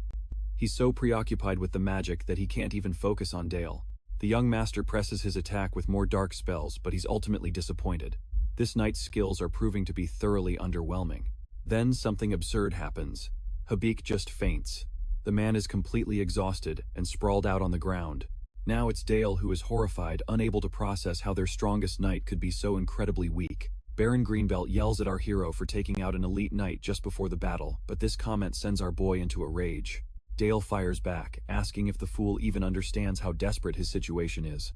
He's so preoccupied with the magic that he can't even focus on Dale. The young master presses his attack with more dark spells, but he's ultimately disappointed. This knight's skills are proving to be thoroughly underwhelming. Then something absurd happens. Habik just faints. The man is completely exhausted and sprawled out on the ground. Now it's Dale who is horrified, unable to process how their strongest knight could be so incredibly weak. Baron Greenbelt yells at our hero for taking out an elite knight just before the battle, but this comment sends our boy into a rage. Dale fires back, asking if the fool even understands how desperate his situation is.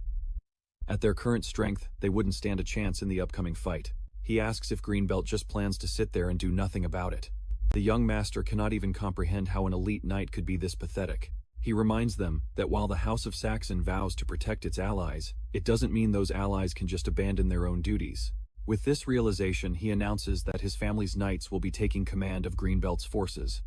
At their current strength, they wouldn't stand a chance in the upcoming fight. He asks if Greenbelt just plans to sit there and do nothing about it. The young master cannot even comprehend how an elite knight could be this pathetic. He reminds them that while the House of Saxon vows to protect its allies, it doesn't mean those allies can just abandon their own duties. With this realization, he announces that his family's knights will be taking command of Greenbelt's forces.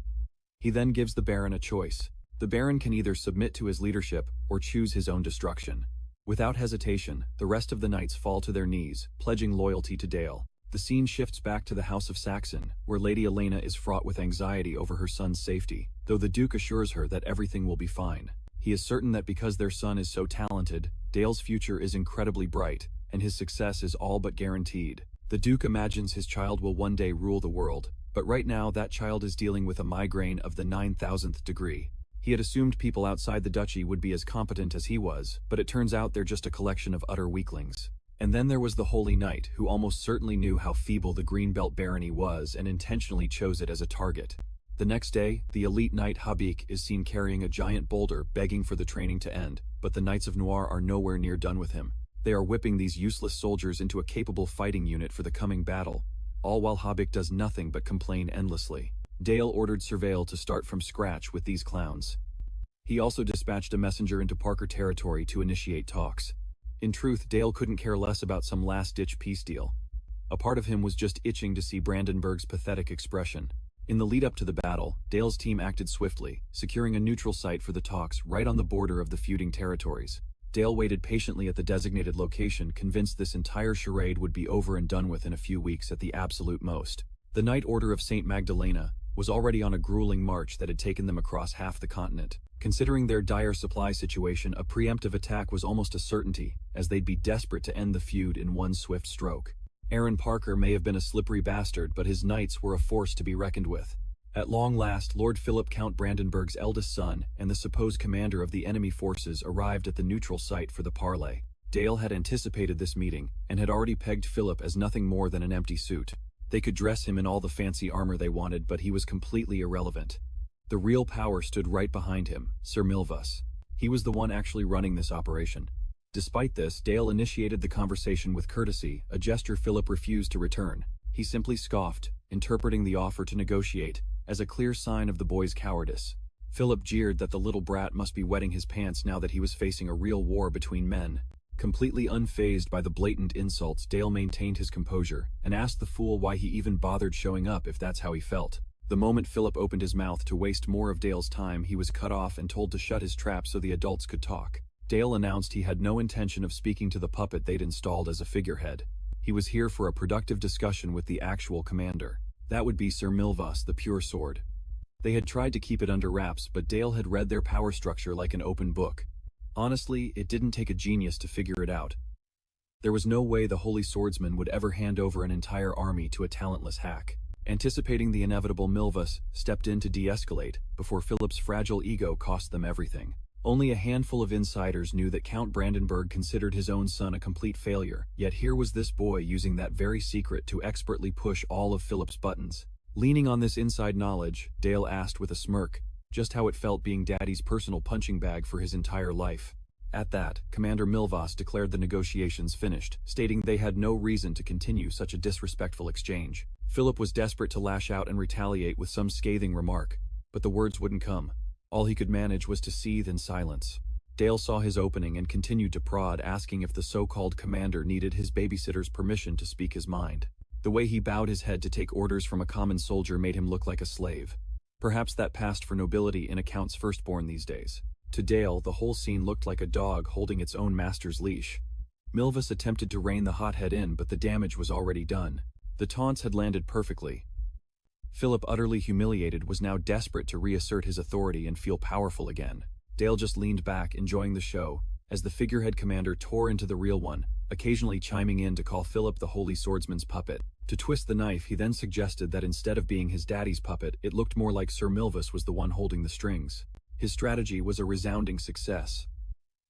He then gives the Baron a choice. The Baron can either submit to his leadership or choose his own destruction. Without hesitation, the rest of the knights fall to their knees, pledging loyalty to Dale. The scene shifts back to the House of Saxon, where Lady Elena is fraught with anxiety over her son's safety, though the Duke assures her that everything will be fine. He is certain that because their son is so talented, Dale's future is incredibly bright, and his success is all but guaranteed. The Duke imagines his child will one day rule the world, but right now that child is dealing with a migraine of the 9,000th degree. He had assumed people outside the duchy would be as competent as he was, but it turns out they're just a collection of utter weaklings. And then there was the Holy Knight, who almost certainly knew how feeble the Greenbelt barony was and intentionally chose it as a target. The next day, the elite knight Habik is seen carrying a giant boulder, begging for the training to end, but the Knights of Noir are nowhere near done with him. They are whipping these useless soldiers into a capable fighting unit for the coming battle, all while Habik does nothing but complain endlessly. Dale ordered Surveil to start from scratch with these clowns. He also dispatched a messenger into Parker territory to initiate talks. In truth, Dale couldn't care less about some last-ditch peace deal. A part of him was just itching to see Brandenburg's pathetic expression. In the lead-up to the battle, Dale's team acted swiftly, securing a neutral site for the talks right on the border of the feuding territories. Dale waited patiently at the designated location, convinced this entire charade would be over and done with in a few weeks at the absolute most. The Knight Order of St. Magdalena was already on a grueling march that had taken them across half the continent. Considering their dire supply situation, a preemptive attack was almost a certainty, as they'd be desperate to end the feud in one swift stroke. Aaron Parker may have been a slippery bastard, but his knights were a force to be reckoned with. At long last, Lord Philip, Count Brandenburg's eldest son, and the supposed commander of the enemy forces arrived at the neutral site for the parley. Dale had anticipated this meeting, and had already pegged Philip as nothing more than an empty suit. They could dress him in all the fancy armor they wanted, but he was completely irrelevant. The real power stood right behind him, Sir Milvus. He was the one actually running this operation. Despite this, Dale initiated the conversation with courtesy, a gesture Philip refused to return. He simply scoffed, interpreting the offer to negotiate as a clear sign of the boy's cowardice. Philip jeered that the little brat must be wetting his pants now that he was facing a real war between men. Completely unfazed by the blatant insults, Dale maintained his composure and asked the fool why he even bothered showing up if that's how he felt. The moment Philip opened his mouth to waste more of Dale's time, he was cut off and told to shut his trap so the adults could talk. Dale announced he had no intention of speaking to the puppet they'd installed as a figurehead. He was here for a productive discussion with the actual commander. That would be Sir Milvus, the Pure Sword. They had tried to keep it under wraps, but Dale had read their power structure like an open book. Honestly, it didn't take a genius to figure it out. There was no way the Holy Swordsman would ever hand over an entire army to a talentless hack. Anticipating the inevitable, Milvus stepped in to de-escalate before Philip's fragile ego cost them everything. Only a handful of insiders knew that Count Brandenburg considered his own son a complete failure, yet here was this boy using that very secret to expertly push all of Philip's buttons. Leaning on this inside knowledge, Dale asked with a smirk just how it felt being Daddy's personal punching bag for his entire life. At that, Commander Milvus declared the negotiations finished, stating they had no reason to continue such a disrespectful exchange. Philip was desperate to lash out and retaliate with some scathing remark, but the words wouldn't come. All he could manage was to seethe in silence. Dale saw his opening and continued to prod, asking if the so-called commander needed his babysitter's permission to speak his mind. The way he bowed his head to take orders from a common soldier made him look like a slave. Perhaps that passed for nobility in a count's firstborn these days. To Dale, the whole scene looked like a dog holding its own master's leash. Milvus attempted to rein the hothead in, but the damage was already done. The taunts had landed perfectly. Philip, utterly humiliated, was now desperate to reassert his authority and feel powerful again. Dale just leaned back, enjoying the show, as the figurehead commander tore into the real one, occasionally chiming in to call Philip the holy swordsman's puppet. To twist the knife, he then suggested that instead of being his daddy's puppet, it looked more like Sir Milvus was the one holding the strings. His strategy was a resounding success.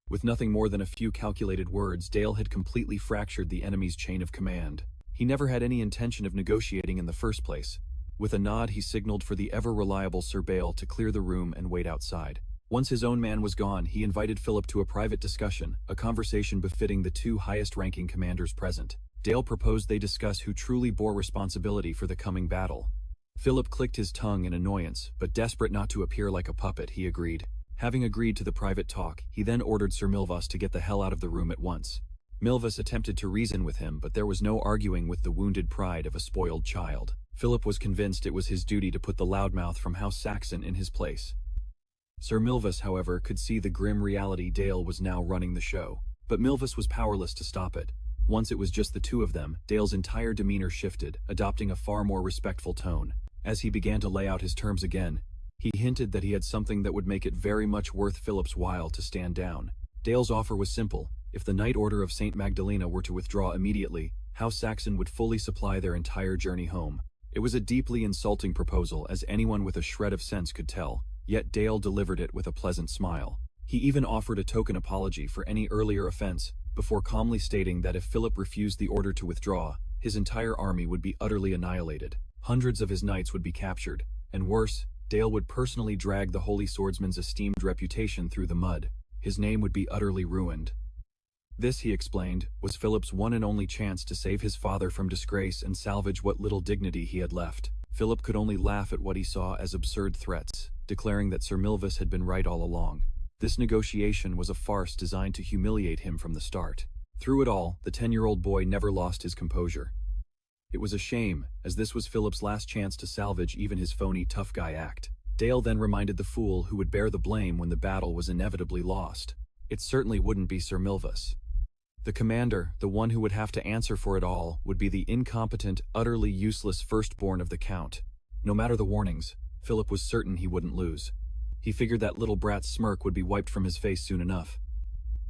With nothing more than a few calculated words, Dale had completely fractured the enemy's chain of command. He never had any intention of negotiating in the first place. With a nod, he signaled for the ever-reliable Sir Bale to clear the room and wait outside. Once his own man was gone, he invited Philip to a private discussion, a conversation befitting the two highest-ranking commanders present. Dale proposed they discuss who truly bore responsibility for the coming battle. Philip clicked his tongue in annoyance, but desperate not to appear like a puppet, he agreed. Having agreed to the private talk, he then ordered Sir Milvus to get the hell out of the room at once. Milvus attempted to reason with him, but there was no arguing with the wounded pride of a spoiled child. Philip was convinced it was his duty to put the loudmouth from House Saxon in his place. Sir Milvus, however, could see the grim reality. Dale was now running the show. But Milvus was powerless to stop it. Once it was just the two of them, Dale's entire demeanor shifted, adopting a far more respectful tone. As he began to lay out his terms again, he hinted that he had something that would make it very much worth Philip's while to stand down. Dale's offer was simple. If the Knight Order of St. Magdalena were to withdraw immediately, House Saxon would fully supply their entire journey home. It was a deeply insulting proposal, as anyone with a shred of sense could tell, yet Dale delivered it with a pleasant smile. He even offered a token apology for any earlier offense, before calmly stating that if Philip refused the order to withdraw, his entire army would be utterly annihilated. Hundreds of his knights would be captured, and worse, Dale would personally drag the holy swordsman's esteemed reputation through the mud. His name would be utterly ruined. This, he explained, was Philip's one and only chance to save his father from disgrace and salvage what little dignity he had left. Philip could only laugh at what he saw as absurd threats, declaring that Sir Milvus had been right all along. This negotiation was a farce designed to humiliate him from the start. Through it all, the 10-year-old boy never lost his composure. It was a shame, as this was Philip's last chance to salvage even his phony tough guy act. Dale then reminded the fool who would bear the blame when the battle was inevitably lost. It certainly wouldn't be Sir Milvus. The commander, the one who would have to answer for it all, would be the incompetent, utterly useless firstborn of the Count. No matter the warnings, Philip was certain he wouldn't lose. He figured that little brat's smirk would be wiped from his face soon enough.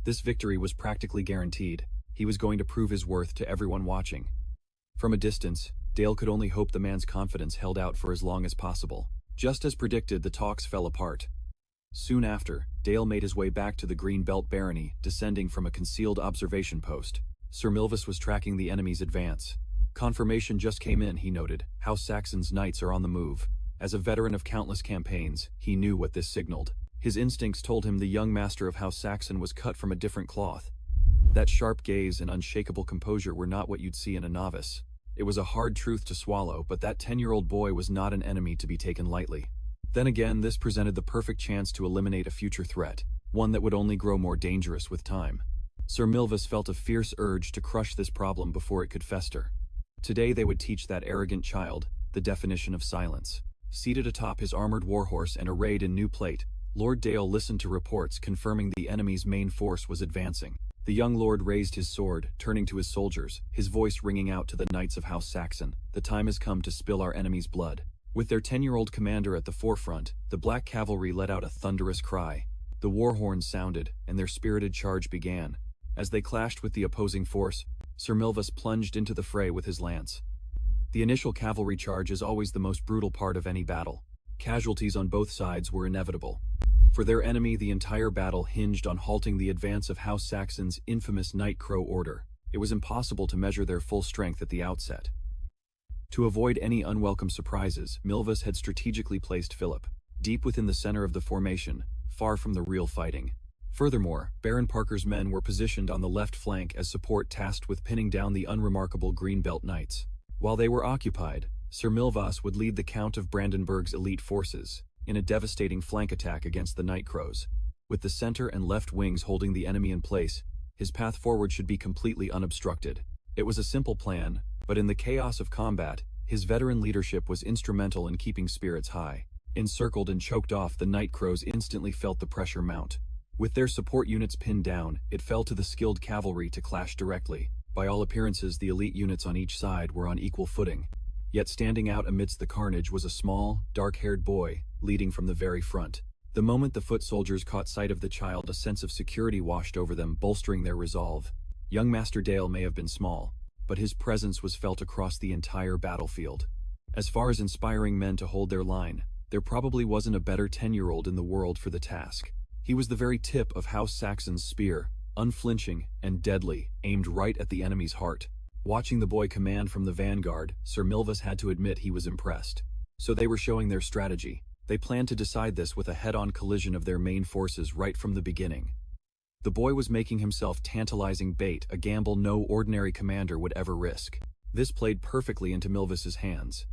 This victory was practically guaranteed. He was going to prove his worth to everyone watching. From a distance, Dale could only hope the man's confidence held out for as long as possible. Just as predicted, the talks fell apart. Soon after, Dale made his way back to the Green Belt Barony, descending from a concealed observation post. Sir Milvus was tracking the enemy's advance. Confirmation just came in, he noted. House Saxon's knights are on the move. As a veteran of countless campaigns, he knew what this signaled. His instincts told him the young master of House Saxon was cut from a different cloth. That sharp gaze and unshakable composure were not what you'd see in a novice. It was a hard truth to swallow, but that 10-year-old boy was not an enemy to be taken lightly. Then again, this presented the perfect chance to eliminate a future threat, one that would only grow more dangerous with time. Sir Milvus felt a fierce urge to crush this problem before it could fester. Today they would teach that arrogant child the definition of silence. Seated atop his armored warhorse and arrayed in new plate, Lord Dale listened to reports confirming the enemy's main force was advancing. The young lord raised his sword, turning to his soldiers, his voice ringing out to the knights of House Saxon. The time has come to spill our enemy's blood. With their 10-year-old commander at the forefront, the Black Cavalry let out a thunderous cry. The war horns sounded, and their spirited charge began. As they clashed with the opposing force, Sir Milvus plunged into the fray with his lance. The initial cavalry charge is always the most brutal part of any battle. Casualties on both sides were inevitable. For their enemy, the entire battle hinged on halting the advance of House Saxon's infamous Night Crow Order. It was impossible to measure their full strength at the outset. To avoid any unwelcome surprises, Milvus had strategically placed Philip deep within the center of the formation, far from the real fighting. Furthermore, Baron Parker's men were positioned on the left flank as support tasked with pinning down the unremarkable Greenbelt Knights. While they were occupied, Sir Milvus would lead the Count of Brandenburg's elite forces in a devastating flank attack against the Night Crows. With the center and left wings holding the enemy in place, his path forward should be completely unobstructed. It was a simple plan, But in the chaos of combat, his veteran leadership was instrumental in keeping spirits high. Encircled and choked off, the Night Crows instantly felt the pressure mount. With their support units pinned down, it fell to the skilled cavalry to clash directly. By all appearances, the elite units on each side were on equal footing. Yet standing out amidst the carnage was a small, dark-haired boy, leading from the very front. The moment the foot soldiers caught sight of the child, a sense of security washed over them, bolstering their resolve. Young Master Dale may have been small, but his presence was felt across the entire battlefield. As far as inspiring men to hold their line, there probably wasn't a better 10-year-old in the world for the task. He was the very tip of House Saxon's spear, unflinching and deadly, aimed right at the enemy's heart. Watching the boy command from the vanguard, Sir Milvus had to admit he was impressed. So they were showing their strategy. They planned to decide this with a head-on collision of their main forces right from the beginning. The boy was making himself tantalizing bait, a gamble no ordinary commander would ever risk. This played perfectly into Milvus's hands.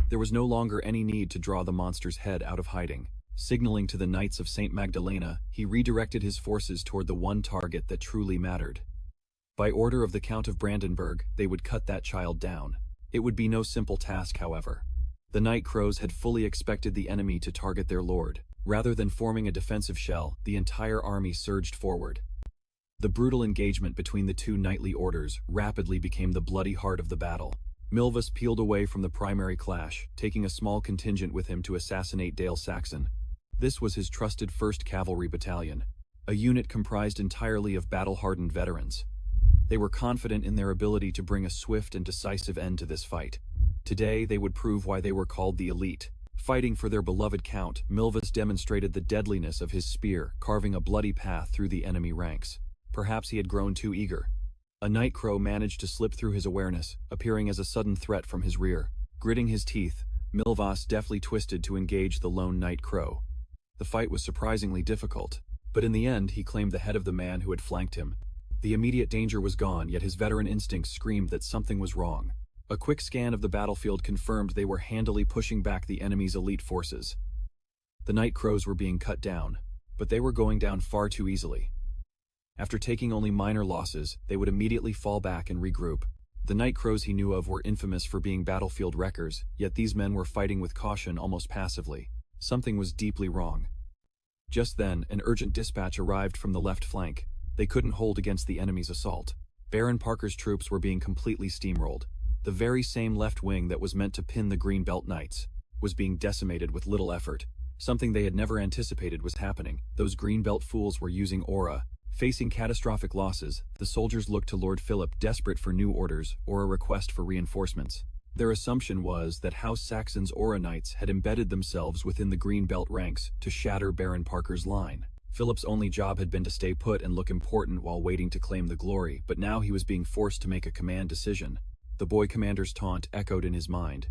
There was no longer any need to draw the monster's head out of hiding. Signaling to the Knights of St. Magdalena, he redirected his forces toward the one target that truly mattered. By order of the Count of Brandenburg, they would cut that child down. It would be no simple task, however. The Night Crows had fully expected the enemy to target their lord. Rather than forming a defensive shell, the entire army surged forward. The brutal engagement between the two knightly orders rapidly became the bloody heart of the battle. Milvus peeled away from the primary clash, taking a small contingent with him to assassinate Dale Saxon. This was his trusted 1st Cavalry Battalion, a unit comprised entirely of battle-hardened veterans. They were confident in their ability to bring a swift and decisive end to this fight. Today, they would prove why they were called the elite. Fighting for their beloved Count, Milvus demonstrated the deadliness of his spear, carving a bloody path through the enemy ranks. Perhaps he had grown too eager. A Night Crow managed to slip through his awareness, appearing as a sudden threat from his rear. Gritting his teeth, Milvus deftly twisted to engage the lone Night Crow. The fight was surprisingly difficult, but in the end he claimed the head of the man who had flanked him. The immediate danger was gone, yet his veteran instincts screamed that something was wrong. A quick scan of the battlefield confirmed they were handily pushing back the enemy's elite forces. The Night Crows were being cut down, but they were going down far too easily. After taking only minor losses, they would immediately fall back and regroup. The Night Crows he knew of were infamous for being battlefield wreckers, yet these men were fighting with caution, almost passively. Something was deeply wrong. Just then, an urgent dispatch arrived from the left flank. They couldn't hold against the enemy's assault. Baron Parker's troops were being completely steamrolled. The very same left wing that was meant to pin the Green Belt Knights was being decimated with little effort. Something they had never anticipated was happening. Those Green Belt fools were using aura. Facing catastrophic losses, the soldiers looked to Lord Philip, desperate for new orders or a request for reinforcements. Their assumption was that House Saxon's Aura Knights had embedded themselves within the Green Belt ranks to shatter Baron Parker's line. Philip's only job had been to stay put and look important while waiting to claim the glory, but now he was being forced to make a command decision. The boy commander's taunt echoed in his mind.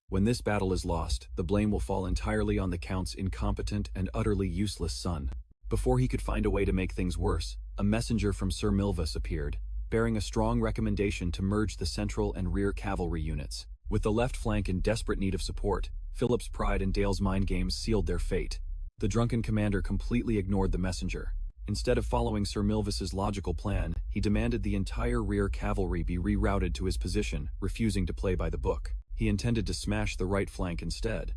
When this battle is lost, the blame will fall entirely on the Count's incompetent and utterly useless son. Before he could find a way to make things worse, a messenger from Sir Milvus appeared, bearing a strong recommendation to merge the central and rear cavalry units. With the left flank in desperate need of support, Philip's pride and Dale's mind games sealed their fate. The drunken commander completely ignored the messenger. Instead of following Sir Milvus's logical plan, he demanded the entire rear cavalry be rerouted to his position, refusing to play by the book. He intended to smash the right flank instead.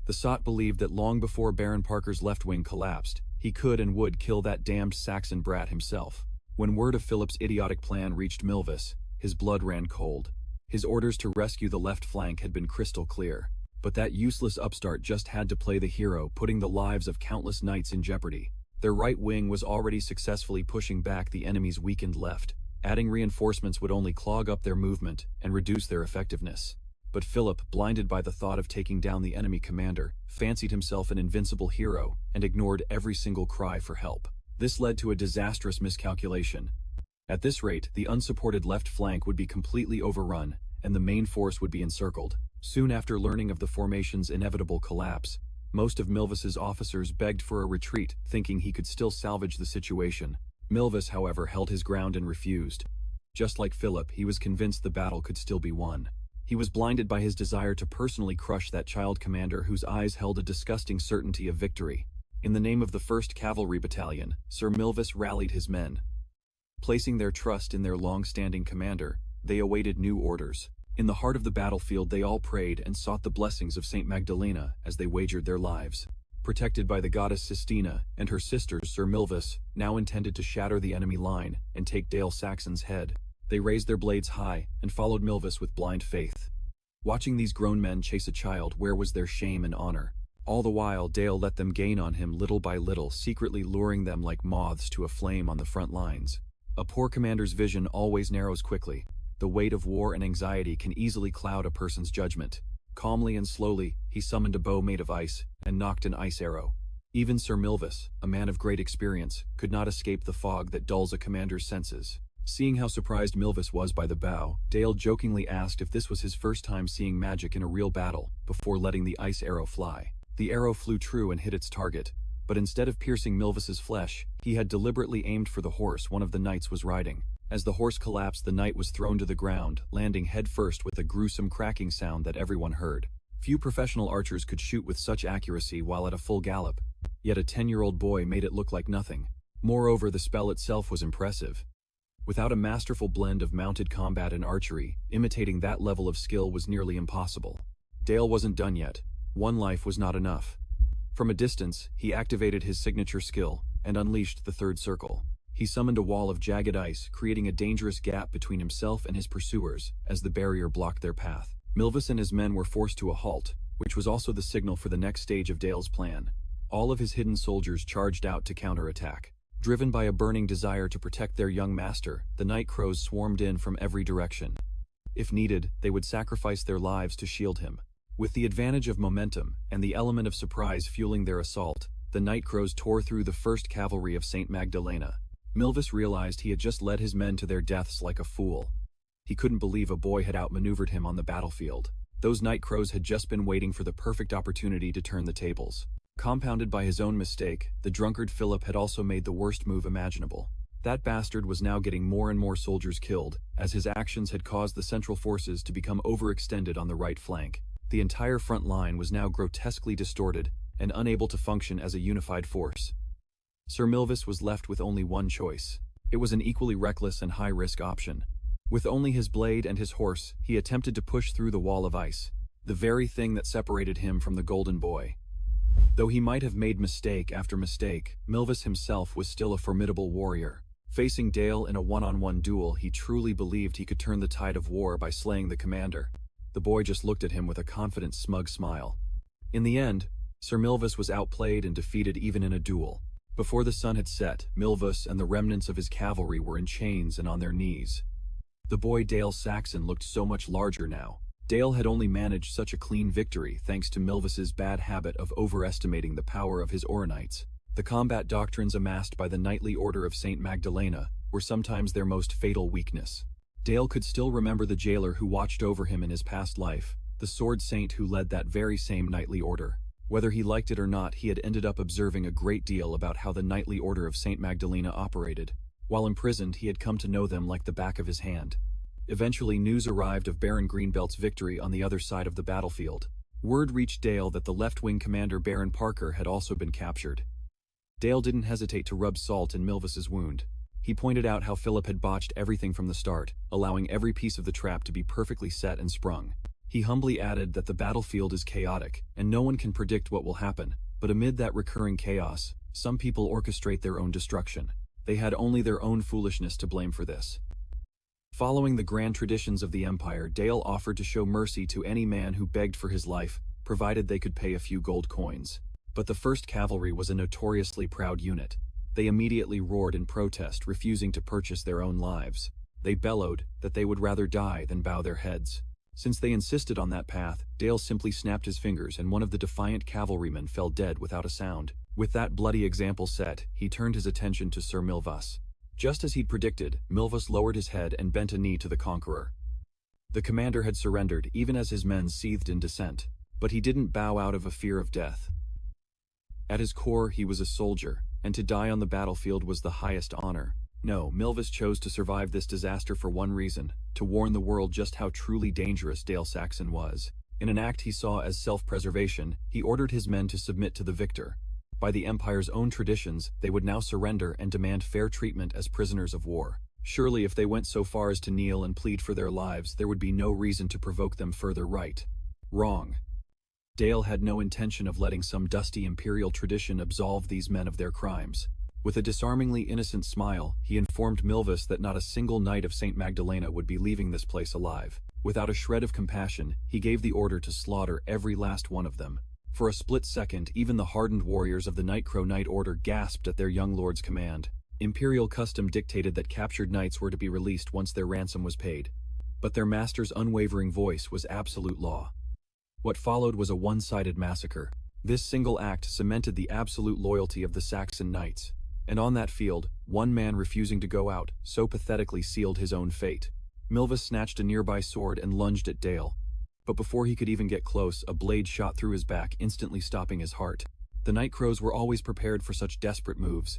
The sot believed that long before Baron Parker's left wing collapsed, he could and would kill that damned Saxon brat himself. When word of Philip's idiotic plan reached Milvus, his blood ran cold. His orders to rescue the left flank had been crystal clear. But that useless upstart just had to play the hero, putting the lives of countless knights in jeopardy. Their right wing was already successfully pushing back the enemy's weakened left. Adding reinforcements would only clog up their movement and reduce their effectiveness. But Philip, blinded by the thought of taking down the enemy commander, fancied himself an invincible hero and ignored every single cry for help. This led to a disastrous miscalculation. At this rate, the unsupported left flank would be completely overrun, and the main force would be encircled. Soon after learning of the formation's inevitable collapse, most of Milvus's officers begged for a retreat, thinking he could still salvage the situation. Milvus, however, held his ground and refused. Just like Philip, he was convinced the battle could still be won. He was blinded by his desire to personally crush that child commander whose eyes held a disgusting certainty of victory. In the name of the 1st Cavalry Battalion, Sir Milvus rallied his men. Placing their trust in their long-standing commander, they awaited new orders. In the heart of the battlefield they all prayed and sought the blessings of Saint Magdalena as they wagered their lives. Protected by the goddess Sistina and her sisters Sir Milvis, now intended to shatter the enemy line and take Dale Saxon's head. They raised their blades high and followed Milvis with blind faith. Watching these grown men chase a child, where was their shame and honor? All the while Dale let them gain on him little by little, secretly luring them like moths to a flame on the front lines. A poor commander's vision always narrows quickly. The weight of war and anxiety can easily cloud a person's judgment. Calmly and slowly, he summoned a bow made of ice and nocked an ice arrow. Even Sir Milvis, a man of great experience, could not escape the fog that dulls a commander's senses. Seeing how surprised Milvis was by the bow, Dale jokingly asked if this was his first time seeing magic in a real battle, before letting the ice arrow fly. The arrow flew true and hit its target, but instead of piercing Milvis's flesh, he had deliberately aimed for the horse one of the knights was riding. As the horse collapsed, the knight was thrown to the ground, landing headfirst with a gruesome cracking sound that everyone heard. Few professional archers could shoot with such accuracy while at a full gallop, yet a 10-year-old boy made it look like nothing. Moreover, the spell itself was impressive. Without a masterful blend of mounted combat and archery, imitating that level of skill was nearly impossible. Dale wasn't done yet. One life was not enough. From a distance, he activated his signature skill and unleashed the third circle. He summoned a wall of jagged ice, creating a dangerous gap between himself and his pursuers as the barrier blocked their path. Milvis and his men were forced to a halt, which was also the signal for the next stage of Dale's plan. All of his hidden soldiers charged out to counterattack. Driven by a burning desire to protect their young master, the night crows swarmed in from every direction. If needed, they would sacrifice their lives to shield him. With the advantage of momentum and the element of surprise fueling their assault, the night crows tore through the first cavalry of Saint Magdalena. Milvis realized he had just led his men to their deaths like a fool. He couldn't believe a boy had outmaneuvered him on the battlefield. Those night crows had just been waiting for the perfect opportunity to turn the tables. Compounded by his own mistake, the drunkard Philip had also made the worst move imaginable. That bastard was now getting more and more soldiers killed, as his actions had caused the central forces to become overextended on the right flank. The entire front line was now grotesquely distorted and unable to function as a unified force. Sir Milvis was left with only one choice. It was an equally reckless and high-risk option. With only his blade and his horse, he attempted to push through the wall of ice, the very thing that separated him from the Golden Boy. Though he might have made mistake after mistake, Milvis himself was still a formidable warrior. Facing Dale in a one-on-one duel, he truly believed he could turn the tide of war by slaying the commander. The boy just looked at him with a confident, smug smile. In the end, Sir Milvis was outplayed and defeated even in a duel. Before the sun had set, Milvis and the remnants of his cavalry were in chains and on their knees. The boy Dale Saxon looked so much larger now. Dale had only managed such a clean victory thanks to Milvis's bad habit of overestimating the power of his Oronites. The combat doctrines amassed by the knightly order of Saint Magdalena were sometimes their most fatal weakness. Dale could still remember the jailer who watched over him in his past life, the sword saint who led that very same knightly order. Whether he liked it or not, he had ended up observing a great deal about how the knightly order of Saint Magdalena operated. While imprisoned, he had come to know them like the back of his hand. Eventually, news arrived of Baron Greenbelt's victory on the other side of the battlefield. Word reached Dale that the left-wing commander Baron Parker had also been captured. Dale didn't hesitate to rub salt in Milvis's wound. He pointed out how Philip had botched everything from the start, allowing every piece of the trap to be perfectly set and sprung. He humbly added that the battlefield is chaotic, and no one can predict what will happen, but amid that recurring chaos, some people orchestrate their own destruction. They had only their own foolishness to blame for this. Following the grand traditions of the Empire, Dale offered to show mercy to any man who begged for his life, provided they could pay a few gold coins. But the 1st Cavalry was a notoriously proud unit. They immediately roared in protest, refusing to purchase their own lives. They bellowed that they would rather die than bow their heads. Since they insisted on that path, Dale simply snapped his fingers and one of the defiant cavalrymen fell dead without a sound. With that bloody example set, he turned his attention to Sir Milvis. Just as he'd predicted, Milvis lowered his head and bent a knee to the conqueror. The commander had surrendered even as his men seethed in dissent, but he didn't bow out of a fear of death. At his core, he was a soldier, and to die on the battlefield was the highest honor. No, Milvis chose to survive this disaster for one reason: to warn the world just how truly dangerous Dale Saxon was. In an act he saw as self-preservation, he ordered his men to submit to the victor. By the Empire's own traditions, they would now surrender and demand fair treatment as prisoners of war. Surely if they went so far as to kneel and plead for their lives, there would be no reason to provoke them further. Right. Wrong. Dale had no intention of letting some dusty imperial tradition absolve these men of their crimes. With a disarmingly innocent smile, he informed Milvis that not a single knight of St. Magdalena would be leaving this place alive. Without a shred of compassion, he gave the order to slaughter every last one of them. For a split second, even the hardened warriors of the Nightcrow Knight Order gasped at their young lord's command. Imperial custom dictated that captured knights were to be released once their ransom was paid. But their master's unwavering voice was absolute law. What followed was a one-sided massacre. This single act cemented the absolute loyalty of the Saxon knights. And on that field, one man refusing to go out so pathetically sealed his own fate. Milvis snatched a nearby sword and lunged at Dale. But before he could even get close, a blade shot through his back, instantly stopping his heart. The Nightcrows were always prepared for such desperate moves.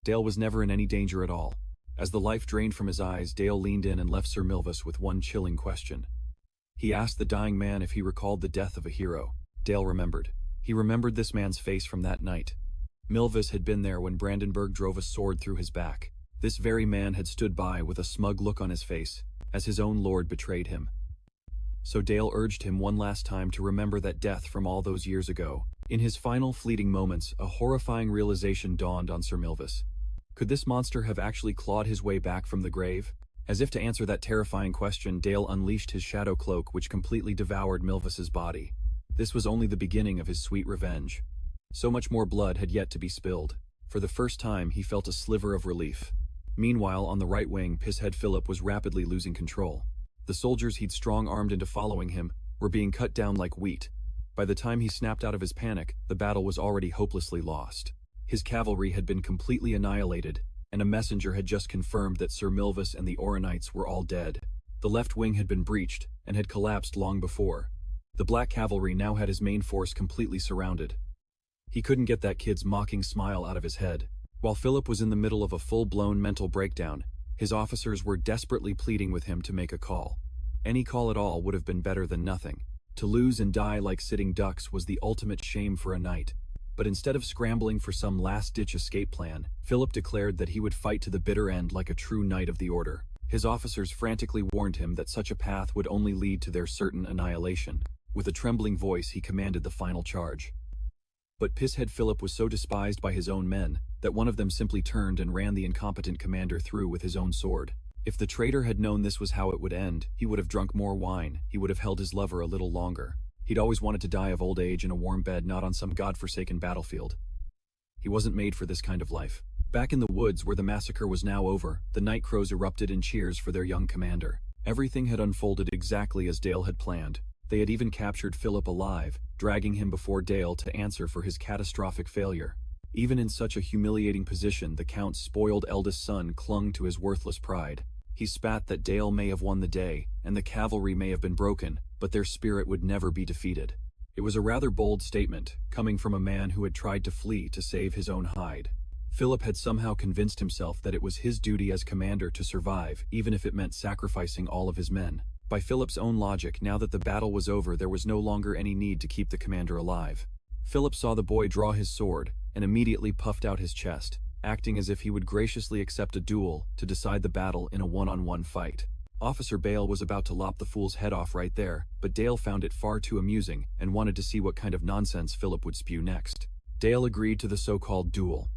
Dale was never in any danger at all. As the life drained from his eyes, Dale leaned in and left Sir Milvis with one chilling question. He asked the dying man if he recalled the death of a hero. Dale remembered. He remembered this man's face from that night. Milvis had been there when Brandenburg drove a sword through his back. This very man had stood by with a smug look on his face, as his own lord betrayed him. So Dale urged him one last time to remember that death from all those years ago. In his final fleeting moments, a horrifying realization dawned on Sir Milvis. Could this monster have actually clawed his way back from the grave? As if to answer that terrifying question, Dale unleashed his shadow cloak, which completely devoured Milvis's body. This was only the beginning of his sweet revenge. So much more blood had yet to be spilled. For the first time, he felt a sliver of relief. Meanwhile, on the right wing, Pisshead Philip was rapidly losing control. The soldiers he'd strong-armed into following him were being cut down like wheat. By the time he snapped out of his panic, the battle was already hopelessly lost. His cavalry had been completely annihilated, and a messenger had just confirmed that Sir Milvis and the Oronites were all dead. The left wing had been breached and had collapsed long before. The Black Cavalry now had his main force completely surrounded. He couldn't get that kid's mocking smile out of his head. While Philip was in the middle of a full-blown mental breakdown, his officers were desperately pleading with him to make a call. Any call at all would have been better than nothing. To lose and die like sitting ducks was the ultimate shame for a knight. But instead of scrambling for some last-ditch escape plan, Philip declared that he would fight to the bitter end like a true knight of the order. His officers frantically warned him that such a path would only lead to their certain annihilation. With a trembling voice, he commanded the final charge. But Pisshead Philip was so despised by his own men that one of them simply turned and ran the incompetent commander through with his own sword. If the traitor had known this was how it would end, he would have drunk more wine, he would have held his lover a little longer. He'd always wanted to die of old age in a warm bed, not on some godforsaken battlefield. He wasn't made for this kind of life. Back in the woods where the massacre was now over, the Nightcrows erupted in cheers for their young commander. Everything had unfolded exactly as Dale had planned. They had even captured Philip alive, dragging him before Dale to answer for his catastrophic failure. Even in such a humiliating position, the Count's spoiled eldest son clung to his worthless pride. He spat that Dale may have won the day, and the cavalry may have been broken, but their spirit would never be defeated. It was a rather bold statement, coming from a man who had tried to flee to save his own hide. Philip had somehow convinced himself that it was his duty as commander to survive, even if it meant sacrificing all of his men. By Philip's own logic, now that the battle was over, there was no longer any need to keep the commander alive. Philip saw the boy draw his sword, and immediately puffed out his chest, acting as if he would graciously accept a duel to decide the battle in a one-on-one fight. Officer Bale was about to lop the fool's head off right there, but Dale found it far too amusing and wanted to see what kind of nonsense Philip would spew next. Dale agreed to the so-called duel.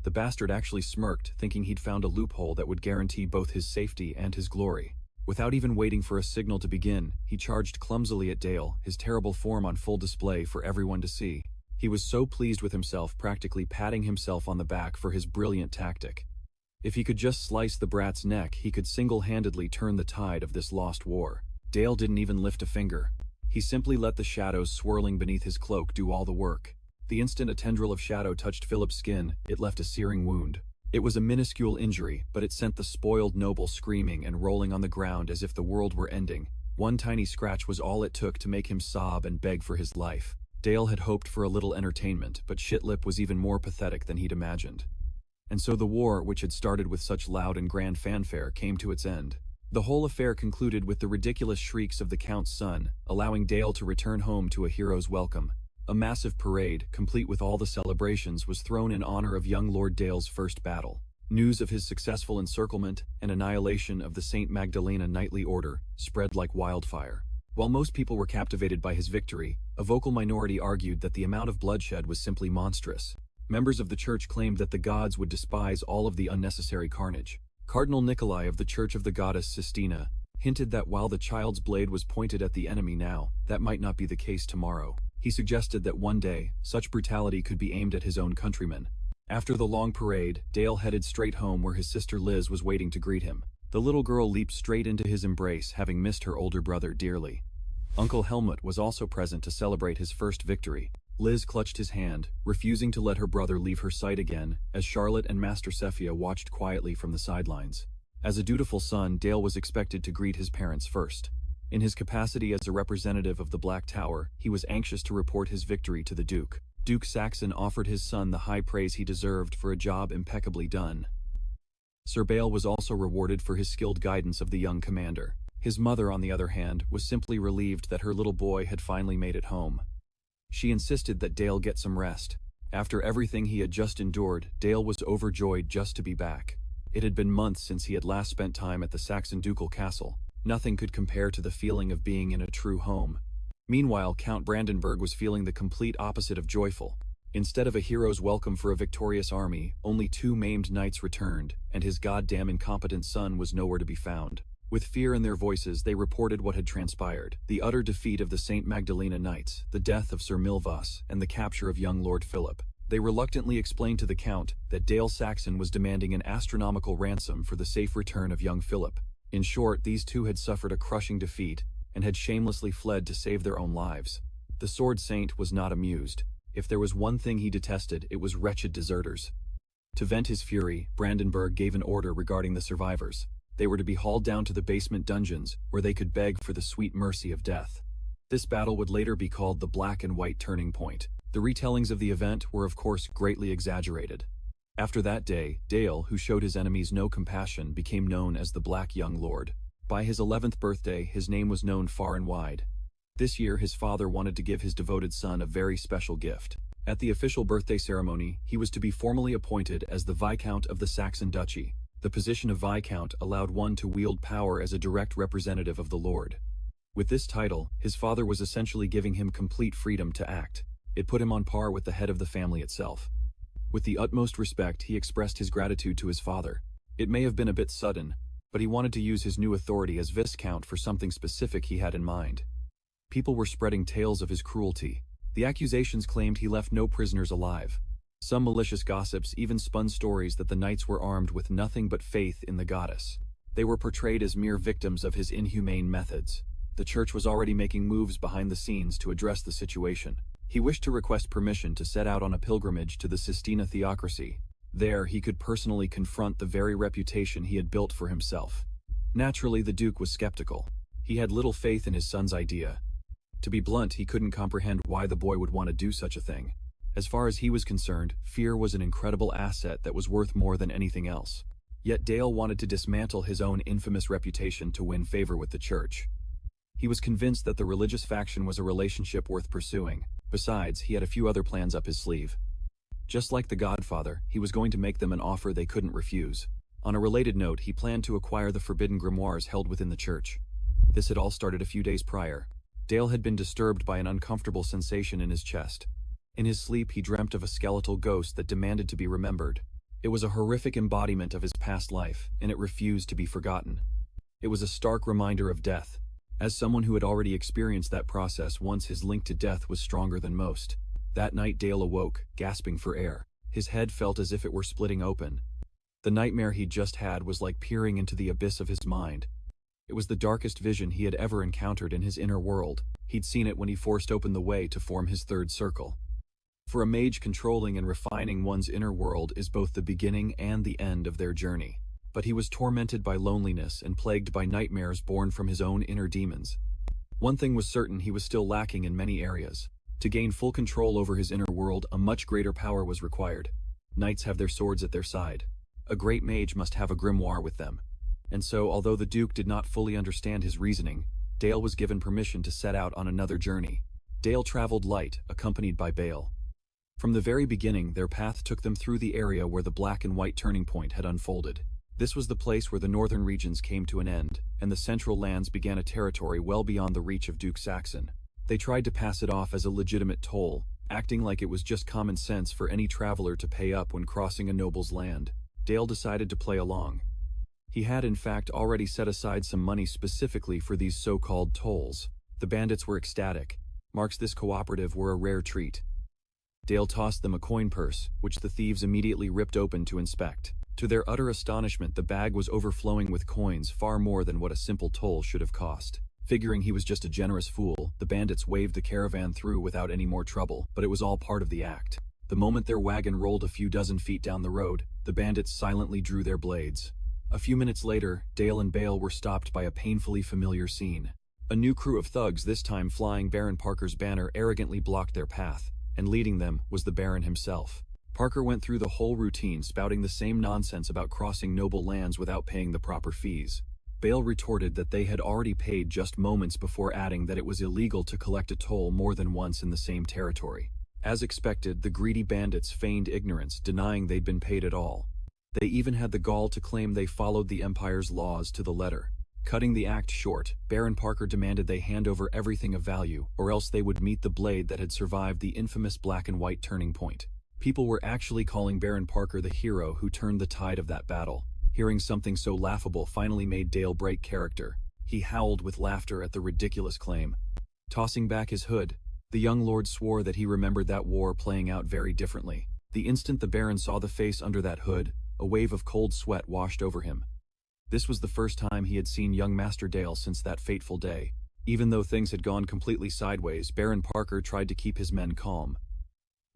The bastard actually smirked, thinking he'd found a loophole that would guarantee both his safety and his glory. Without even waiting for a signal to begin, he charged clumsily at Dale, his terrible form on full display for everyone to see. He was so pleased with himself, practically patting himself on the back for his brilliant tactic. If he could just slice the brat's neck, he could single-handedly turn the tide of this lost war. Dale didn't even lift a finger. He simply let the shadows swirling beneath his cloak do all the work. The instant a tendril of shadow touched Philip's skin, it left a searing wound. It was a minuscule injury, but it sent the spoiled noble screaming and rolling on the ground as if the world were ending. One tiny scratch was all it took to make him sob and beg for his life. Dale had hoped for a little entertainment, but Shitlip was even more pathetic than he'd imagined. And so the war, which had started with such loud and grand fanfare, came to its end. The whole affair concluded with the ridiculous shrieks of the Count's son, allowing Dale to return home to a hero's welcome. A massive parade, complete with all the celebrations, was thrown in honor of young Lord Dale's first battle. News of his successful encirclement and annihilation of the St. Magdalena Knightly Order spread like wildfire. While most people were captivated by his victory, a vocal minority argued that the amount of bloodshed was simply monstrous. Members of the church claimed that the gods would despise all of the unnecessary carnage. Cardinal Nikolai of the Church of the Goddess Sistina hinted that while the child's blade was pointed at the enemy now, that might not be the case tomorrow. He suggested that one day, such brutality could be aimed at his own countrymen. After the long parade, Dale headed straight home where his sister Liz was waiting to greet him. The little girl leaped straight into his embrace, having missed her older brother dearly. Uncle Helmut was also present to celebrate his first victory. Liz clutched his hand, refusing to let her brother leave her sight again, as Charlotte and Master Sephia watched quietly from the sidelines. As a dutiful son, Dale was expected to greet his parents first. In his capacity as a representative of the Black Tower, he was anxious to report his victory to the Duke. Duke Saxon offered his son the high praise he deserved for a job impeccably done. Sir Bale was also rewarded for his skilled guidance of the young commander. His mother, on the other hand, was simply relieved that her little boy had finally made it home. She insisted that Dale get some rest. After everything he had just endured, Dale was overjoyed just to be back. It had been months since he had last spent time at the Saxon ducal castle. Nothing could compare to the feeling of being in a true home. Meanwhile, Count Brandenburg was feeling the complete opposite of joyful. Instead of a hero's welcome for a victorious army, only 2 maimed knights returned, and his goddamn incompetent son was nowhere to be found. With fear in their voices, they reported what had transpired: the utter defeat of the St. Magdalena Knights, the death of Sir Milvas, and the capture of young Lord Philip. They reluctantly explained to the Count that Dale Saxon was demanding an astronomical ransom for the safe return of young Philip. In short, these two had suffered a crushing defeat and had shamelessly fled to save their own lives. The Sword Saint was not amused. If there was one thing he detested, it was wretched deserters. To vent his fury, Brandenburg gave an order regarding the survivors. They were to be hauled down to the basement dungeons, where they could beg for the sweet mercy of death. This battle would later be called the Black and White Turning Point. The retellings of the event were of course greatly exaggerated. After that day, Dale, who showed his enemies no compassion, became known as the Black Young Lord. By his 11th birthday, his name was known far and wide. This year, his father wanted to give his devoted son a very special gift. At the official birthday ceremony, he was to be formally appointed as the Viscount of the Saxon Duchy. The position of Viscount allowed one to wield power as a direct representative of the Lord. With this title, his father was essentially giving him complete freedom to act. It put him on par with the head of the family itself. With the utmost respect, he expressed his gratitude to his father. It may have been a bit sudden, but he wanted to use his new authority as Viscount for something specific he had in mind. People were spreading tales of his cruelty. The accusations claimed he left no prisoners alive. Some malicious gossips even spun stories that the knights were armed with nothing but faith in the goddess. They were portrayed as mere victims of his inhumane methods. The church was already making moves behind the scenes to address the situation. He wished to request permission to set out on a pilgrimage to the Sistina theocracy. There, he could personally confront the very reputation he had built for himself. Naturally, the Duke was skeptical. He had little faith in his son's idea. To be blunt, he couldn't comprehend why the boy would want to do such a thing. As far as he was concerned, fear was an incredible asset that was worth more than anything else. Yet Dale wanted to dismantle his own infamous reputation to win favor with the church. He was convinced that the religious faction was a relationship worth pursuing. Besides, he had a few other plans up his sleeve. Just like the Godfather, he was going to make them an offer they couldn't refuse. On a related note, he planned to acquire the forbidden grimoires held within the church. This had all started a few days prior. Dale had been disturbed by an uncomfortable sensation in his chest. In his sleep, he dreamt of a skeletal ghost that demanded to be remembered. It was a horrific embodiment of his past life, and it refused to be forgotten. It was a stark reminder of death. As someone who had already experienced that process once, his link to death was stronger than most. That night Dale awoke, gasping for air. His head felt as if it were splitting open. The nightmare he'd just had was like peering into the abyss of his mind. It was the darkest vision he had ever encountered in his inner world. He'd seen it when he forced open the way to form his third circle. For a mage, controlling and refining one's inner world is both the beginning and the end of their journey. But he was tormented by loneliness and plagued by nightmares born from his own inner demons. One thing was certain: he was still lacking in many areas. To gain full control over his inner world, a much greater power was required. Knights have their swords at their side. A great mage must have a grimoire with them. And so, although the Duke did not fully understand his reasoning, Dale was given permission to set out on another journey. Dale traveled light, accompanied by Bale. From the very beginning, their path took them through the area where the black and white turning point had unfolded. This was the place where the northern regions came to an end, and the central lands began a territory well beyond the reach of Duke Saxon. They tried to pass it off as a legitimate toll, acting like it was just common sense for any traveler to pay up when crossing a noble's land. Dale decided to play along. He had in fact already set aside some money specifically for these so-called tolls. The bandits were ecstatic. Marks this cooperative were a rare treat. Dale tossed them a coin purse, which the thieves immediately ripped open to inspect. To their utter astonishment, the bag was overflowing with coins, far more than what a simple toll should have cost. Figuring he was just a generous fool, the bandits waved the caravan through without any more trouble, but it was all part of the act. The moment their wagon rolled a few dozen feet down the road, the bandits silently drew their blades. A few minutes later, Dale and Bale were stopped by a painfully familiar scene. A new crew of thugs, this time flying Baron Parker's banner, arrogantly blocked their path, and leading them was the Baron himself. Parker went through the whole routine, spouting the same nonsense about crossing noble lands without paying the proper fees. Bale retorted that they had already paid just moments before adding that it was illegal to collect a toll more than once in the same territory. As expected, the greedy bandits feigned ignorance, denying they'd been paid at all. They even had the gall to claim they followed the Empire's laws to the letter. Cutting the act short, Baron Parker demanded they hand over everything of value, or else they would meet the blade that had survived the infamous black and white turning point. People were actually calling Baron Parker the hero who turned the tide of that battle. Hearing something so laughable finally made Dale break character. He howled with laughter at the ridiculous claim. Tossing back his hood, the young lord swore that he remembered that war playing out very differently. The instant the Baron saw the face under that hood, a wave of cold sweat washed over him. This was the first time he had seen young Master Dale since that fateful day. Even though things had gone completely sideways, Baron Parker tried to keep his men calm.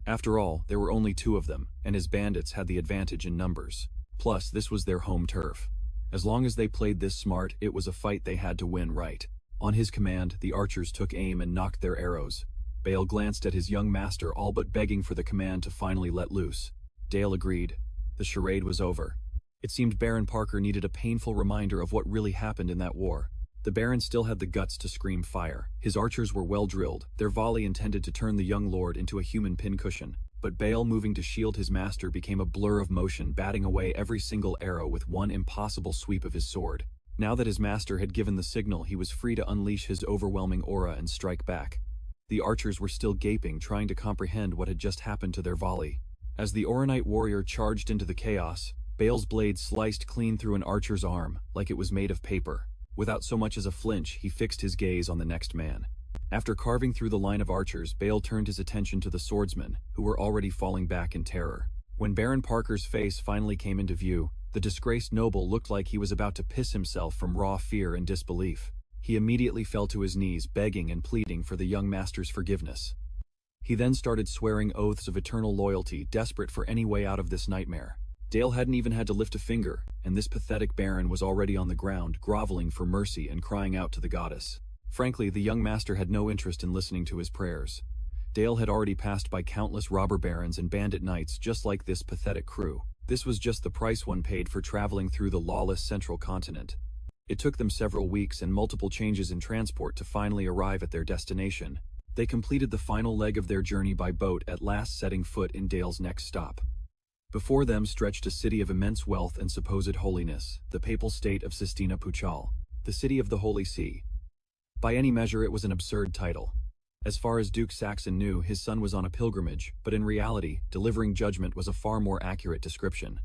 After all, there were only two of them, and his bandits had the advantage in numbers. Plus, this was their home turf. As long as they played this smart, it was a fight they had to win right. On his command, the archers took aim and knocked their arrows. Bale glanced at his young master, all but begging for the command to finally let loose. Dale agreed. The charade was over. It seemed Baron Parker needed a painful reminder of what really happened in that war. The Baron still had the guts to scream fire. His archers were well drilled, their volley intended to turn the young lord into a human pincushion. But Bale, moving to shield his master, became a blur of motion, batting away every single arrow with one impossible sweep of his sword. Now that his master had given the signal, he was free to unleash his overwhelming aura and strike back. The archers were still gaping, trying to comprehend what had just happened to their volley. As the Oronite warrior charged into the chaos, Bale's blade sliced clean through an archer's arm, like it was made of paper. Without so much as a flinch, he fixed his gaze on the next man. After carving through the line of archers, Bale turned his attention to the swordsmen, who were already falling back in terror. When Baron Parker's face finally came into view, the disgraced noble looked like he was about to piss himself from raw fear and disbelief. He immediately fell to his knees, begging and pleading for the young master's forgiveness. He then started swearing oaths of eternal loyalty, desperate for any way out of this nightmare. Dale hadn't even had to lift a finger, and this pathetic Baron was already on the ground, groveling for mercy and crying out to the goddess. Frankly, the young master had no interest in listening to his prayers. Dale had already passed by countless robber barons and bandit knights just like this pathetic crew. This was just the price one paid for traveling through the lawless central continent. It took them several weeks and multiple changes in transport to finally arrive at their destination. They completed the final leg of their journey by boat, at last setting foot in Dale's next stop. Before them stretched a city of immense wealth and supposed holiness, the papal state of Sistina Puchal, the city of the Holy See. By any measure, it was an absurd title. As far as Duke Saxon knew, his son was on a pilgrimage, but in reality, delivering judgment was a far more accurate description.